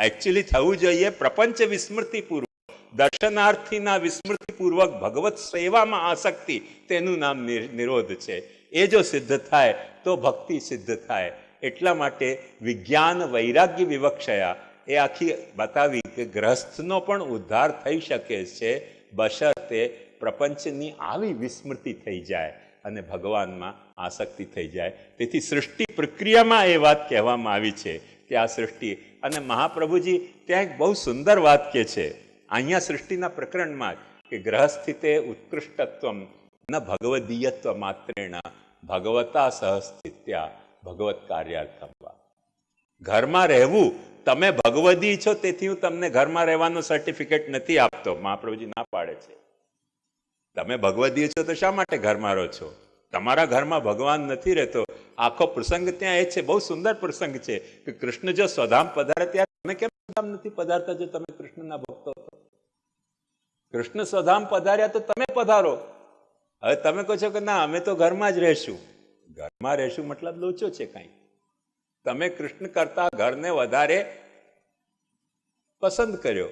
એકચ્યુઅલી થવું જોઈએ પ્રપંચ વિસ્મૃતિપૂર્વક, દર્શનાર્થીના વિસ્મૃતિપૂર્વક ભગવત સેવામાં આસક્તિ, તેનું નામ નિરોધ છે. એ જો સિદ્ધ થાય તો ભક્તિ સિદ્ધ થાય. એટલા માટે વિજ્ઞાન વૈરાગ્ય વિવક્ષયા એ આખી બતાવી કે ગ્રહસ્થનો પણ ઉદ્ધાર થઈ શકે છે, બશર્તે પ્રપંચની આવી વિસ્મૃતિ થઈ જાય અને ભગવાનમાં આસક્તિ થઈ જાય. તેથી સૃષ્ટિ પ્રક્રિયામાં એ વાત કહેવામાં આવી છે કે આ સૃષ્ટિ, અને મહાપ્રભુજી ત્યાં એક બહુ સુંદર વાત કહે છે અહીંયા સૃષ્ટિના પ્રકરણમાં કે ગ્રહસ્થિતે ઉત્કૃષ્ટત્વમ ન ભગવદીયત્વ માત્રેણ ભગવતા સહસ્થિત્યા ભગવત કાર્યાર્થમ વા. ઘરમાં રહેવું તમે ભગવદી છો તેથી હું તમને ઘરમાં રહેવાનું સર્ટિફિકેટ નથી આપતો. મહાપ્રભુજી ના પાડે છે. તમે ભગવદી છો તો શા માટે ઘરમાં રહો છો? તમારા ઘરમાં ભગવાન નથી રહેતો. આખો પ્રસંગ ત્યાં એ છે, બહુ સુંદર પ્રસંગ છે કે કૃષ્ણ જો સ્વધામ પધારે ત્યારે તમે કેમ સ્વધામ નથી પધારતા જો તમે કૃષ્ણના ભક્તો છો? કૃષ્ણ સ્વધામ પધાર્યા તો તમે પધારો. હવે તમે કહો છો કે ના અમે તો ઘરમાં જ રહેશું. ઘરમાં રહેશું મતલબ લોચો છે કાંઈ. તમે કૃષ્ણ કરતા ઘરને વધારે પસંદ કર્યો.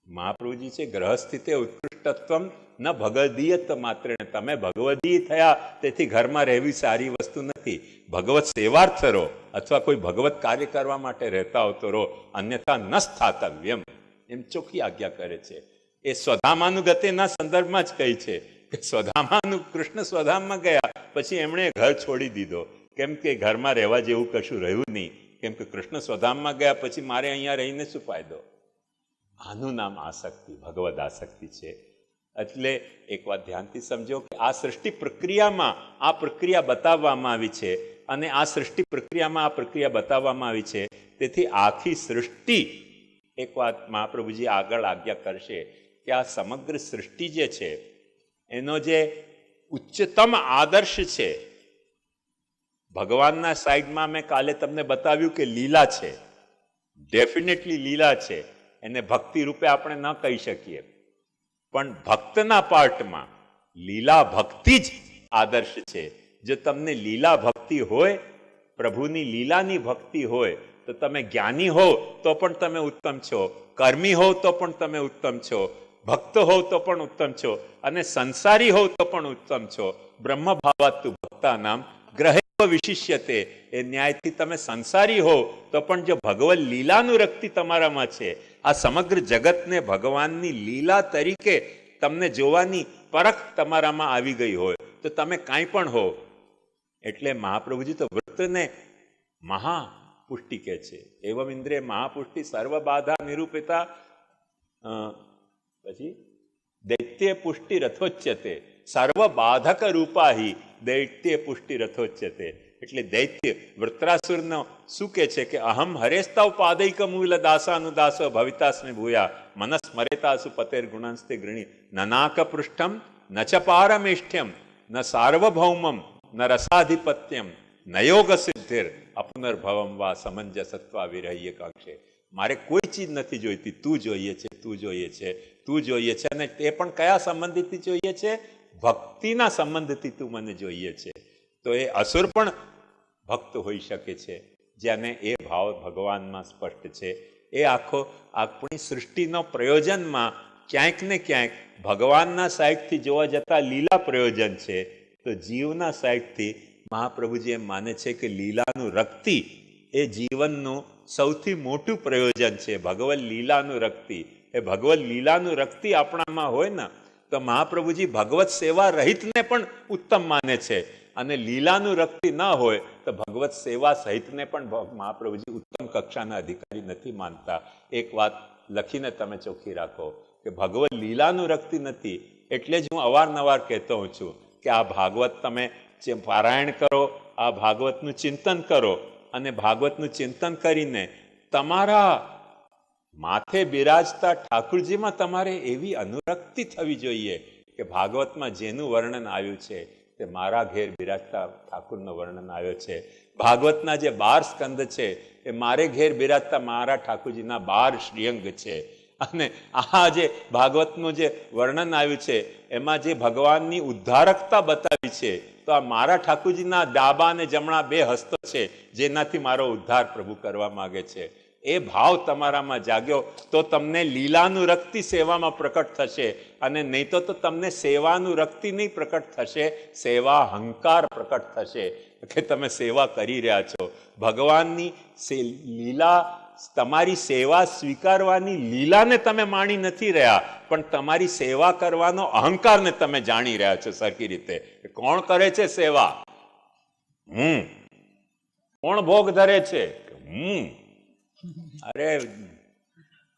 મહાપ્રભુજી છે ગ્રહસ્થિતે ઉત્કૃષ્ટત્વમ ન ભગવદીયત માત્ર. તમે ભગવદી થયા તેથી ઘરમાં રહેવી સારી વસ્તુ નથી. ભગવત સેવાર્થ રહો અથવા કોઈ ભગવત કાર્ય કરવા માટે રહેતા હો તો રહો, અન્યથા ન સ્થાતવ્યમ, એમ ચોખ્ખી આજ્ઞા કરે છે. એ સ્વધામાનુગતિના સંદર્ભમાં જ કહી છે કે કૃષ્ણ સ્વધામમાં ગયા પછી એમણે ઘર છોડી દીધો. કેમ કે ઘરમાં રહેવા જેવું કશું રહ્યું નહીં. કેમ કે કૃષ્ણ સ્વધામમાં ગયા પછી મારે અહીંયા રહીને શું ફાયદો? આનું નામ આસક્તિ, ભગવદ આસક્તિ છે. એટલે એક વાત ધ્યાનથી સમજો કે આ સૃષ્ટિ પ્રક્રિયામાં આ પ્રક્રિયા બતાવવામાં આવી છે અને આ સૃષ્ટિ પ્રક્રિયામાં આ પ્રક્રિયા બતાવવામાં આવી છે. તેથી આખી સૃષ્ટિ, એક વાત મહાપ્રભુજી આગળ આજ્ઞા કરશે કે આ સમગ્ર સૃષ્ટિ જે છે એનો જે ઉચ્ચતમ આદર્શ છે ભગવાનના સાઈડમાં મેં કાલે તમને બતાવ્યું કે લીલા છે, ડેફિનેટલી લીલા છે. એને ભક્તિ રૂપે આપણે ન કહી શકીએ, પણ ભક્તના પાર્ટમાં લીલા ભક્તિ જ આદર્શ છે. જો તમને લીલા ભક્તિ હોય, પ્રભુની લીલાની ભક્તિ હોય, તો તમે જ્ઞાની હો તો પણ તમે ઉત્તમ છો, કર્મી હો તો પણ તમે ઉત્તમ છો, ભક્ત હો તો પણ ઉત્તમ છો, અને સંસારી હો તો પણ ઉત્તમ છો. બ્રહ્મ ભાવાત્તુ ભક્તાનામ ગ્રહે વિશિષ્યતે. એ ન્યાયથી તમે સંસારી હો તો પણ જો ભગવત લીલાનું રક્તિ તમારામાં છે, આ સમગ્ર જગતને ભગવાનની લીલા તરીકે તમને જોવાની પરખ તમારામાં આવી ગઈ હોય તો તમે કાંઈ પણ હો. એટલે મહાપ્રભુજી તો વૃત્તને મહાપુષ્ટિ કહે છે. એવમ ઇન્દ્રિય મહાપુષ્ટિ સર્વ બાધા નિરૂપિતા. પછી દૈત્ય પુષ્ટિ રથોચ્યતે સર્વ બાધક રૂપાહી દૈત્ય પુષ્ટિ રથોચ્યતે. એટલે દૈત્ય વૃત્રાસુરનો શું કે છે કે અહમ હરેસ્તાવ પાદૈક મૂલ દાસાનુદાસ ભવિતાસ્મે ભૂયા મનસ્મરેતાસુ પતેર ગુણાંસ્તે ગૃણી નનાક પૃષ્ઠમ ન ચ પારમેષ્ઠ્યમ ન સાર્વભૌમમ ન રસાધિપત્યમ ન યોગ સિદ્ધિર અપુનર્ભવમ વા સમંજસત્વા વિરહ્ય કાંક્ષે. મારે કોઈ ચીજ નથી જોઈતી, તું જોઈએ છે, તું જોઈએ છે, તું જોઈએ છે. અને તે પણ કયા સંબંધથી જોઈએ છે? ભક્તિના સંબંધથી તું મને જોઈએ છે. તો એ અસુર પણ ભક્ત હોઈ શકે છે જેને એ ભાવ ભગવાનમાં સ્પષ્ટ છે. એ આખો આપણી સૃષ્ટિનો પ્રયોજનમાં ક્યાંક ને ક્યાંક ભગવાનના સાઈડથી જોવા જતા લીલા પ્રયોજન છે. તો જીવના સાઈડથી મહાપ્રભુજી એમ માને છે કે લીલાનું રક્તિ એ જીવનનું સૌથી મોટું પ્રયોજન છે. ભગવત લીલાનું રક્તિ, એ ભગવત લીલાનું રક્તિ આપણામાં હોય ને તો મહાપ્રભુજી ભગવત સેવા રહિતને પણ ઉત્તમ માને છે, અને લીલાનું રક્તિ ન હોય તો ભગવત સેવા સહિતને પણ મહાપ્રભુજી ઉત્તમ કક્ષાના અધિકારી નથી માનતા. એક વાત લખીને તમે ચોખ્ખી રાખો કે ભગવત લીલાનું રક્તિ નથી. એટલે જ હું અવારનવાર કહેતો હોઉં છું કે આ ભાગવત તમે પારાયણ કરો, આ ભાગવતનું ચિંતન કરો, અને ભાગવતનું ચિંતન કરીને તમારા માથે બિરાજતા ઠાકુરજીમાં તમારે એવી અનુરક્તિ થવી જોઈએ કે ભાગવતમાં જેનું વર્ણન આવ્યું છે તે મારા ઘેર બિરાજતા ઠાકુરનું વર્ણન આવ્યો છે. ભાગવતના જે 12 સ્કંદ છે એ મારે ઘેર બિરાજતા મારા ઠાકુરજીના 12 શ્રીઅંગ છે. અને આ જે ભાગવતનું જે વર્ણન આવ્યું છે એમાં જે ભગવાનની ઉદ્ધારકતા બતાવી છે તો આ મારા ઠાકુરજીના ડાબા અને જમણા 2 હસ્તો છે જેનાથી મારો ઉદ્ધાર પ્રભુ કરવા માગે છે. એ ભાવ તમારામાં જાગ્યો તો તમને લીલાનું રક્તિ સેવામાં પ્રકટ થશે, અને નહીં તો તમને સેવાનું રક્તિ નહીં પ્રકટ થશે, સેવા અહંકાર પ્રકટ થશે કે તમે સેવા કરી રહ્યા છો. ભગવાનની લીલા, તમારી સેવા સ્વીકારવાની લીલાને તમે માણી નથી રહ્યા, પણ તમારી સેવા કરવાનો અહંકારને તમે જાણી રહ્યા છો સરખી રીતે. કોણ કરે છે સેવા? કોણ ભોગ ધરે છે? અરે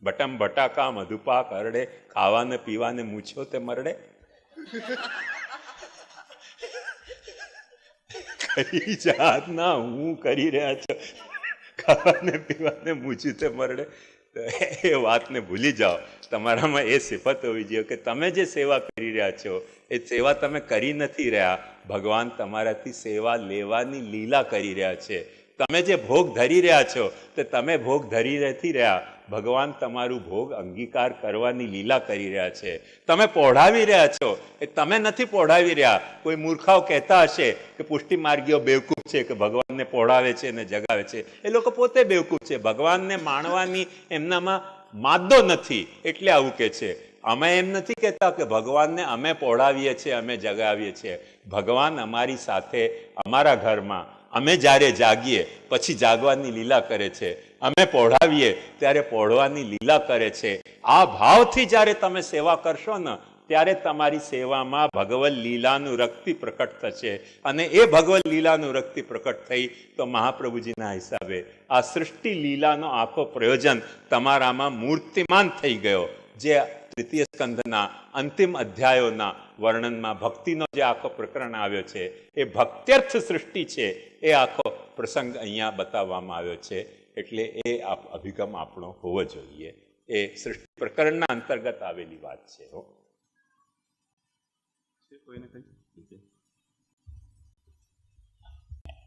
બટમ બટાકા મધુપાક હરડે, ખાવાને પીવાને મૂછો તે મરડે. કઈ જાતના હું કરી રહ્યા છો? ખાવાને પીવાને મૂછીતે મરડે. તો એ વાતને ભૂલી જાઓ. તમારામાં એ સિફત હોવી જોઈએ કે તમે જે સેવા કરી રહ્યા છો એ સેવા તમે કરી નથી રહ્યા. ભગવાન તમારાથી સેવા લેવાની લીલા કરી રહ્યા છે. તમે જે ભોગ ધરી રહ્યા છો તે તમે ભોગ ધરી નથી રહ્યા. ભગવાન તમારું ભોગ અંગીકાર કરવાની લીલા કરી રહ્યા છે. તમે પોઢાવી રહ્યા છો એ તમે નથી પોઢાવી રહ્યા. કોઈ મૂર્ખાઓ કહેતા હશે કે પુષ્ટિ માર્ગીઓ બેવકૂફ છે કે ભગવાનને પોઢાવે છે ને જગાવે છે. એ લોકો પોતે બેવકૂફ છે. ભગવાનને માણવાની એમનામાં માદો નથી એટલે આવું કે છે. અમે એમ નથી કહેતા કે ભગવાનને અમે પોઢાવીએ છીએ, અમે જગાવીએ છીએ. ભગવાન અમારી સાથે અમારા ઘરમાં અમે જ્યારે જાગીએ પછી જાગવાની લીલા કરે છે. અમે પોઢાવીએ ત્યારે પોઢવાની લીલા કરે છે. આ ભાવથી જ્યારે તમે સેવા કરશો ને ત્યારે તમારી સેવામાં ભગવત લીલાનું રક્તિ પ્રકટ થશે. અને એ ભગવત લીલાનું રક્તિ પ્રકટ થઈ તો મહાપ્રભુજીના હિસાબે આ સૃષ્ટિ લીલાનો આખો પ્રયોજન તમારામાં મૂર્તિમાન થઈ ગયો. જે તૃતીય સ્કંધના અંતિમ અધ્યાયોના વર્ણનમાં ભક્તિનો જે આખો પ્રકરણ આવ્યો છે એ ભક્ત્યર્થ સૃષ્ટિ છે. એ આખો પ્રસંગ અહીંયા બતાવવામાં આવ્યો છે. એટલે એ અભિગમ આપણો હોવો જોઈએ. એ સૃષ્ટિ પ્રકરણના અંતર્ગત આવેલી વાત છે. કોઈને કઈ